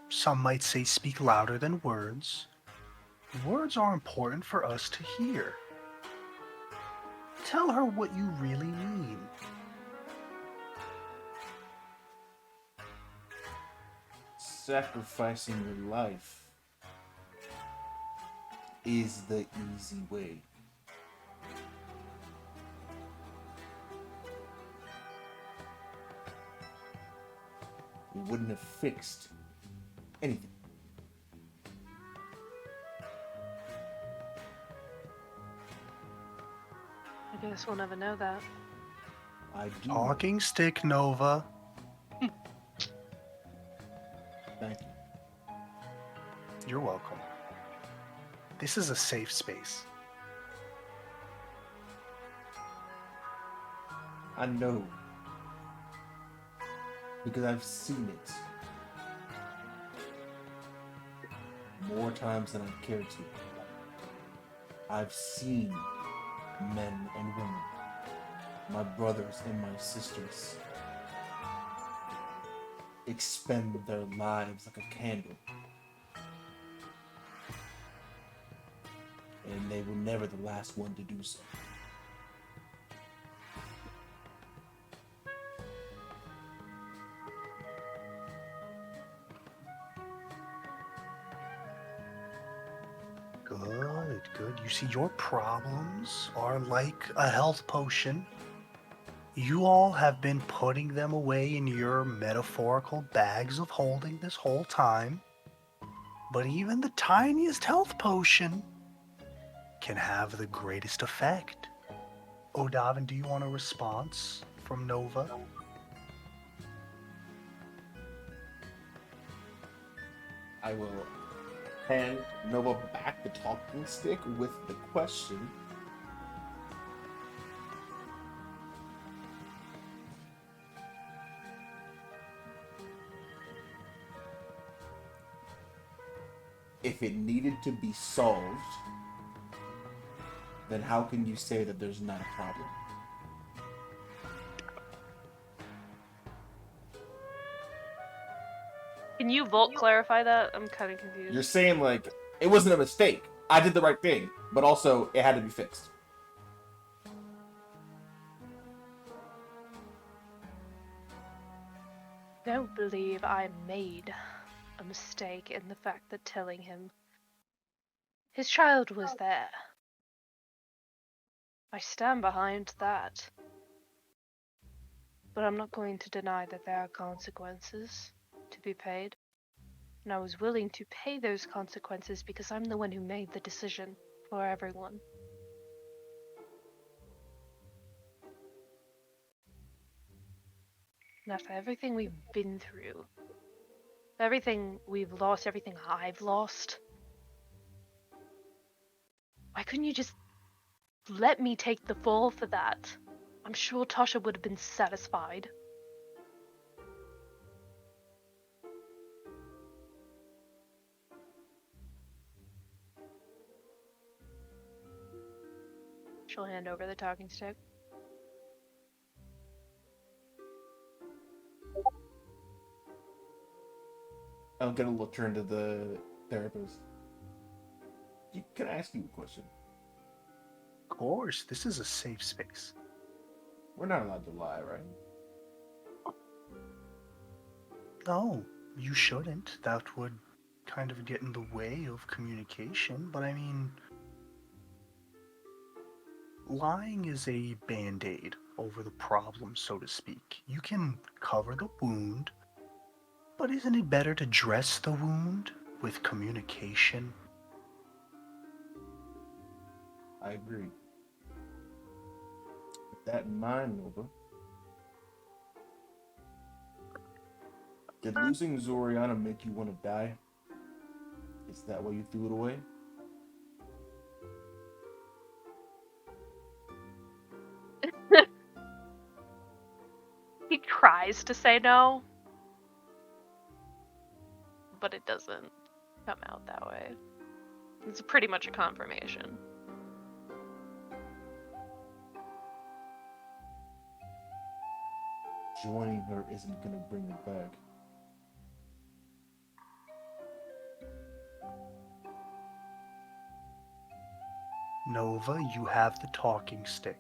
[SPEAKER 1] some might say, speak louder than words, words are important for us to hear. Tell her what you really mean.
[SPEAKER 5] Sacrificing your life is the easy way. It wouldn't have fixed anything.
[SPEAKER 6] I guess we'll never know that.
[SPEAKER 5] I do.
[SPEAKER 1] Talking stick, Nova.
[SPEAKER 5] Thank you.
[SPEAKER 1] You're welcome. This is a safe space.
[SPEAKER 5] I know. Because I've seen it. More times than I care to. I've seen men and women, my brothers and my sisters, expend their lives like a candle. And they were never the last one to do so.
[SPEAKER 1] Good. You see, your problems are like a health potion. You all have been putting them away in your metaphorical bags of holding this whole time. But even the tiniest health potion can have the greatest effect. Odavin, do you want a response from Nova?
[SPEAKER 5] I will hand Nova back the talking stick with the question. If it needed to be solved, then how can you say that there's not a problem?
[SPEAKER 6] Can you Volt clarify that? I'm kind of confused.
[SPEAKER 5] You're saying, like, it wasn't a mistake. I did the right thing, but also it had to be fixed.
[SPEAKER 6] Don't believe I made a mistake in the fact that telling him his child was there. I stand behind that. But I'm not going to deny that there are consequences to be paid. And I was willing to pay those consequences because I'm the one who made the decision for everyone. And after everything we've been through, everything we've lost, everything I've lost, why couldn't you just let me take the fall for that? I'm sure Tasha would have been satisfied. She'll hand over the talking stick.
[SPEAKER 5] I'm gonna turn to the therapist. Can I ask you a question?
[SPEAKER 1] Of course, this is a safe space.
[SPEAKER 5] We're not allowed to lie, right?
[SPEAKER 1] No, you shouldn't. That would kind of get in the way of communication, but I mean, lying is a band-aid over the problem, so to speak. You can cover the wound, but isn't it better to dress the wound with communication?
[SPEAKER 5] I agree. With that in mind, Nova, did losing Zoriana make you want to die? Is that why you threw it away?
[SPEAKER 6] He tries to say no, but it doesn't
[SPEAKER 4] come out that way. It's pretty much a confirmation.
[SPEAKER 5] Joining her isn't gonna bring it back.
[SPEAKER 1] Nova, you have the talking stick.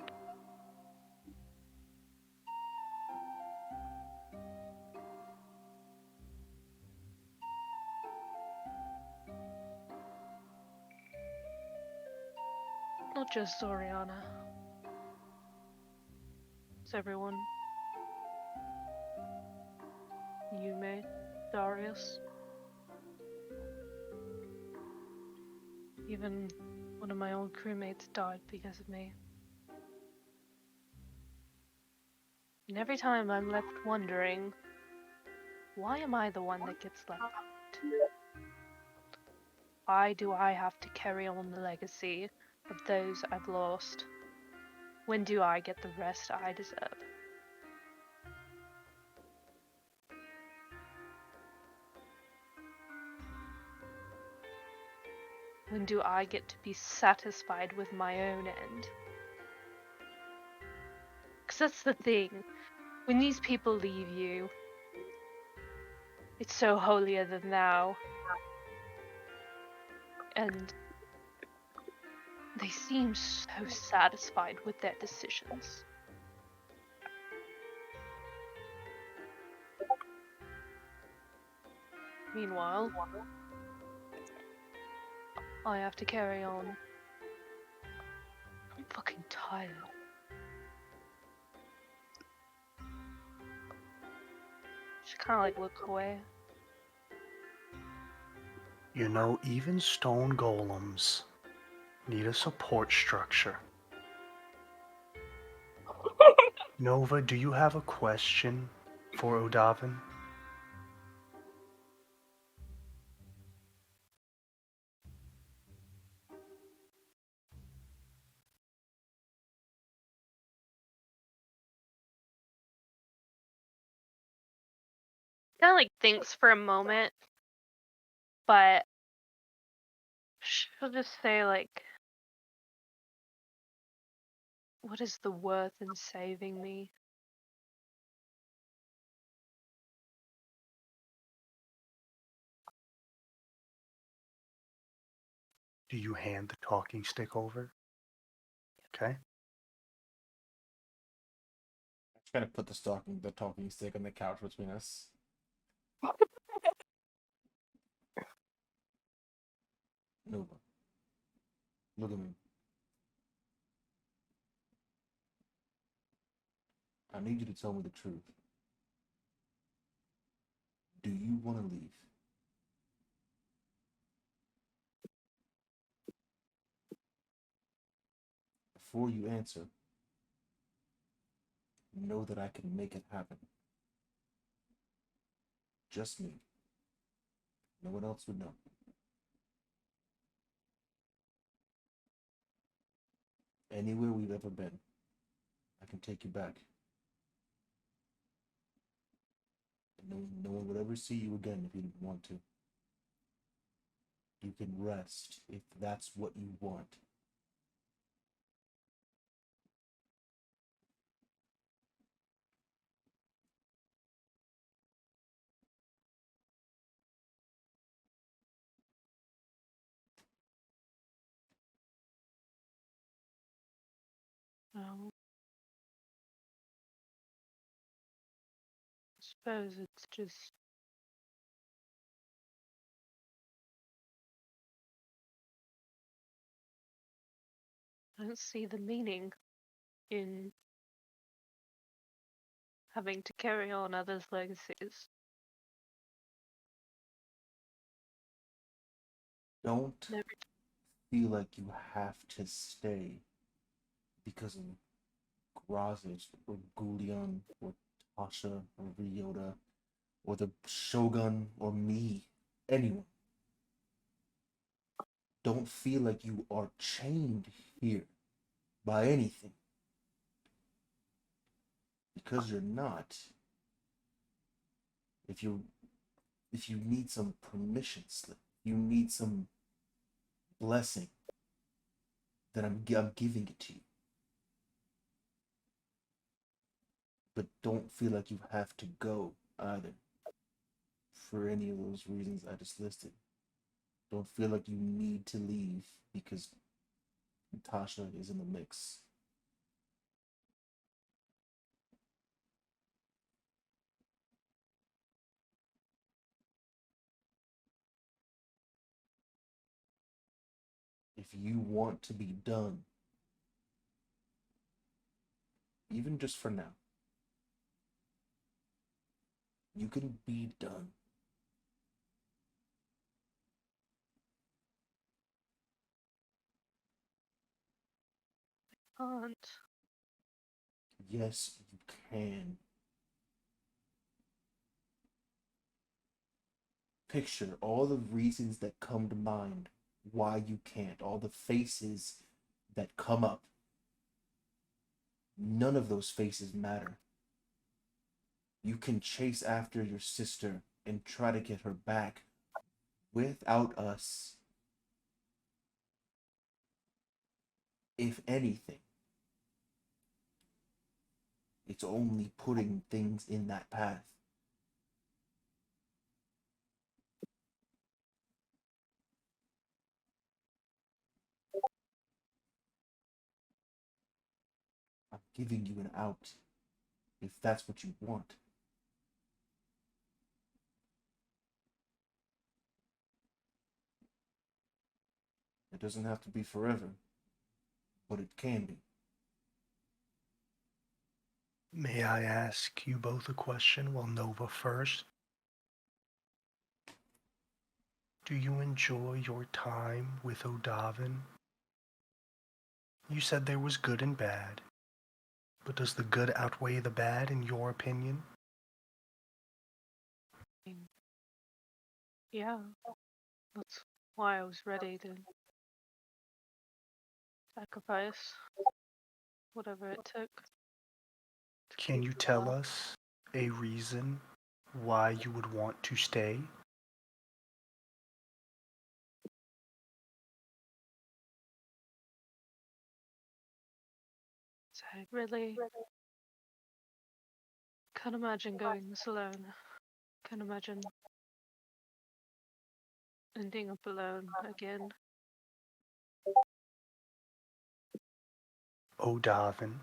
[SPEAKER 6] Not just Oriana. It's everyone. Yume, Darius. Even one of my old crewmates died because of me. And every time I'm left wondering, why am I the one that gets left out? Why do I have to carry on the legacy of those I've lost? When do I get the rest I deserve? When do I get to be satisfied with my own end? Because that's the thing. When these people leave you, it's so holier than thou. And they seem so satisfied with their decisions. Meanwhile, I have to carry on. I'm fucking tired. Just kind of like look away.
[SPEAKER 1] You know, even stone golems need a support structure. Nova, do you have a question for Odavin?
[SPEAKER 6] Kind of like thinks for a moment, but she'll just say like, what is the worth in saving me?
[SPEAKER 1] Do you hand the talking stick over? Okay.
[SPEAKER 5] I'm trying to put the talking stick on the couch between us. Nova, look at me. I need you to tell me the truth. Do you want to leave? Before you answer, know that I can make it happen. Just me. No one else would know. Anywhere we've ever been, I can take you back. No one would ever see you again if you didn't want to. You can rest if that's what you want.
[SPEAKER 6] I suppose it's just I don't see the meaning in having to carry on others' legacies.
[SPEAKER 5] Don't
[SPEAKER 6] Never.
[SPEAKER 5] feel like you have to stay because of Grazit or Gulion or Tasha or Ryota or the Shogun or me. Anyone. Don't feel like you are chained here by anything. Because you're not. If you need some permission slip, you need some blessing, then I'm giving it to you. But don't feel like you have to go either for any of those reasons I just listed. Don't feel like you need to leave because Tasha is in the mix. If you want to be done, even just for now, you can be done.
[SPEAKER 6] Can't.
[SPEAKER 5] Yes, you can. Picture all the reasons that come to mind why you can't, all the faces that come up. None of those faces matter. You can chase after your sister and try to get her back without us. If anything, it's only putting things in that path. I'm giving you an out if that's what you want. It doesn't have to be forever, but it can be.
[SPEAKER 1] May I ask you both a question? Well, Nova first. Do you enjoy your time with Odavin? You said there was good and bad, but does the good outweigh the bad in your opinion?
[SPEAKER 6] Yeah, that's why I was ready to sacrifice whatever it took.
[SPEAKER 1] Can you tell us a reason why you would want to stay?
[SPEAKER 6] So I really can't imagine going this alone. Can't imagine ending up alone again.
[SPEAKER 1] Odavin,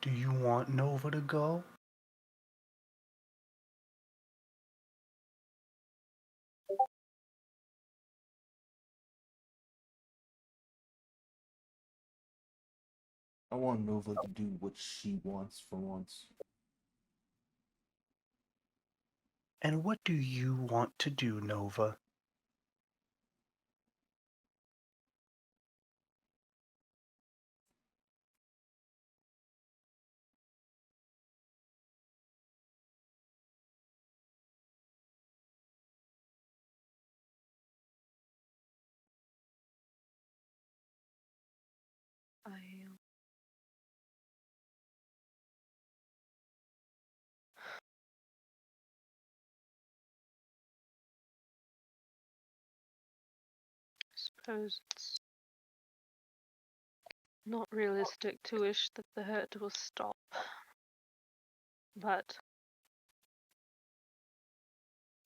[SPEAKER 1] do you want Nova to go?
[SPEAKER 5] I want Nova to do what she wants for once.
[SPEAKER 1] And what do you want to do, Nova?
[SPEAKER 6] I suppose it's not realistic to wish that the hurt will stop, but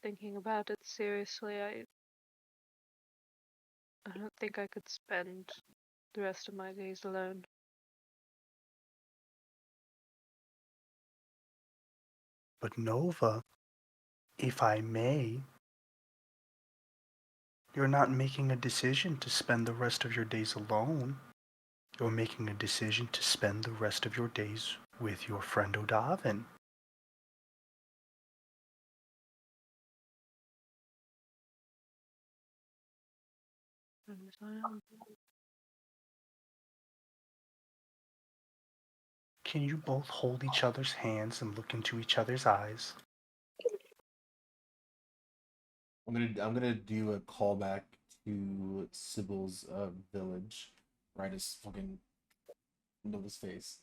[SPEAKER 6] thinking about it seriously, I don't think I could spend the rest of my days alone.
[SPEAKER 1] But Nova, if I may, you're not making a decision to spend the rest of your days alone. You're making a decision to spend the rest of your days with your friend Odavin.
[SPEAKER 6] And I am.
[SPEAKER 1] Can you both hold each other's hands and look into each other's eyes?
[SPEAKER 5] I'm gonna do a callback to Sybil's village, right as fucking Nova's face.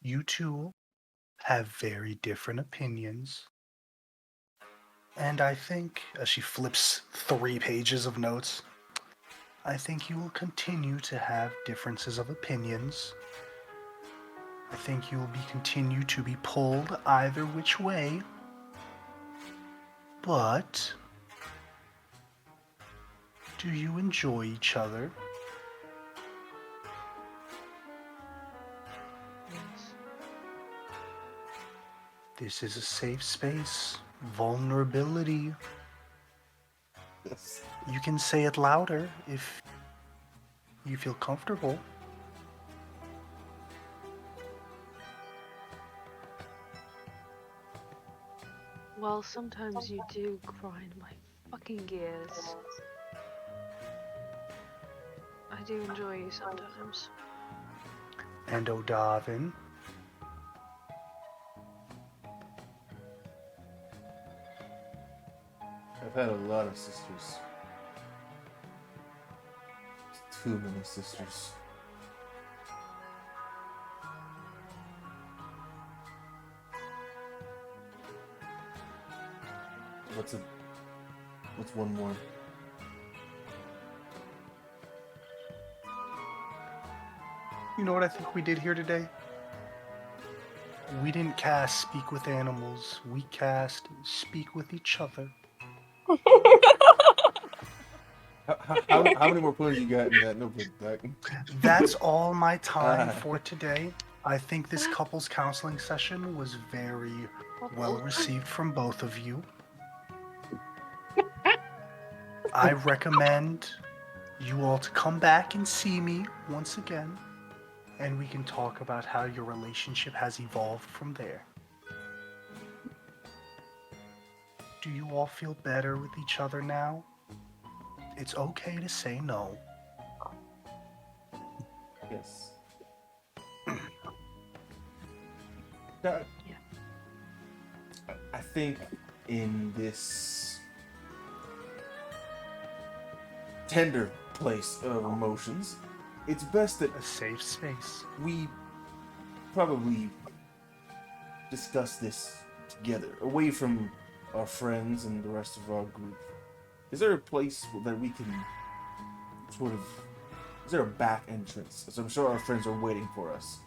[SPEAKER 1] You two have very different opinions. And I think, as she flips 3 pages of notes, I think you will continue to have differences of opinions. I think you will continue to be pulled either which way. But do you enjoy each other?
[SPEAKER 6] Yes.
[SPEAKER 1] This is a safe space. Vulnerability.
[SPEAKER 5] Yes.
[SPEAKER 1] You can say it louder if you feel comfortable.
[SPEAKER 6] Well, sometimes you do grind my fucking gears. I do enjoy you sometimes.
[SPEAKER 1] And O'Darvin.
[SPEAKER 5] I've had a lot of sisters. Too many sisters. What's one more?
[SPEAKER 1] You know what I think we did here today? We didn't cast Speak with Animals. We cast Speak with Each Other.
[SPEAKER 5] How many more points you got in that notebook, Zach?
[SPEAKER 1] That's all my time for today. I think this couples counseling session was very well received from both of you. I recommend you all to come back and see me once again, and we can talk about how your relationship has evolved from there. Do you all feel better with each other now? It's okay to say no.
[SPEAKER 5] Yes. Yeah. I think in this tender place of emotions, it's best that
[SPEAKER 1] A safe space.
[SPEAKER 5] we probably discuss this together, away from our friends and the rest of our group. Is there a place that we can sort of... Is there a back entrance? As I'm sure our friends are waiting for us.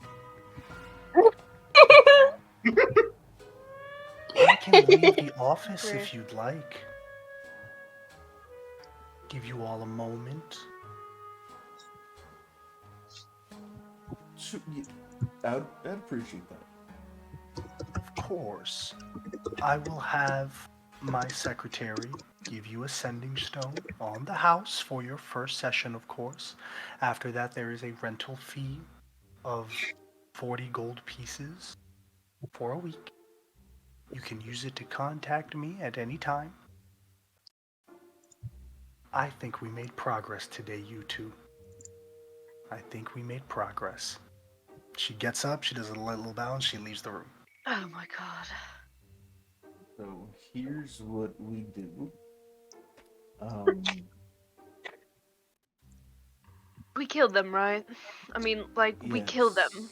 [SPEAKER 1] I can leave the office if you'd like. Give you all a moment.
[SPEAKER 5] Sure, I'd appreciate that.
[SPEAKER 1] Of course. I will have my secretary give you a sending stone on the house for your first session, of course. After that, there is a rental fee of 40 gold pieces for a week. You can use it to contact me at any time. I think we made progress today, you two. I think we made progress. She gets up, she does a little bow, and she leaves the room.
[SPEAKER 6] Oh my god.
[SPEAKER 5] So here's what we do.
[SPEAKER 6] We killed them, right? I mean, like, we killed them.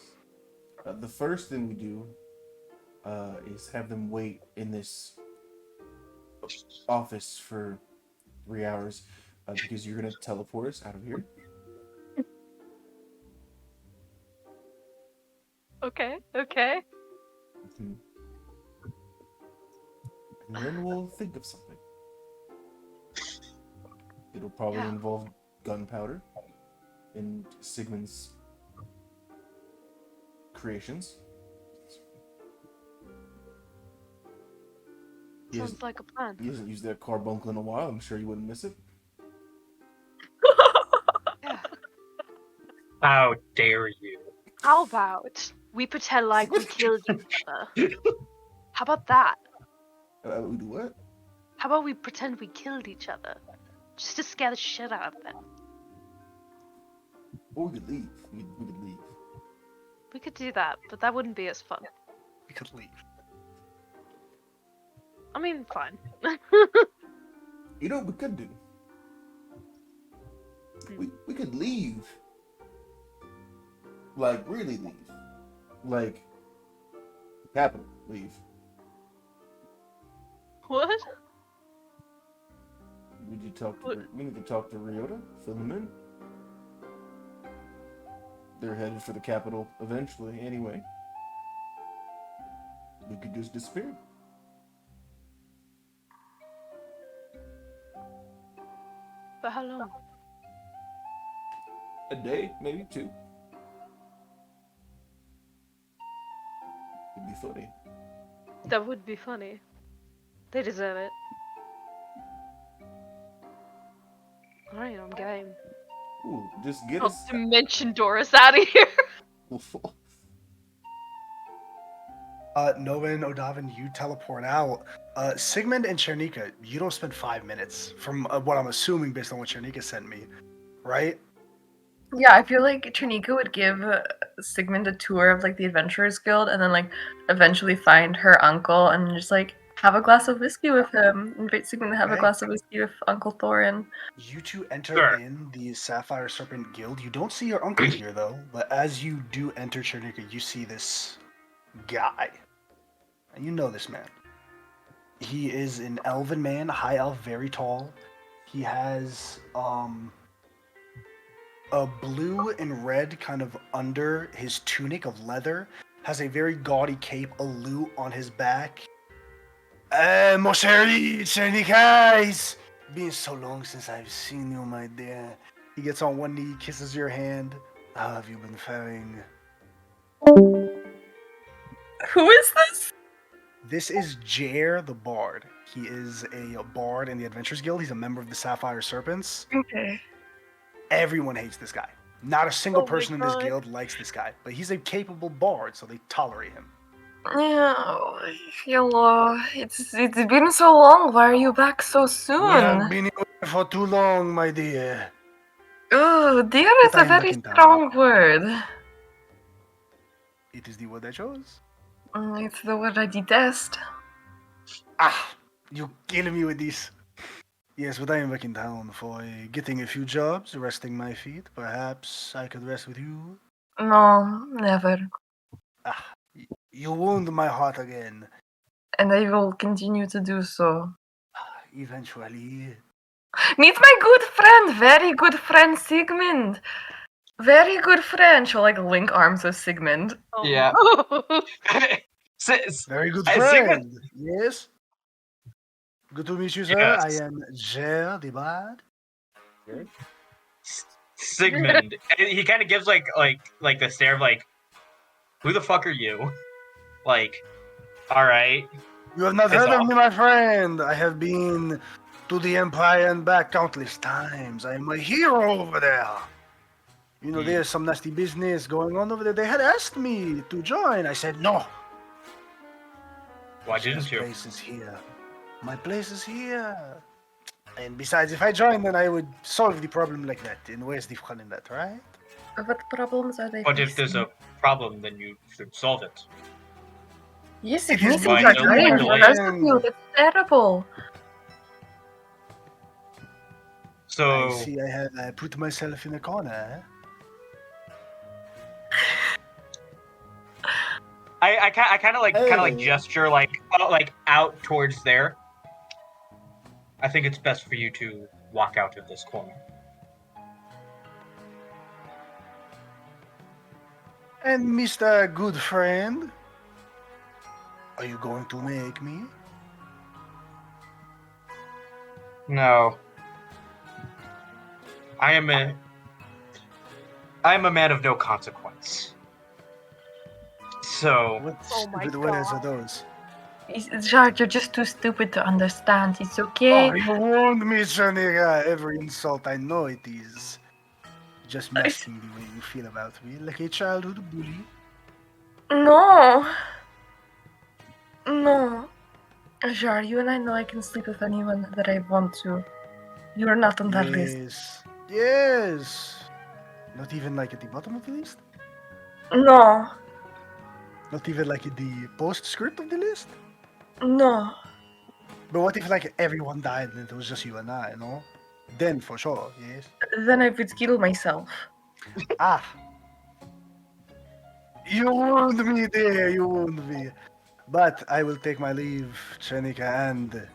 [SPEAKER 5] The first thing we do is have them wait in this office for 3 hours because you're gonna teleport us out of here.
[SPEAKER 6] Okay.
[SPEAKER 5] Mm-hmm. And then we'll think of something. It'll probably involve gunpowder and Sigmund's creations.
[SPEAKER 6] Sounds like a plan.
[SPEAKER 5] He hasn't used that carbuncle in a while. I'm sure you wouldn't miss it.
[SPEAKER 6] Yeah.
[SPEAKER 3] How dare you?
[SPEAKER 6] How about we pretend like we killed each other? How about that?
[SPEAKER 5] We do what?
[SPEAKER 6] How about we pretend we killed each other? Just to scare the shit out of them.
[SPEAKER 5] Or we could leave. We could leave.
[SPEAKER 6] We could do that, but that wouldn't be as fun.
[SPEAKER 1] We could leave.
[SPEAKER 6] I mean, fine.
[SPEAKER 5] You know what we could do? We could leave. Like, really leave. Like, capital. Leave.
[SPEAKER 6] What?
[SPEAKER 5] We need to talk to
[SPEAKER 6] What?
[SPEAKER 5] we need to talk to Ryota. Fill them in. They're headed for the capital eventually, anyway. We could just disappear.
[SPEAKER 6] For how long?
[SPEAKER 5] A day, maybe 2. It'd be funny.
[SPEAKER 6] That would be funny. They deserve it. Alright, I'm game.
[SPEAKER 5] Ooh, just get
[SPEAKER 4] Not
[SPEAKER 5] us.
[SPEAKER 4] to mention Doris out of here.
[SPEAKER 1] Nova and Odavin, you teleport out. Sigmund and Chernika, you don't spend 5 minutes, from what I'm assuming based on what Chernika sent me, right?
[SPEAKER 2] Yeah, I feel like Trinika would give Sigmund a tour of like the Adventurers Guild, and then like eventually find her uncle and just like have a glass of whiskey with him. Invite Sigmund to have a
[SPEAKER 1] Okay.
[SPEAKER 2] glass of whiskey with Uncle Thorin.
[SPEAKER 1] You two enter
[SPEAKER 3] Sure.
[SPEAKER 1] in the Sapphire Serpent Guild. You don't see your uncle here, though, but as you do enter Chernika, you see this guy. And you know this man. He is an elven man, high elf, very tall. He has a blue and red kind of under his tunic of leather, has a very gaudy cape, a lute on his back. Mon chéri, Chernika, been so long since I've seen you, my dear. He gets on one knee, kisses your hand. How have you been faring?
[SPEAKER 2] Who is this?
[SPEAKER 1] This is Jair the Bard. He is a bard in the Adventurers Guild. He's a member of the Sapphire Serpents.
[SPEAKER 2] Okay.
[SPEAKER 1] Everyone hates this guy. Not a single
[SPEAKER 6] Oh my
[SPEAKER 1] person in this
[SPEAKER 6] God.
[SPEAKER 1] guild likes this guy, but he's a capable bard, so they tolerate him.
[SPEAKER 2] Yeah, hello. It's been so long. Why are you back so
[SPEAKER 1] We
[SPEAKER 2] soon?
[SPEAKER 1] have been here for too long, my dear.
[SPEAKER 2] Oh, dear is a
[SPEAKER 1] I'm
[SPEAKER 2] very
[SPEAKER 1] looking down.
[SPEAKER 2] strong word.
[SPEAKER 1] It is the word I chose.
[SPEAKER 2] It's the word I detest.
[SPEAKER 1] Ah, you kill me with this. Yes, but I am back in town for getting a few jobs, resting my feet. Perhaps I could rest with you.
[SPEAKER 2] No, never.
[SPEAKER 1] Ah, you wound my heart again.
[SPEAKER 2] And I will continue to do so.
[SPEAKER 1] Ah, eventually.
[SPEAKER 2] Meet my good friend, very good friend Sigmund. Very good friend. She'll like link arms with Sigmund.
[SPEAKER 6] Oh.
[SPEAKER 3] Yeah. S-
[SPEAKER 1] Very good
[SPEAKER 3] Sigmund-
[SPEAKER 1] friend. Yes. Good to meet you, sir.
[SPEAKER 3] Yes.
[SPEAKER 1] I am Jair the Bard.
[SPEAKER 3] Sigmund. And he kind of gives like the stare of like, who the fuck are you? Like, all right.
[SPEAKER 1] You have not
[SPEAKER 3] Piss
[SPEAKER 1] heard of
[SPEAKER 3] off.
[SPEAKER 1] me, my friend. I have been to the Empire and back countless times. I am a hero over there. You know,
[SPEAKER 3] Hmm.
[SPEAKER 1] there's some nasty business going on over there. They had asked me to join. I said no.
[SPEAKER 3] Why
[SPEAKER 1] My
[SPEAKER 3] didn't you?
[SPEAKER 1] place is here. My place is here. And besides, if I joined, then I would solve the problem like that. And where's the fun in that, right?
[SPEAKER 2] What problems are they
[SPEAKER 3] But if there's
[SPEAKER 2] facing?
[SPEAKER 3] a problem, then you should solve it.
[SPEAKER 2] Yes,
[SPEAKER 1] It
[SPEAKER 2] it
[SPEAKER 1] is
[SPEAKER 2] means
[SPEAKER 3] my
[SPEAKER 2] you're
[SPEAKER 3] job,
[SPEAKER 2] trying
[SPEAKER 3] my
[SPEAKER 2] because of
[SPEAKER 1] land.
[SPEAKER 2] you. That's terrible.
[SPEAKER 3] So
[SPEAKER 1] I see I have put myself in a corner.
[SPEAKER 3] I kind of like
[SPEAKER 5] Hey.
[SPEAKER 3] gesture like out towards there. I think it's best for you to walk out of this corner.
[SPEAKER 1] And Mr. Good Friend, are you going to make me?
[SPEAKER 3] No. I am a man of no consequence. So
[SPEAKER 1] What
[SPEAKER 6] Oh my
[SPEAKER 1] stupid words are
[SPEAKER 6] God.
[SPEAKER 1] those?
[SPEAKER 2] Jard, you're just too stupid to understand. It's okay.
[SPEAKER 1] Oh, you warned me, Shanika. Every insult, I know it is. Just messing the way you feel about me, like a childhood bully.
[SPEAKER 2] No. No. Jar, you and I know I can sleep with anyone that I want to. You are not on that list.
[SPEAKER 1] Yes. Yes. Not even like at the bottom of the list?
[SPEAKER 2] No.
[SPEAKER 1] Not even like at the postscript of the list?
[SPEAKER 2] No.
[SPEAKER 1] But what if like everyone died and it was just you and I, you know? Then for sure, yes.
[SPEAKER 2] Then I would kill myself.
[SPEAKER 1] Ah. You wound me there, you wound me. But I will take my leave, Chenika, and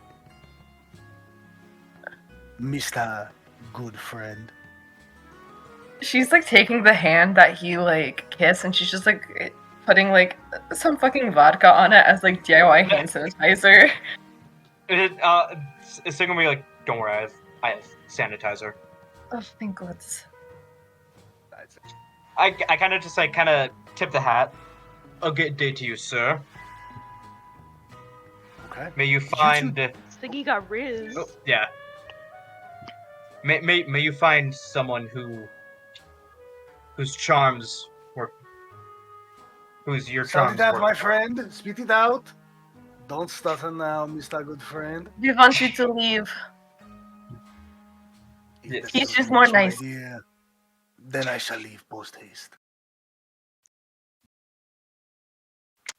[SPEAKER 1] Mr. Good Friend.
[SPEAKER 2] She's like taking the hand that he like kissed, and she's just like putting like some fucking vodka on it as like DIY hand sanitizer.
[SPEAKER 3] It's gonna be like, don't worry, I have sanitizer.
[SPEAKER 2] Oh, thank God.
[SPEAKER 3] I kind of just like kind of tip the hat. A good day to you, sir.
[SPEAKER 1] Okay.
[SPEAKER 3] May you
[SPEAKER 1] two-
[SPEAKER 3] find.
[SPEAKER 6] I think he got Riz.
[SPEAKER 3] Oh, yeah. May you find someone whose charms were whose your
[SPEAKER 1] Shout
[SPEAKER 3] charms
[SPEAKER 1] it out,
[SPEAKER 3] work
[SPEAKER 1] my
[SPEAKER 3] for.
[SPEAKER 1] friend. Spit it out. Don't stutter now, Mr. Good Friend.
[SPEAKER 2] We want you to leave.
[SPEAKER 1] If
[SPEAKER 3] Yes.
[SPEAKER 1] that
[SPEAKER 2] He's
[SPEAKER 1] is
[SPEAKER 2] just
[SPEAKER 1] too
[SPEAKER 2] more
[SPEAKER 1] much, my
[SPEAKER 2] nice.
[SPEAKER 1] dear, then I shall leave post haste.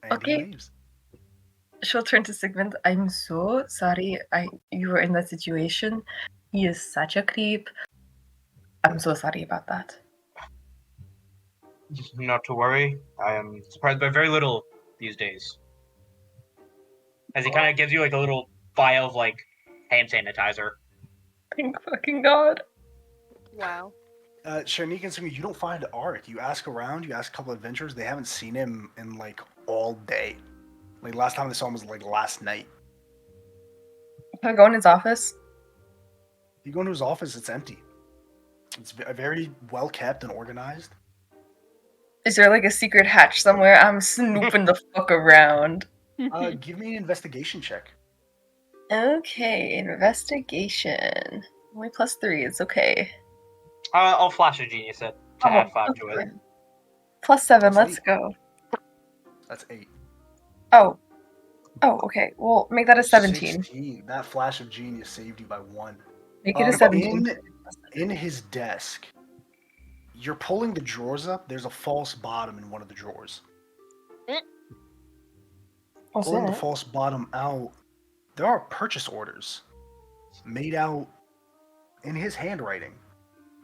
[SPEAKER 1] And
[SPEAKER 2] Okay.
[SPEAKER 1] he leaves.
[SPEAKER 2] She'll turn to Sigmund. I'm so sorry you were in that situation. He is such a creep. I'm so sorry about that.
[SPEAKER 3] Not to worry. I am surprised by very little these days. As he kind of gives you like a little vial of like hand sanitizer.
[SPEAKER 2] Thank fucking God.
[SPEAKER 6] Wow.
[SPEAKER 1] Sharnik and Sumi, you don't find Art. You ask around, you ask a couple of adventurers, they haven't seen him in like all day. Like last time they saw him was like last night.
[SPEAKER 2] Can I go in his office?
[SPEAKER 1] You go into his office, it's empty. It's very well kept and organized.
[SPEAKER 2] Is there like a secret hatch somewhere? I'm snooping the fuck around.
[SPEAKER 1] Give me an investigation check.
[SPEAKER 2] Okay, investigation. Only +3, it's okay.
[SPEAKER 3] I'll flash a genius to add 5 to it.
[SPEAKER 2] okay. +7,
[SPEAKER 1] That's
[SPEAKER 2] let's
[SPEAKER 1] eight.
[SPEAKER 2] go.
[SPEAKER 1] That's 8.
[SPEAKER 2] Oh, okay. Well, make that a 17.
[SPEAKER 1] 16. That flash of genius saved you by 1.
[SPEAKER 2] Make it a 17.
[SPEAKER 1] In his desk, you're pulling the drawers up. There's a false bottom in one of the drawers.
[SPEAKER 2] What's
[SPEAKER 1] Pulling the
[SPEAKER 2] that?
[SPEAKER 1] false bottom out, there are purchase orders made out in his handwriting,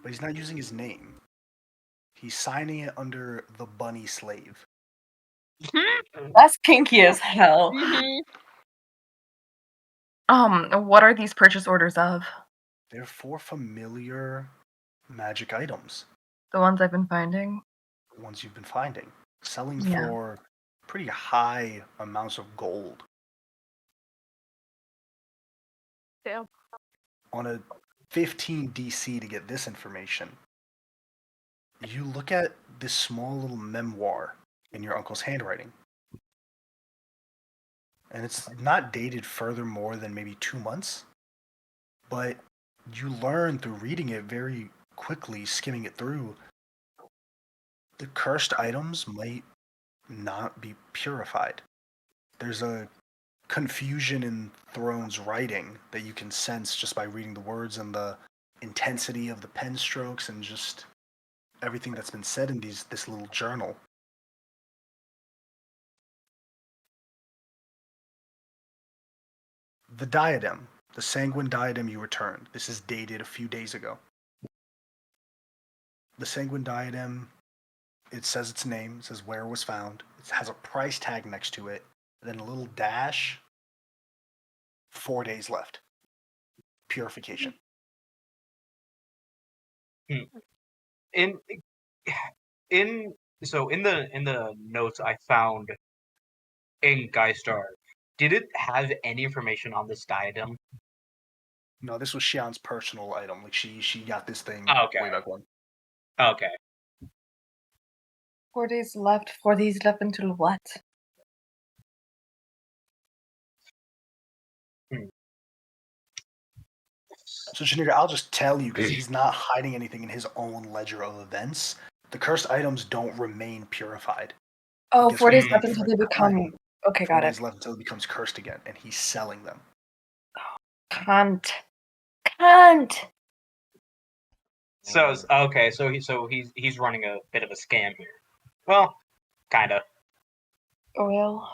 [SPEAKER 1] but he's not using his name. He's signing it under the Bunny Slave.
[SPEAKER 2] That's kinky as hell. What are these purchase orders of?
[SPEAKER 1] They're for familiar magic items,
[SPEAKER 2] The ones I've been finding?
[SPEAKER 1] the ones you've been finding, selling
[SPEAKER 2] Yeah.
[SPEAKER 1] for pretty high amounts of gold.
[SPEAKER 6] Damn.
[SPEAKER 1] On a 15 DC to get this information, you look at this small little memoir in your uncle's handwriting. And it's not dated further more than maybe 2 months. But you learn through reading it very quickly, skimming it through, the cursed items might not be purified. There's a confusion in Throne's writing that you can sense just by reading the words and the intensity of the pen strokes and just everything that's been said in this little journal. The diadem, the sanguine diadem you returned. This is dated a few days ago. The sanguine diadem, it says its name, it says where it was found. It has a price tag next to it, and then a little dash. 4 days left. Purification.
[SPEAKER 3] In the notes I found in Geistar, did it have any information on this diadem?
[SPEAKER 1] No, this was Xian's personal item. Like she got this thing
[SPEAKER 3] Oh, okay.
[SPEAKER 1] way back when.
[SPEAKER 3] Okay.
[SPEAKER 2] 4 days left. 4 days left until what?
[SPEAKER 1] So Shanika, I'll just tell you because he's not hiding anything in his own ledger of events. The cursed items don't remain purified.
[SPEAKER 2] Oh,
[SPEAKER 1] Guess
[SPEAKER 2] 4 days
[SPEAKER 1] what?
[SPEAKER 2] left until they become. Okay,
[SPEAKER 1] 4
[SPEAKER 2] got it.
[SPEAKER 1] days left until it becomes cursed again, and he's selling them.
[SPEAKER 2] Can't.
[SPEAKER 3] So okay, so he's running a bit of a scam here. Well, kinda.
[SPEAKER 2] Well,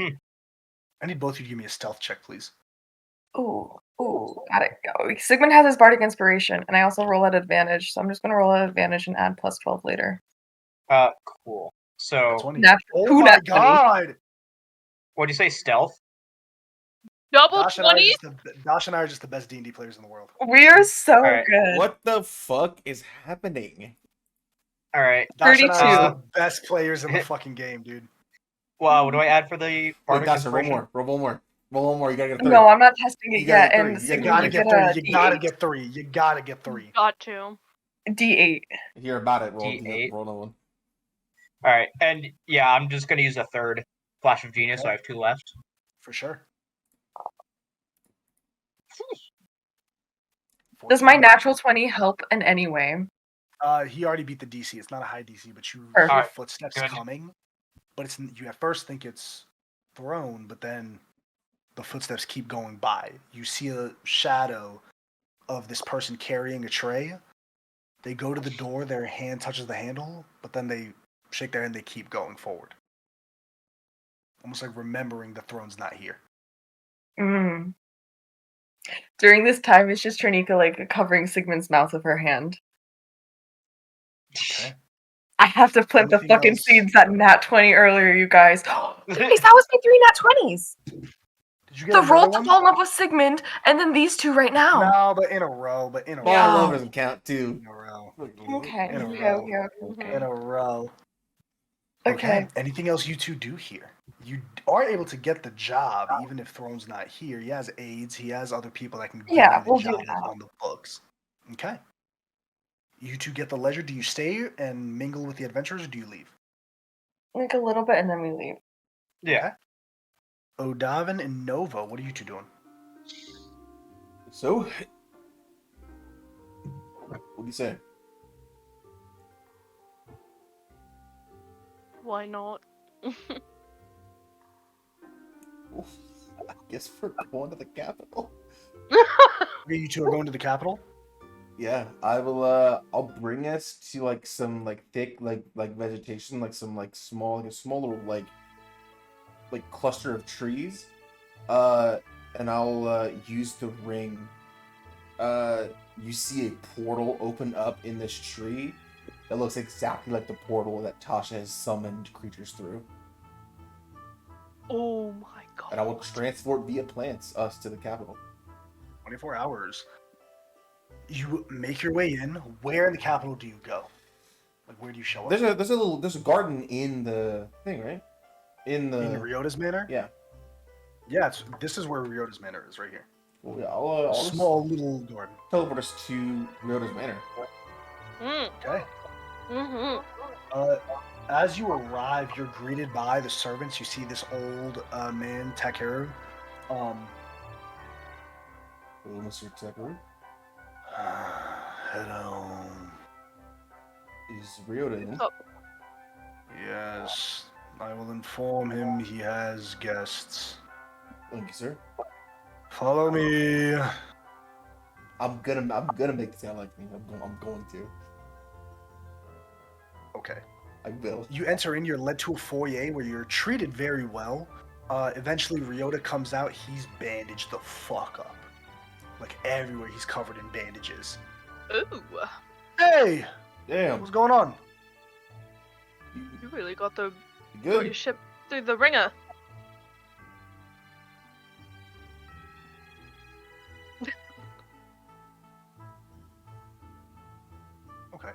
[SPEAKER 1] I need both of you to give me a stealth check, please.
[SPEAKER 2] ooh, got it. Go. Sigmund has his bardic inspiration, and I also roll at advantage, so I'm just gonna roll at advantage and add +12 later.
[SPEAKER 3] Cool. So,
[SPEAKER 1] 20.
[SPEAKER 2] Nat-
[SPEAKER 1] Oh
[SPEAKER 2] who
[SPEAKER 1] my
[SPEAKER 2] nat 20?
[SPEAKER 1] god!
[SPEAKER 3] what'd you say, stealth?
[SPEAKER 4] Double
[SPEAKER 1] Dash and, I are
[SPEAKER 4] 20s?
[SPEAKER 1] just Dash and I are just the best D&D players in the world.
[SPEAKER 2] We're so
[SPEAKER 3] Alright.
[SPEAKER 2] good.
[SPEAKER 5] What the fuck is happening?
[SPEAKER 3] All right.
[SPEAKER 1] Dash and I are just
[SPEAKER 2] 32.
[SPEAKER 1] the best players in the fucking game, dude.
[SPEAKER 3] Well, what do I add for the
[SPEAKER 5] Wait,
[SPEAKER 3] bardic
[SPEAKER 5] Dasha, roll
[SPEAKER 3] inspiration?
[SPEAKER 5] more. Roll one more. Roll one more. You gotta get a 30.
[SPEAKER 2] No, I'm not testing it
[SPEAKER 5] You gotta
[SPEAKER 2] yet.
[SPEAKER 5] get
[SPEAKER 2] And
[SPEAKER 5] 30.
[SPEAKER 1] You
[SPEAKER 2] Sigmund,
[SPEAKER 1] gotta
[SPEAKER 2] you
[SPEAKER 1] get
[SPEAKER 2] get
[SPEAKER 1] 3.
[SPEAKER 2] a
[SPEAKER 1] You gotta
[SPEAKER 2] D8.
[SPEAKER 1] get 3. You gotta get 3.
[SPEAKER 4] Got to.
[SPEAKER 2] D8.
[SPEAKER 5] Hear about it. Roll,
[SPEAKER 3] D8.
[SPEAKER 5] roll another one.
[SPEAKER 3] All right, and yeah, I'm just gonna use a third flash of genius, so I have 2 left.
[SPEAKER 1] For sure.
[SPEAKER 2] Does my
[SPEAKER 1] 14.
[SPEAKER 2] natural 20 help in any way?
[SPEAKER 1] He already beat the DC. It's not a high DC, but you hear
[SPEAKER 2] Perfect.
[SPEAKER 3] Alright,
[SPEAKER 1] footsteps
[SPEAKER 3] good.
[SPEAKER 1] coming. But it's you at first think it's Throne, but then the footsteps keep going by. You see a shadow of this person carrying a tray. They go to the door, their hand touches the handle, but then they shake their hand, they keep going forward. Almost like remembering the Throne's not here.
[SPEAKER 2] Mm. During this time, it's just Trinika like covering Sigmund's mouth with her hand.
[SPEAKER 1] Okay.
[SPEAKER 2] I have to plant the
[SPEAKER 1] Anything
[SPEAKER 2] fucking
[SPEAKER 1] else?
[SPEAKER 2] seeds that nat 20 earlier, you guys. Guys, that was my 3 nat 20s.
[SPEAKER 1] Did you get
[SPEAKER 2] The roll
[SPEAKER 1] another
[SPEAKER 2] to
[SPEAKER 1] one?
[SPEAKER 2] fall in love with Sigmund, and then these 2 right now.
[SPEAKER 1] No, but in a row,
[SPEAKER 5] Fall in
[SPEAKER 2] Yeah.
[SPEAKER 5] love doesn't count, too.
[SPEAKER 1] In a row.
[SPEAKER 2] Okay,
[SPEAKER 1] In a
[SPEAKER 2] okay,
[SPEAKER 1] row.
[SPEAKER 2] okay, okay.
[SPEAKER 1] In a row.
[SPEAKER 2] Okay.
[SPEAKER 1] Anything else you two do here? You are able to get the job, even if Throne's not here. He has aides. He has other people that can give
[SPEAKER 2] Yeah,
[SPEAKER 1] you the
[SPEAKER 2] we'll do
[SPEAKER 1] job
[SPEAKER 2] that.
[SPEAKER 1] on the books. Okay. You two get the leisure. Do you stay and mingle with the adventurers, or do you leave?
[SPEAKER 2] Like a little bit, and then we leave.
[SPEAKER 3] Yeah.
[SPEAKER 1] Odavin and Nova, what are you two doing?
[SPEAKER 5] So, what do you say?
[SPEAKER 4] Why not?
[SPEAKER 5] I guess we're going to the capital.
[SPEAKER 1] Okay, you two are going to the capital?
[SPEAKER 5] Yeah, I will. I'll bring us to like some like thick like vegetation, like some like small, like a small little like cluster of trees. And I'll use the ring. You see a portal open up in this tree that looks exactly like the portal that Tasha has summoned creatures through,
[SPEAKER 4] Oh my god.
[SPEAKER 5] and I will transport via plants us to the capital.
[SPEAKER 1] 24 hours. You make your way in. Where in the capital do you go? Like, where do you show up?
[SPEAKER 5] There's a garden in the thing, right? In the
[SPEAKER 1] In Ryota's Manor?
[SPEAKER 5] yeah.
[SPEAKER 1] Yeah, this is where Ryota's Manor is, right here.
[SPEAKER 5] Well, yeah, I'll just
[SPEAKER 1] Small little garden.
[SPEAKER 5] teleport us to Ryota's Manor.
[SPEAKER 1] Okay.
[SPEAKER 4] Mm-hmm.
[SPEAKER 1] As you arrive, you're greeted by the servants. You see this old man, Takeru.
[SPEAKER 5] Hello, Mr. Teperu.
[SPEAKER 1] Hello.
[SPEAKER 5] Is Ryota in?
[SPEAKER 4] Oh.
[SPEAKER 1] Yes, I will inform him he has guests.
[SPEAKER 5] Thank you, sir.
[SPEAKER 1] Follow me.
[SPEAKER 5] I'm gonna make it sound like me. I'm going to.
[SPEAKER 1] Okay.
[SPEAKER 5] I will.
[SPEAKER 1] You enter in, you're led to a foyer where you're treated very well. Eventually, Ryota comes out. He's bandaged the fuck up. Like, everywhere he's covered in bandages.
[SPEAKER 4] Ooh.
[SPEAKER 1] Hey!
[SPEAKER 5] Damn.
[SPEAKER 1] What's going on?
[SPEAKER 4] You really got
[SPEAKER 5] You
[SPEAKER 4] your
[SPEAKER 5] good?
[SPEAKER 4] ship through the ringer.
[SPEAKER 1] Okay.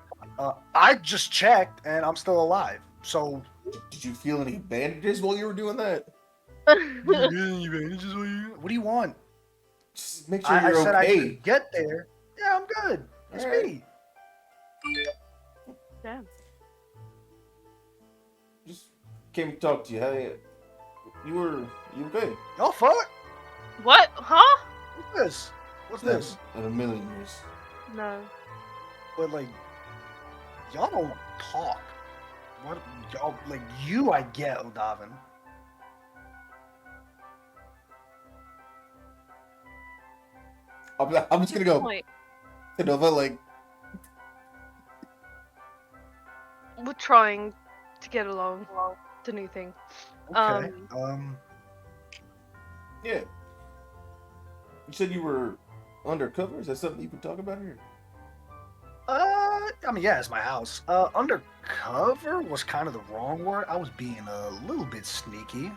[SPEAKER 1] I just checked, and I'm still alive. So,
[SPEAKER 5] Did you feel any bandages while you were doing that?
[SPEAKER 1] what do you want?
[SPEAKER 5] Just make sure
[SPEAKER 1] I
[SPEAKER 5] you're
[SPEAKER 1] said I
[SPEAKER 5] okay.
[SPEAKER 1] could get there. Yeah, I'm good. It's
[SPEAKER 5] Alright.
[SPEAKER 1] me.
[SPEAKER 4] Damn.
[SPEAKER 5] Just came to talk to you. Hey, you okay?
[SPEAKER 1] Oh, fuck.
[SPEAKER 4] What? Huh?
[SPEAKER 1] What's this? What's this?
[SPEAKER 5] In a million years.
[SPEAKER 4] No.
[SPEAKER 1] But, like, y'all don't talk. What? Y'all, like, you, I get, Odavin.
[SPEAKER 5] I'm just gonna go
[SPEAKER 4] Wait,
[SPEAKER 5] to Nova like.
[SPEAKER 4] we're trying to get along. It's a new thing.
[SPEAKER 1] Okay.
[SPEAKER 5] Yeah. You said you were undercover. Is that something you can talk about here?
[SPEAKER 1] I mean, yeah, it's my house. Undercover was kind of the wrong word. I was being a little bit sneaky.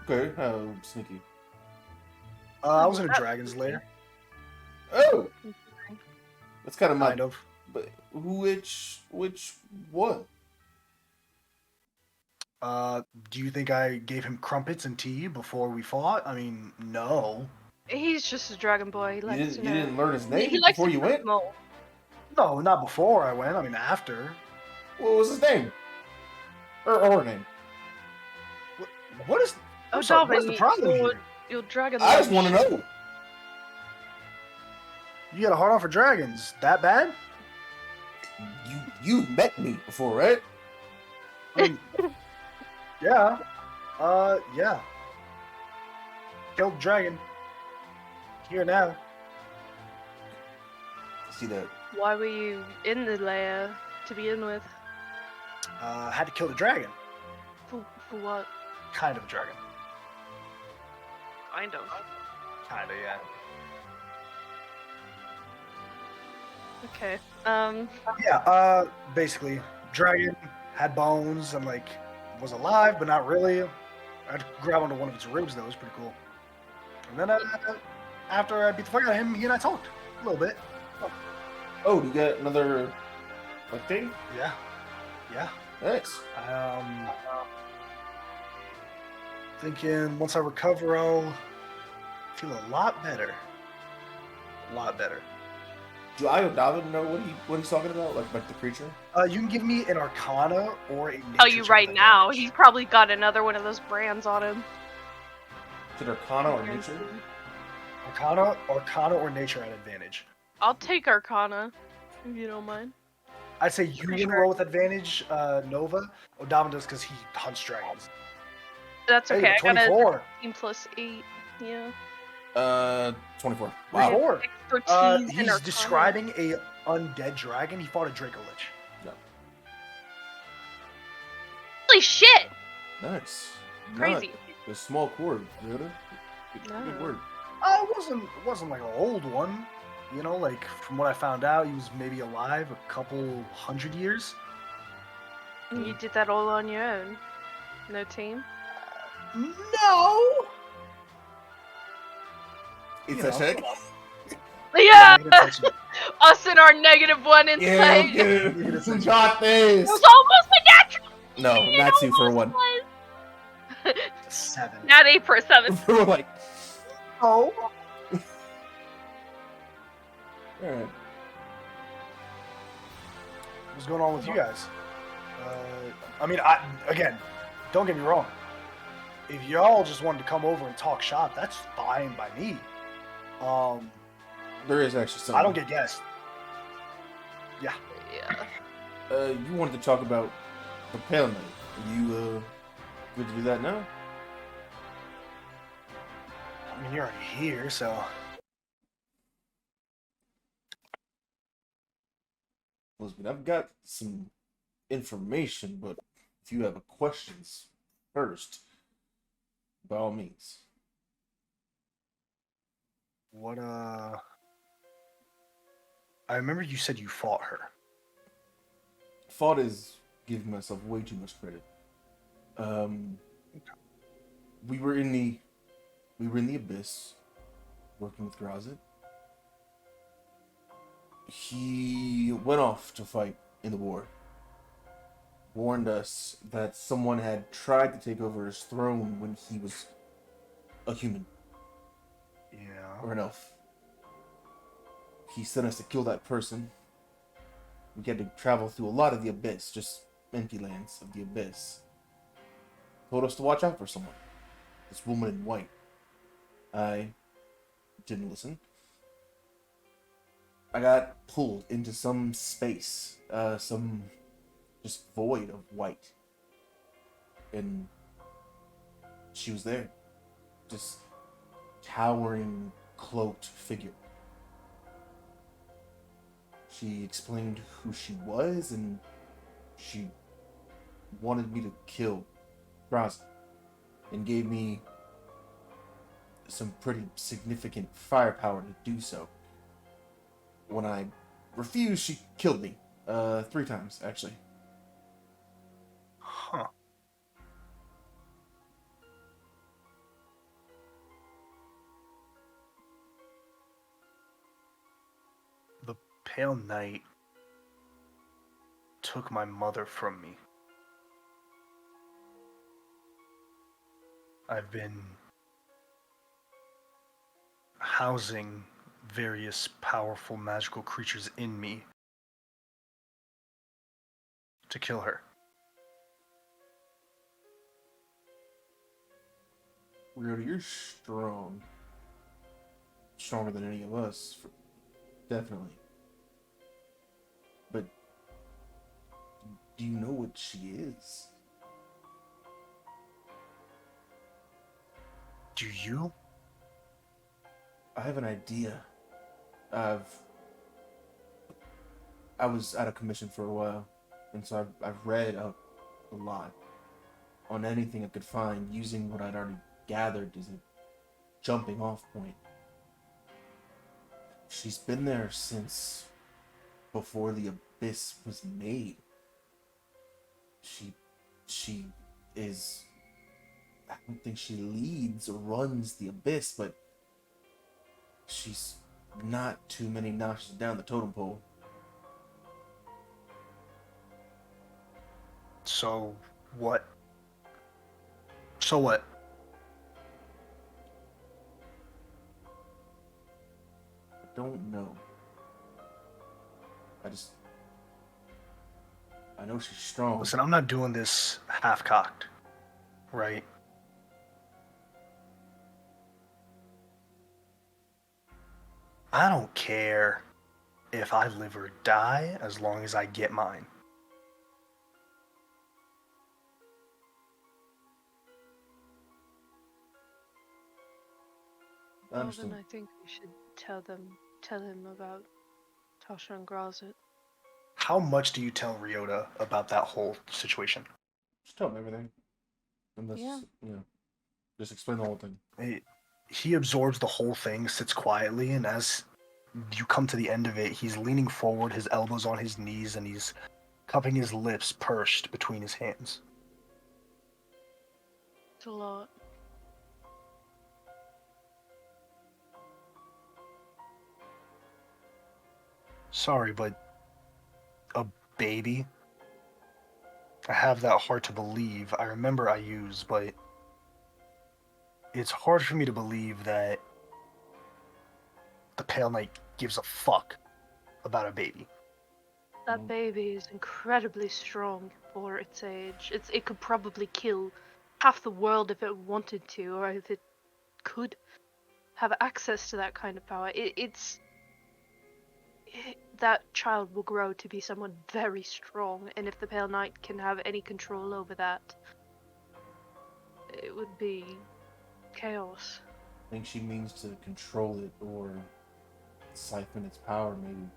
[SPEAKER 5] Okay, how sneaky.
[SPEAKER 1] I was in a
[SPEAKER 6] That's
[SPEAKER 1] dragon's
[SPEAKER 6] sneaky.
[SPEAKER 1] lair,
[SPEAKER 5] Oh, that's kind of my.
[SPEAKER 1] kind of.
[SPEAKER 5] But which one?
[SPEAKER 1] Do you think I gave him crumpets and tea before we fought? I mean, no.
[SPEAKER 6] He's just a dragon boy. He
[SPEAKER 5] You
[SPEAKER 6] likes to
[SPEAKER 5] didn't
[SPEAKER 6] know.
[SPEAKER 5] learn his
[SPEAKER 6] He
[SPEAKER 5] name
[SPEAKER 6] likes
[SPEAKER 5] before
[SPEAKER 6] to
[SPEAKER 5] you
[SPEAKER 6] cook
[SPEAKER 5] went.
[SPEAKER 6] more.
[SPEAKER 1] No, not before I went. I mean, after.
[SPEAKER 5] What was his name? Or her name?
[SPEAKER 1] What is?
[SPEAKER 6] Oh,
[SPEAKER 1] I'm sorry, what's
[SPEAKER 6] Darwin,
[SPEAKER 1] the problem
[SPEAKER 6] your,
[SPEAKER 1] here?
[SPEAKER 6] your dragon.
[SPEAKER 5] I just
[SPEAKER 6] love
[SPEAKER 5] want to
[SPEAKER 6] shit.
[SPEAKER 5] know.
[SPEAKER 1] You got a hard on for dragons? That bad?
[SPEAKER 5] You met me before, right?
[SPEAKER 1] I mean, yeah. Yeah. Killed the dragon. Here now.
[SPEAKER 5] See that?
[SPEAKER 6] Why were you in the lair to begin with?
[SPEAKER 1] Had to kill the dragon.
[SPEAKER 6] For what?
[SPEAKER 1] Kind of dragon.
[SPEAKER 6] Kind of.
[SPEAKER 1] Kinda, yeah.
[SPEAKER 6] Okay.
[SPEAKER 1] Yeah, basically, dragon had bones and like was alive, but not really. I'd grab onto one of its ribs though. It was pretty cool. And then after I beat the fuck out of him, he and I talked a little bit.
[SPEAKER 5] Oh, you got another like thing?
[SPEAKER 1] Yeah, yeah.
[SPEAKER 5] Nice.
[SPEAKER 1] Thinking once I recover, I'll feel a lot better. A lot better.
[SPEAKER 5] Do I or David know what he's talking about? Like the creature?
[SPEAKER 1] You can give me an Arcana or a. Nature
[SPEAKER 6] Tell you
[SPEAKER 1] check
[SPEAKER 6] right
[SPEAKER 1] with
[SPEAKER 6] now,
[SPEAKER 1] advantage.
[SPEAKER 6] he's probably got another one of those brands on him.
[SPEAKER 5] Is it Arcana or nature?
[SPEAKER 1] Arcana or nature at advantage.
[SPEAKER 6] I'll take Arcana, if you don't mind.
[SPEAKER 1] I'd say you
[SPEAKER 6] Pretty
[SPEAKER 1] wouldn't
[SPEAKER 6] sure.
[SPEAKER 1] roll with advantage, Nova. Odama does because he hunts dragons.
[SPEAKER 6] That's
[SPEAKER 1] Hey,
[SPEAKER 6] okay. I got a
[SPEAKER 1] 24.
[SPEAKER 6] 13 plus 8. Yeah.
[SPEAKER 5] 24. Wow.
[SPEAKER 1] 24.
[SPEAKER 6] Expertise in
[SPEAKER 1] He's
[SPEAKER 6] Arcana.
[SPEAKER 1] describing a undead dragon. He fought a Draco Lich.
[SPEAKER 6] Holy shit!
[SPEAKER 5] Nice.
[SPEAKER 6] Crazy.
[SPEAKER 5] Not a small chord, Yoda. Good
[SPEAKER 6] No.
[SPEAKER 5] word.
[SPEAKER 1] It wasn't like an old one. You know, like from what I found out, he was maybe alive a couple hundred years.
[SPEAKER 6] And you did that all on your own? No team?
[SPEAKER 1] No.
[SPEAKER 5] It's
[SPEAKER 1] You
[SPEAKER 5] a
[SPEAKER 1] know.
[SPEAKER 5] check.
[SPEAKER 6] Yeah!
[SPEAKER 1] Negative touch.
[SPEAKER 6] Us and our -1
[SPEAKER 5] Yeah,
[SPEAKER 6] insight.
[SPEAKER 5] okay. You got this.
[SPEAKER 6] It was almost a natural.
[SPEAKER 5] No,
[SPEAKER 6] It
[SPEAKER 5] not 2 for
[SPEAKER 6] almost
[SPEAKER 5] 1.
[SPEAKER 6] was.
[SPEAKER 1] 7.
[SPEAKER 6] Not 8 for a 7.
[SPEAKER 5] We're like,
[SPEAKER 1] Oh.
[SPEAKER 5] alright.
[SPEAKER 1] What's going on with you guys? I mean, again, don't get me wrong. If y'all just wanted to come over and talk shop, that's fine by me.
[SPEAKER 5] There is actually something.
[SPEAKER 1] I don't get guessed.
[SPEAKER 6] Yeah.
[SPEAKER 5] You wanted to talk about the Pale Knight. Are you, good to do that now?
[SPEAKER 1] I mean, you're already here, so.
[SPEAKER 5] Listen, I've got some information, but if you have questions first, by all means.
[SPEAKER 1] What, I remember you said you fought her.
[SPEAKER 5] Fought is giving myself way too much credit. We were in the abyss, working with Grazit. He went off to fight in the war. Warned us that someone had tried to take over his throne when he was a human
[SPEAKER 1] Yeah.
[SPEAKER 5] or an elf. He sent us to kill that person. We had to travel through a lot of the abyss, just empty lands of the abyss. Told us to watch out for someone. This woman in white. I didn't listen. I got pulled into some space, some just void of white. And she was there. Just towering, cloaked figure. She explained who she was, and she wanted me to kill Grazit, and gave me some pretty significant firepower to do so. When I refused, she killed me. 3 times, actually.
[SPEAKER 1] Huh. The Pale Knight took my mother from me. I've been housing various powerful magical creatures in me to kill her.
[SPEAKER 5] Ryoda, you're strong. Stronger than any of us, definitely. But do you know what she is?
[SPEAKER 1] Do you?
[SPEAKER 5] I have an idea. I was out of commission for a while, and so I've read up a lot on anything I could find, using what I'd already gathered as a jumping off point. She's been there since before the Abyss was made. She is, I don't think she leads or runs the Abyss, but she's not too many notches down the totem pole.
[SPEAKER 1] So what? So what?
[SPEAKER 5] I don't know. I know she's strong.
[SPEAKER 1] Listen, I'm not doing this half-cocked, right? I don't care if I live or die as long as I get mine.
[SPEAKER 5] I
[SPEAKER 6] Well,
[SPEAKER 5] understand.
[SPEAKER 6] then I think we should tell him about Tasha and Grazit.
[SPEAKER 1] How much do you tell Ryota about that whole situation?
[SPEAKER 5] Just tell him everything. Unless,
[SPEAKER 6] Yeah.
[SPEAKER 5] just explain the whole thing.
[SPEAKER 1] He absorbs the whole thing, sits quietly, and as you come to the end of it, he's leaning forward, his elbows on his knees, and he's cupping his lips pursed between his hands.
[SPEAKER 6] It's a lot.
[SPEAKER 1] Sorry, but a baby? I have that hard to believe. I remember I use, but it's hard for me to believe that the Pale Knight gives a fuck about a baby.
[SPEAKER 6] That baby is incredibly strong for its age. It could probably kill half the world if it wanted to, or if it could have access to that kind of power. That child will grow to be someone very strong, and if the Pale Knight can have any control over that, it would be chaos.
[SPEAKER 5] I think she means to control it or siphon its power, maybe.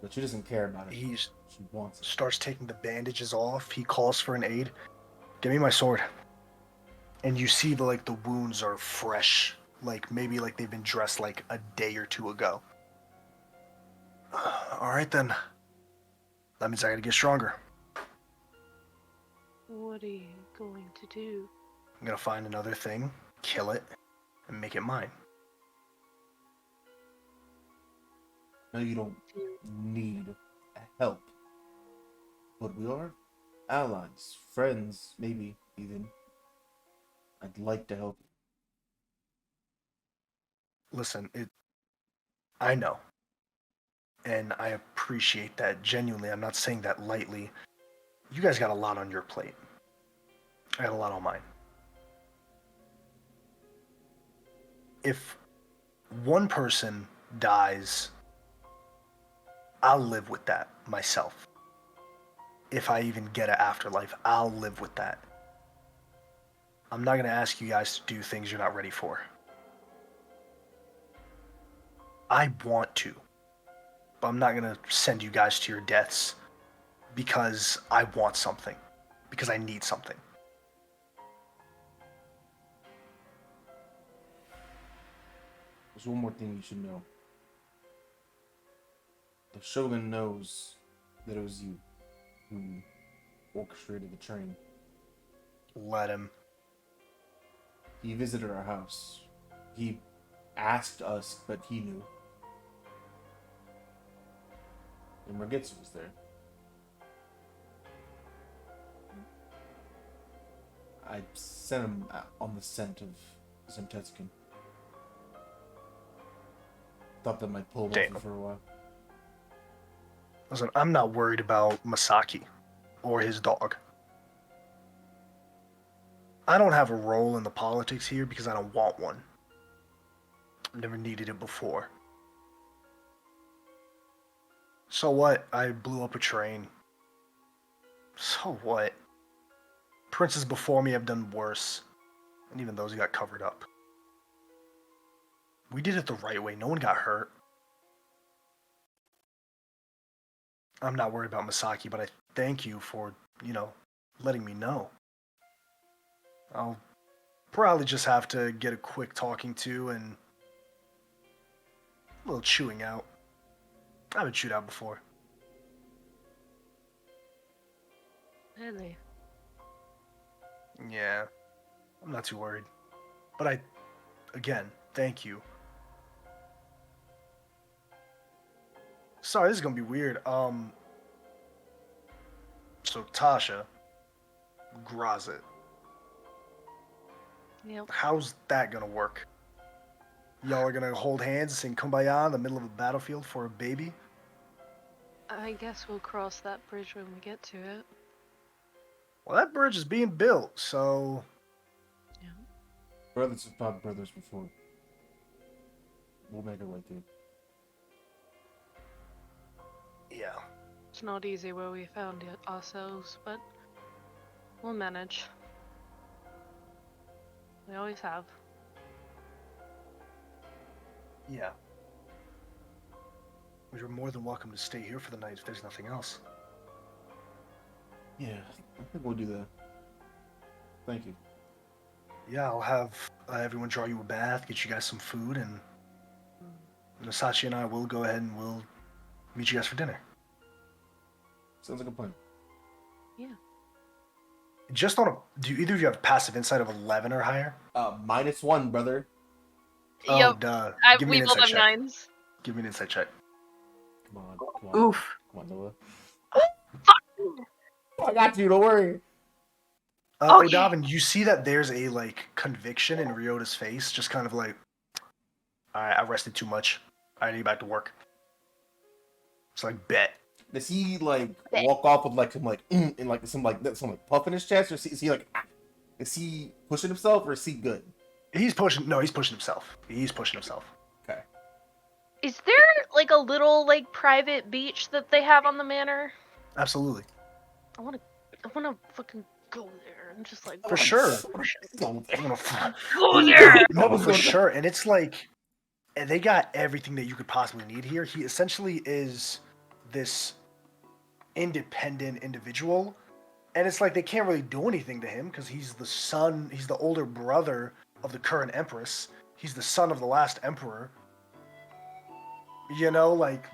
[SPEAKER 5] But she doesn't care about it.
[SPEAKER 1] He
[SPEAKER 5] She wants it.
[SPEAKER 1] starts taking the bandages off. He calls for an aide. Give me my sword. And you see the wounds are fresh, maybe they've been dressed like a day or two ago. All right then. That means I gotta get stronger.
[SPEAKER 6] What are you going to do?
[SPEAKER 1] I'm gonna find another thing, kill it, and make it mine.
[SPEAKER 5] No, you don't need help. But we are allies, friends, maybe even. I'd like to help.
[SPEAKER 1] Listen, I know. And I appreciate that genuinely. I'm not saying that lightly. You guys got a lot on your plate. I got a lot on mine. If one person dies, I'll live with that myself. If I even get an afterlife, I'll live with that. I'm not going to ask you guys to do things you're not ready for. I want to, but I'm not going to send you guys to your deaths because I want something, because I need something.
[SPEAKER 5] There's one more thing you should know. The Shogun knows that it was you who orchestrated the train.
[SPEAKER 1] Let him.
[SPEAKER 5] He visited our house. He asked us, but he knew. And Morgitsu was there. I sent him on the scent of Zemtetsukin. Thought that might pull him
[SPEAKER 1] Damn.
[SPEAKER 5] over for a while.
[SPEAKER 1] Listen, I'm not worried about Masaki or his dog. I don't have a role in the politics here because I don't want one. I've never needed it before. So what? I blew up a train. So what? Princes before me have done worse. And even those got covered up. We did it the right way. No one got hurt. I'm not worried about Masaki, but I thank you for, letting me know. I'll probably just have to get a quick talking to and a little chewing out. I haven't chewed out before.
[SPEAKER 6] Really?
[SPEAKER 1] Yeah, I'm not too worried. But again, thank you. Sorry, this is gonna be weird. So Tasha, Grazit,
[SPEAKER 6] Yep.
[SPEAKER 1] how's that gonna work? Y'all are gonna hold hands and sing Kumbaya in the middle of a battlefield for a baby?
[SPEAKER 6] I guess we'll cross that bridge when we get to it.
[SPEAKER 1] Well, that bridge is being built, so
[SPEAKER 6] Yeah.
[SPEAKER 5] Brothers have fought brothers before. We'll make our way through.
[SPEAKER 1] yeah.
[SPEAKER 6] It's not easy where we found it ourselves, but we'll manage. We always have.
[SPEAKER 1] Yeah. Well, you're more than welcome to stay here for the night if there's nothing else.
[SPEAKER 5] Yeah, I think we'll do that. Thank you.
[SPEAKER 1] Yeah, I'll have everyone draw you a bath, get you guys some food, and Sachi and I will go ahead and we'll meet you guys for dinner.
[SPEAKER 5] Sounds like a plan.
[SPEAKER 1] Just on a... Do either of you have passive insight of 11 or higher?
[SPEAKER 5] -1, brother.
[SPEAKER 1] Oh,
[SPEAKER 4] Yep.
[SPEAKER 1] duh. Give me
[SPEAKER 4] We
[SPEAKER 1] an
[SPEAKER 4] both
[SPEAKER 1] insight
[SPEAKER 4] have
[SPEAKER 1] check.
[SPEAKER 4] 9s.
[SPEAKER 1] Give me an insight check.
[SPEAKER 5] Come on, come on.
[SPEAKER 2] Oof.
[SPEAKER 5] Come on, Noah. I got you, don't worry.
[SPEAKER 4] Okay.
[SPEAKER 1] Odavin, you see that there's a, conviction in Ryota's face, just kind of like, alright, I rested too much. I need to get back to work. It's like, bet.
[SPEAKER 5] Does he walk off with some puff in his chest, or is he is he pushing himself, or is he good?
[SPEAKER 1] He's pushing himself. He's pushing himself.
[SPEAKER 5] Okay.
[SPEAKER 6] Is there a little private beach that they have on the manor?
[SPEAKER 1] Absolutely.
[SPEAKER 6] I wanna fucking go there and just
[SPEAKER 1] For sure.
[SPEAKER 6] Go
[SPEAKER 4] Go there!
[SPEAKER 1] No, for sure. And it's and they got everything that you could possibly need here. He essentially is this independent individual. And it's they can't really do anything to him because he's the older brother of the current empress. He's the son of the last emperor. The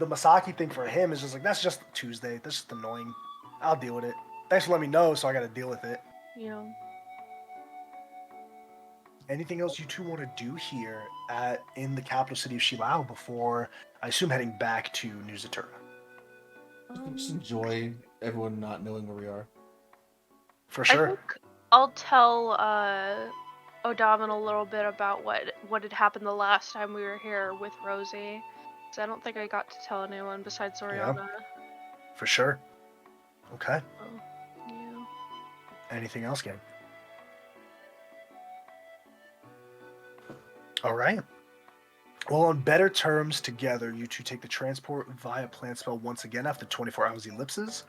[SPEAKER 1] Masaki thing for him is just that's just Tuesday. That's just annoying. I'll deal with it. Thanks for letting me know, so I gotta deal with it.
[SPEAKER 6] Yeah.
[SPEAKER 1] Anything else you two want to do here in the capital city of Shilao before, I assume, heading back to New Zatura?
[SPEAKER 5] Just enjoy everyone not knowing where we are.
[SPEAKER 1] For
[SPEAKER 6] I
[SPEAKER 1] sure.
[SPEAKER 6] think I'll tell Odavin a little bit about what had happened the last time we were here with Rosie. Because I don't think I got to tell anyone besides Oriana.
[SPEAKER 1] For sure. Okay.
[SPEAKER 6] Oh, yeah.
[SPEAKER 1] Anything else, gang? All right. Well, on better terms together, you two take the transport via plant spell once again after 24 hours ellipses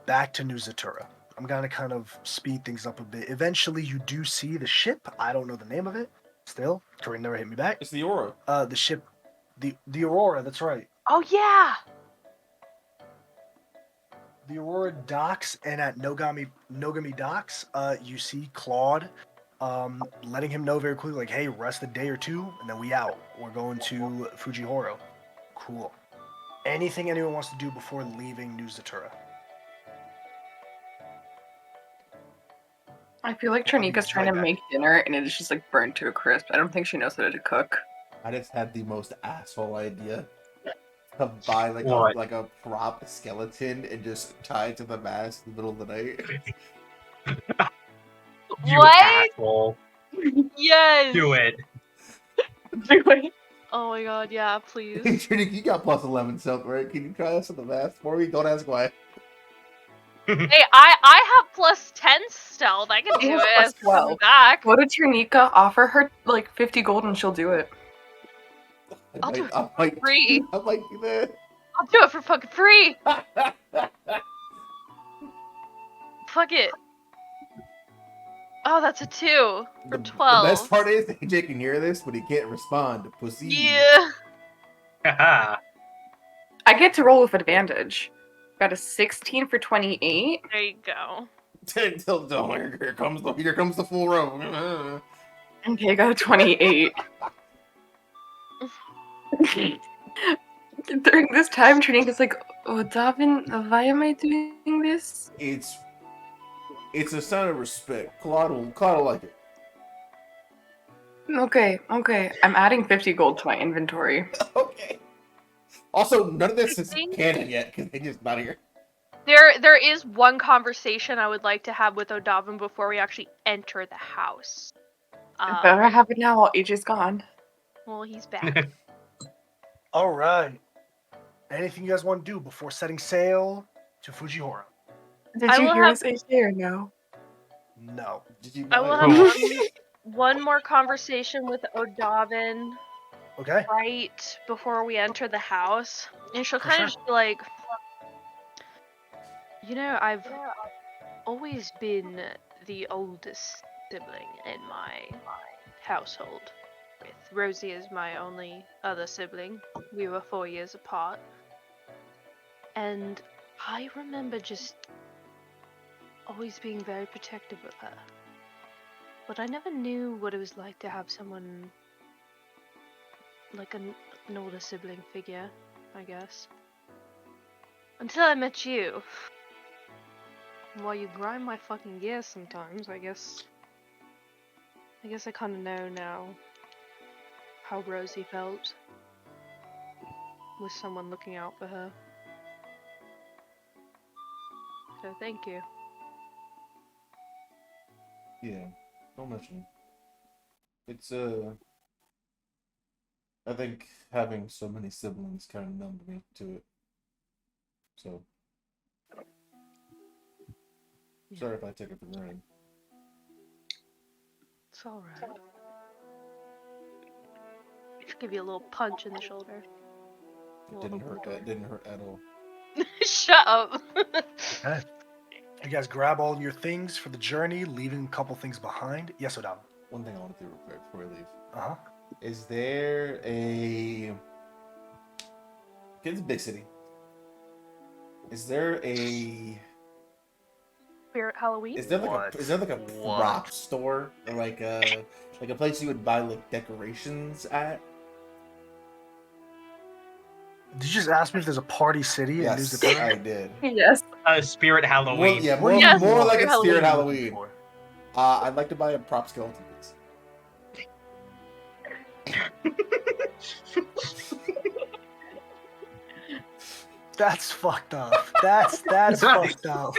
[SPEAKER 1] back to New Zatura. I'm going to kind of speed things up a bit. Eventually, you do see the ship. I don't know the name of it. Still, Corinne never hit me back.
[SPEAKER 5] It's the Aura.
[SPEAKER 1] The ship, the Aurora, that's right.
[SPEAKER 6] Oh yeah!
[SPEAKER 1] The Aurora docks, and at Nogami docks, you see Claude letting him know very quickly, hey, rest a day or two, and then we out. We're going to Fujihoro. Cool. Anything anyone wants to do before leaving New Zatura?
[SPEAKER 2] I feel like
[SPEAKER 1] Or the
[SPEAKER 2] Trinika's trying to
[SPEAKER 1] Zybeck.
[SPEAKER 2] make dinner and it is just like burnt to a crisp. I don't think she knows how to cook.
[SPEAKER 5] I just had the most asshole idea to buy like
[SPEAKER 3] What?
[SPEAKER 5] a prop skeleton and just tie it to the mast in the middle of the night.
[SPEAKER 3] You
[SPEAKER 4] What?
[SPEAKER 3] asshole.
[SPEAKER 4] Yes.
[SPEAKER 3] Do it.
[SPEAKER 6] Oh my god, yeah,
[SPEAKER 5] Hey,
[SPEAKER 6] please.
[SPEAKER 5] Trinity, you got plus 11 silk, right? Can you try this on the mast for me? Don't ask why.
[SPEAKER 4] Hey, I have plus 10 stealth. I can do
[SPEAKER 2] You
[SPEAKER 4] it.
[SPEAKER 2] have
[SPEAKER 4] If
[SPEAKER 2] plus
[SPEAKER 4] I'm
[SPEAKER 2] 12.
[SPEAKER 4] back.
[SPEAKER 2] Go to Trinika, offer her like 50 gold and she'll do it.
[SPEAKER 4] I'll do it
[SPEAKER 5] I might,
[SPEAKER 4] free.
[SPEAKER 5] I might do that.
[SPEAKER 4] I'll do it for fucking free. Fuck it. Oh, that's a 2 for 12.
[SPEAKER 5] The best part is AJ can hear this, but he can't respond. Pussy.
[SPEAKER 4] Yeah.
[SPEAKER 3] Haha.
[SPEAKER 2] I get to roll with advantage. Got a 16 for 28.
[SPEAKER 4] There you go.
[SPEAKER 5] Here comes the full row.
[SPEAKER 2] Okay, I got a 28. During this time, Trinika's like, oh, Davin, why am I doing this?
[SPEAKER 5] It's a sign of respect. Claude will like it.
[SPEAKER 2] Okay. I'm adding 50 gold to my inventory.
[SPEAKER 5] Okay. Also, none of this is
[SPEAKER 4] Thank
[SPEAKER 5] canon yet because they just not here.
[SPEAKER 4] There is one conversation I would like to have with Odavin before we actually enter the house.
[SPEAKER 2] Better have it now while AJ's gone.
[SPEAKER 4] Well, he's back.
[SPEAKER 1] All right. Anything you guys want to do before setting sail to Fujihora?
[SPEAKER 2] Did
[SPEAKER 4] I
[SPEAKER 2] you
[SPEAKER 4] will
[SPEAKER 2] hear
[SPEAKER 4] have-
[SPEAKER 2] us, AJ, or no?
[SPEAKER 1] No.
[SPEAKER 5] Did you
[SPEAKER 4] I will
[SPEAKER 5] buy
[SPEAKER 4] have
[SPEAKER 5] it?
[SPEAKER 4] one more conversation with Odavin
[SPEAKER 1] Okay.
[SPEAKER 4] right before we enter the house, and she'll
[SPEAKER 1] For
[SPEAKER 4] kind of
[SPEAKER 1] sure.
[SPEAKER 4] be like, you know, I've always been the oldest sibling in my household, with Rosie as my only other sibling. We were 4 years apart, and I remember just always being very protective of her. But I never knew what it was like to have someone like an older sibling figure, I guess. Until I met you. While you grind my fucking gears sometimes, I guess I kind of know now how Rosie felt with someone looking out for her. So thank you.
[SPEAKER 5] Yeah, don't mention it. It's I think having so many siblings kind of numbed me to it. So sorry if I took it for granted.
[SPEAKER 4] It's alright. Just give you a little punch in the shoulder.
[SPEAKER 5] It didn't hurt. That didn't hurt at all.
[SPEAKER 4] Shut up.
[SPEAKER 1] Okay. You guys grab all your things for the journey, leaving a couple things behind. Yes, Odam.
[SPEAKER 5] One thing I want to do real quick before we leave.
[SPEAKER 1] Uh-huh.
[SPEAKER 5] Is there a... It's a big city. Is there a...
[SPEAKER 4] Spirit Halloween?
[SPEAKER 5] Is there like
[SPEAKER 1] What?
[SPEAKER 5] a... Is there like a
[SPEAKER 1] What?
[SPEAKER 5] prop store? Or like a place you would buy like decorations at?
[SPEAKER 1] Did you just ask me if there's a party city in New
[SPEAKER 5] Yes,
[SPEAKER 1] Zatura?
[SPEAKER 5] I did.
[SPEAKER 2] Yes.
[SPEAKER 3] Spirit Halloween.
[SPEAKER 5] More
[SPEAKER 4] Yes,
[SPEAKER 5] like
[SPEAKER 4] Spirit
[SPEAKER 5] a Spirit
[SPEAKER 4] Halloween.
[SPEAKER 5] Halloween. I'd like to buy a prop skeleton, please.
[SPEAKER 1] That's fucked up. That's fucked up.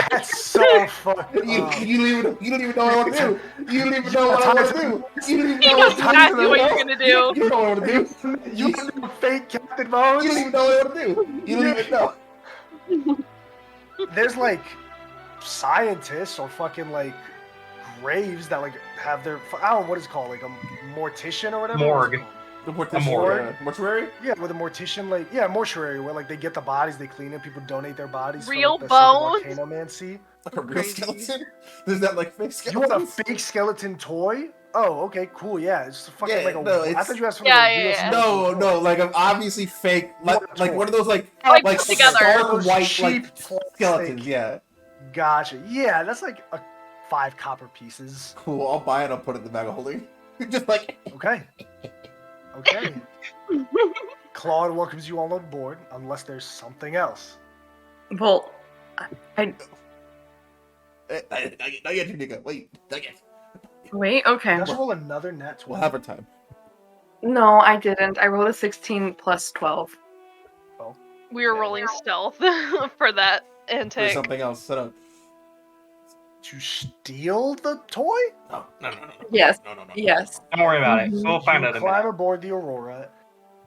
[SPEAKER 1] That's so fucked up.
[SPEAKER 5] You don't even know what I want to do. You don't even know what I want to do. You don't even
[SPEAKER 4] He
[SPEAKER 5] know
[SPEAKER 4] knows
[SPEAKER 5] what I want to
[SPEAKER 4] exactly
[SPEAKER 5] do.
[SPEAKER 4] what you're gonna do.
[SPEAKER 5] You don't know what I want to do.
[SPEAKER 1] You do fake Captain Bones?
[SPEAKER 5] You don't even know what I want to do. You don't even know.
[SPEAKER 1] There's like scientists or fucking like graves that like have their I don't know what it's called, like a mortician or whatever. What's it
[SPEAKER 3] Morgue.
[SPEAKER 1] called?
[SPEAKER 5] The
[SPEAKER 3] mortuary.
[SPEAKER 5] Mortuary?
[SPEAKER 1] Yeah, with a mortician, like mortuary, where like they get the bodies, they clean it, people donate their bodies.
[SPEAKER 4] Real
[SPEAKER 1] for, like,
[SPEAKER 4] bones?
[SPEAKER 1] the Volcano Man see.
[SPEAKER 5] Like a real
[SPEAKER 4] Crazy.
[SPEAKER 5] skeleton? There's that like fake
[SPEAKER 1] You want a
[SPEAKER 5] skeleton?
[SPEAKER 1] fake skeleton toy? Oh, okay, cool. Yeah, it's fucking
[SPEAKER 5] Yeah,
[SPEAKER 1] like a.
[SPEAKER 5] no,
[SPEAKER 1] I
[SPEAKER 5] it's-
[SPEAKER 1] thought you asked for like
[SPEAKER 4] Yeah,
[SPEAKER 1] a real
[SPEAKER 4] yeah, yeah.
[SPEAKER 1] skeleton
[SPEAKER 5] No,
[SPEAKER 1] toy.
[SPEAKER 5] like I'm obviously fake,
[SPEAKER 1] What
[SPEAKER 5] like
[SPEAKER 1] toy?
[SPEAKER 5] one of those like
[SPEAKER 4] Like put together.
[SPEAKER 5] stark
[SPEAKER 1] Those
[SPEAKER 5] white
[SPEAKER 1] cheap
[SPEAKER 5] like
[SPEAKER 1] plastic-
[SPEAKER 5] skeletons. Yeah,
[SPEAKER 1] Gotcha. Yeah, that's like 5 copper pieces.
[SPEAKER 5] cool. I'll buy it. I'll put it in the bag of holding. Just like
[SPEAKER 1] Okay. Okay. Claude welcomes you all on board, unless there's something else.
[SPEAKER 2] Well, I
[SPEAKER 5] Not yet, Janika. Wait, not yet.
[SPEAKER 2] wait.
[SPEAKER 1] You
[SPEAKER 2] Okay.
[SPEAKER 1] guys roll another net 20.
[SPEAKER 5] We'll have our time.
[SPEAKER 2] No, I didn't. I rolled a 16 plus 12.
[SPEAKER 6] We were
[SPEAKER 1] Okay.
[SPEAKER 6] rolling stealth for that
[SPEAKER 5] For
[SPEAKER 6] intake.
[SPEAKER 5] something else. Shut up.
[SPEAKER 1] To steal the toy?
[SPEAKER 5] No.
[SPEAKER 2] Yes.
[SPEAKER 5] No.
[SPEAKER 2] Yes.
[SPEAKER 3] Don't worry about it.
[SPEAKER 2] Mhm.
[SPEAKER 3] We'll find
[SPEAKER 1] You
[SPEAKER 3] out in a
[SPEAKER 1] climb
[SPEAKER 3] minute.
[SPEAKER 1] aboard the Aurora.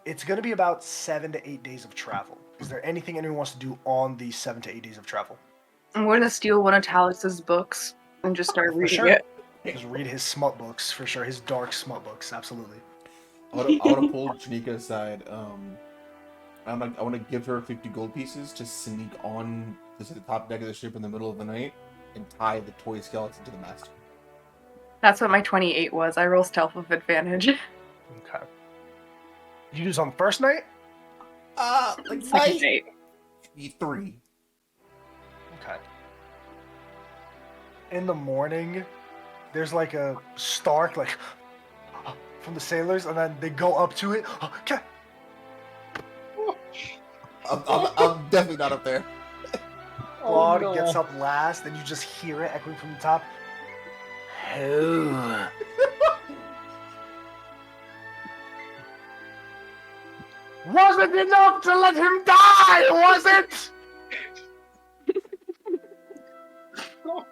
[SPEAKER 1] It's going to be about 7 to 8 days of travel. Is there anything anyone wants to do on these 7 to 8 days of travel?
[SPEAKER 2] I'm going to steal one of Talus's books and just start
[SPEAKER 1] For
[SPEAKER 2] reading
[SPEAKER 1] sure.
[SPEAKER 2] it.
[SPEAKER 1] Just read his smut books, for sure. His dark smut books, absolutely.
[SPEAKER 5] I want to pull Janika aside. I want to give her 50 gold pieces to sneak on to the top deck of the ship in the middle of the night and tie the toy skeleton to the mast.
[SPEAKER 2] That's what my 28 was. I roll stealth with advantage.
[SPEAKER 1] Okay. You do this on the first night?
[SPEAKER 5] Like
[SPEAKER 2] Second night.
[SPEAKER 5] 3.
[SPEAKER 1] Okay. In the morning, there's like a Stark, like, from the sailors, and then they go up to it. Okay.
[SPEAKER 5] I'm definitely not up there.
[SPEAKER 1] Claude
[SPEAKER 3] no.
[SPEAKER 1] gets up last, and you just hear it echoing from the top. Who? Wasn't enough to let him die, was it?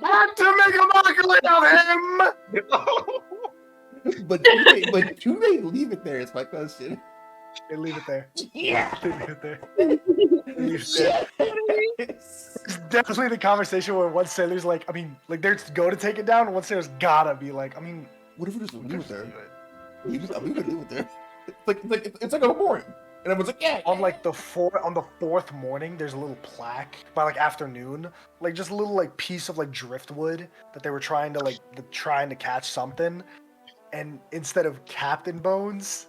[SPEAKER 1] Had to make a mockery of him!
[SPEAKER 5] but you may leave it there. Is my question.
[SPEAKER 1] They leave it there.
[SPEAKER 5] Yeah.
[SPEAKER 1] They leave it there. They leave it there.
[SPEAKER 5] Yes.
[SPEAKER 1] It's definitely the conversation where one sailor's like, I mean, like they're to go to take it down, and one sailor's gotta be like, I mean,
[SPEAKER 5] What if we just leave it there?
[SPEAKER 1] do it.
[SPEAKER 5] We could leave it there. It's like a memorial, and everyone's like, yeah.
[SPEAKER 1] On like the fourth morning, there's a little plaque by like afternoon, like just a little like piece of like driftwood that they were trying to catch something, and instead of Captain Bones,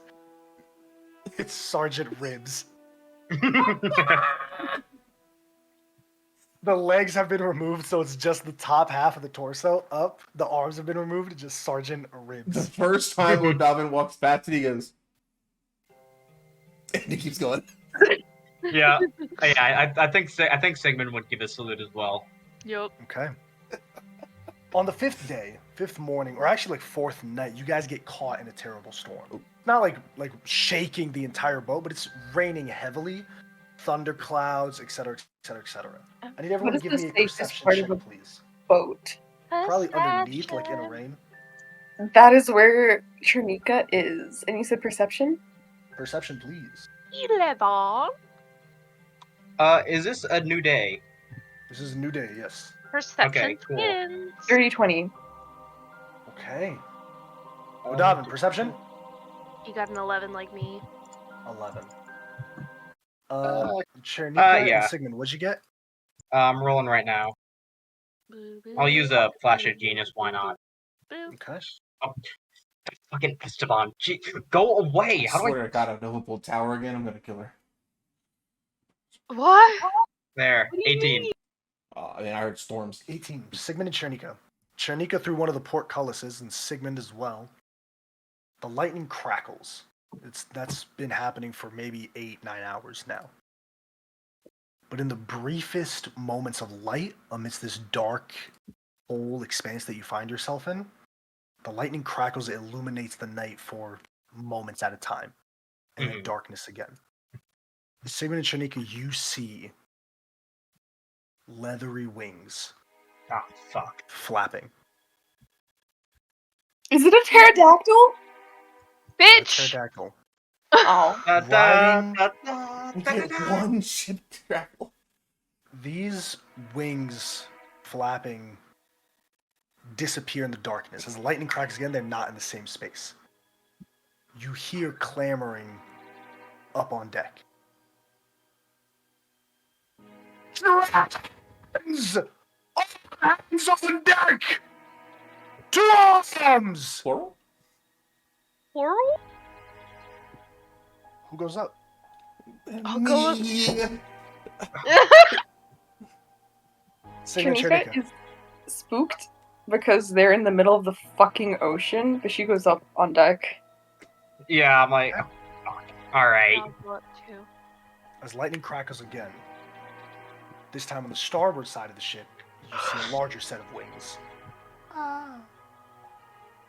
[SPEAKER 1] it's Sergeant Ribs. The legs have been removed, so it's just the top half of the torso up. The arms have been removed, it's just Sergeant
[SPEAKER 5] The
[SPEAKER 1] Ribs.
[SPEAKER 5] first time O'Donovan walks past it, he goes, and he keeps going.
[SPEAKER 3] Yeah, I think Sigmund would give a salute as well.
[SPEAKER 6] Yup.
[SPEAKER 1] Okay. On the fifth morning, or actually like fourth night, you guys get caught in a terrible storm. Not like shaking the entire boat, but it's raining heavily, thunder clouds, etc., etc., etc. I need everyone
[SPEAKER 2] What
[SPEAKER 1] to
[SPEAKER 2] is
[SPEAKER 1] give
[SPEAKER 2] the
[SPEAKER 1] me a
[SPEAKER 2] safest
[SPEAKER 1] perception
[SPEAKER 2] part
[SPEAKER 1] check,
[SPEAKER 2] of a
[SPEAKER 1] please.
[SPEAKER 2] Boat.
[SPEAKER 1] Probably underneath, like in a rain.
[SPEAKER 2] That is where Chernika is. And you said perception?
[SPEAKER 1] Perception, please.
[SPEAKER 6] 11.
[SPEAKER 3] Is this a new day?
[SPEAKER 1] This is a new day, yes.
[SPEAKER 6] Perception
[SPEAKER 3] Okay, cool.
[SPEAKER 6] wins.
[SPEAKER 2] 30-20.
[SPEAKER 1] Okay. O'Donovan, perception?
[SPEAKER 6] You got an 11 like me.
[SPEAKER 1] 11. Chernika
[SPEAKER 3] yeah.
[SPEAKER 1] and Sigmund, what'd you get?
[SPEAKER 3] I'm rolling right now.
[SPEAKER 6] Boo, boo,
[SPEAKER 3] I'll use a
[SPEAKER 6] boo,
[SPEAKER 3] flash
[SPEAKER 6] boo,
[SPEAKER 3] of genius. Why not?
[SPEAKER 6] boo.
[SPEAKER 1] Okay.
[SPEAKER 3] Fucking Esteban, gee, go away!
[SPEAKER 5] I
[SPEAKER 3] How do
[SPEAKER 5] swear to God, if Nova pulled tower again, I'm gonna kill her.
[SPEAKER 6] What?
[SPEAKER 3] There,
[SPEAKER 6] What do you
[SPEAKER 3] 18.
[SPEAKER 6] mean?
[SPEAKER 5] I mean, I heard storms.
[SPEAKER 1] 18. Sigmund and Chernika. Chernika through one of the portcullises, and Sigmund as well. The lightning crackles. That's been happening for maybe 8-9 hours now. But in the briefest moments of light, amidst this dark, whole expanse that you find yourself in, the lightning crackles, it illuminates the night for moments at a time, and then
[SPEAKER 3] Mhm.
[SPEAKER 1] darkness again. Sigmund and Chernika, you see leathery wings
[SPEAKER 3] Ah, fuck.
[SPEAKER 1] flapping.
[SPEAKER 2] Is it a pterodactyl?
[SPEAKER 1] A
[SPEAKER 6] Bitch!
[SPEAKER 1] pterodactyl.
[SPEAKER 2] Oh.
[SPEAKER 1] Riding-
[SPEAKER 5] We get one ship travel.
[SPEAKER 1] These wings flapping disappear in the darkness. As the lightning cracks again, they're not in the same space. You hear clamoring up on deck. Hands! All hands on deck! To arms!
[SPEAKER 5] Plural?
[SPEAKER 6] Plural?
[SPEAKER 1] Who goes up?
[SPEAKER 6] I'll go up.
[SPEAKER 5] Yeah.
[SPEAKER 1] Sigmund and
[SPEAKER 2] Chernika
[SPEAKER 1] Chernika.
[SPEAKER 2] is spooked because they're in the middle of the fucking ocean, but she goes up on deck.
[SPEAKER 3] Yeah, I'm like, oh, fuck. All right.
[SPEAKER 6] I'll go up too.
[SPEAKER 1] As lightning crackles again, this time on the starboard side of the ship, you see a larger set of wings.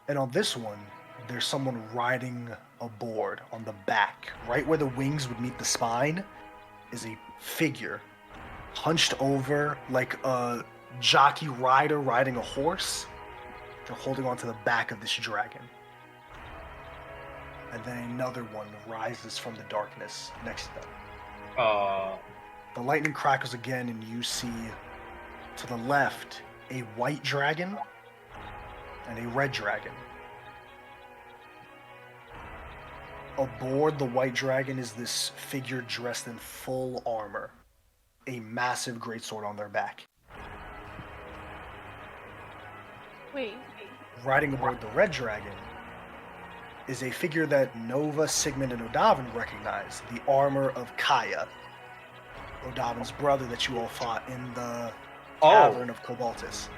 [SPEAKER 1] And on this one, there's someone riding aboard on the back. Right where the wings would meet the spine is a figure hunched over like a jockey rider riding a horse. They're holding onto the back of this dragon. And then another one rises from the darkness next to them. The lightning crackles again, and you see to the left a white dragon and a red dragon. Aboard the white dragon is this figure dressed in full armor, a massive greatsword on their back.
[SPEAKER 6] Wait.
[SPEAKER 1] Riding aboard the red dragon is a figure that Nova, Sigmund, and Odavin recognize, the armor of Kaya, Odavin's brother that you all fought in the Cavern of Cobaltus.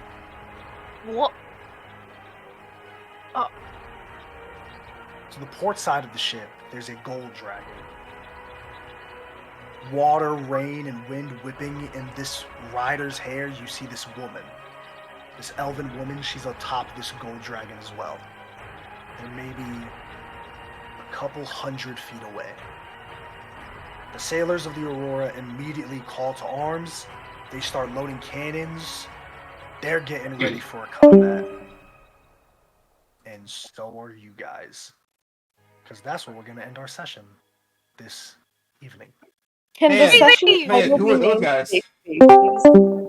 [SPEAKER 6] What?
[SPEAKER 1] To the port side of the ship, there's a gold dragon. Water, rain, and wind whipping in this rider's hair, you see this woman. This elven woman, she's atop this gold dragon as well. They're maybe a couple 100 feet away. The sailors of the Aurora immediately call to arms. They start loading cannons. They're getting ready for a combat. And so are you guys. Because that's where we're going to end our session this evening.
[SPEAKER 2] Can
[SPEAKER 5] Man,
[SPEAKER 2] the session
[SPEAKER 5] man,
[SPEAKER 2] also
[SPEAKER 5] who
[SPEAKER 2] be
[SPEAKER 5] are those
[SPEAKER 2] named
[SPEAKER 5] guys?
[SPEAKER 2] Safe Space, please?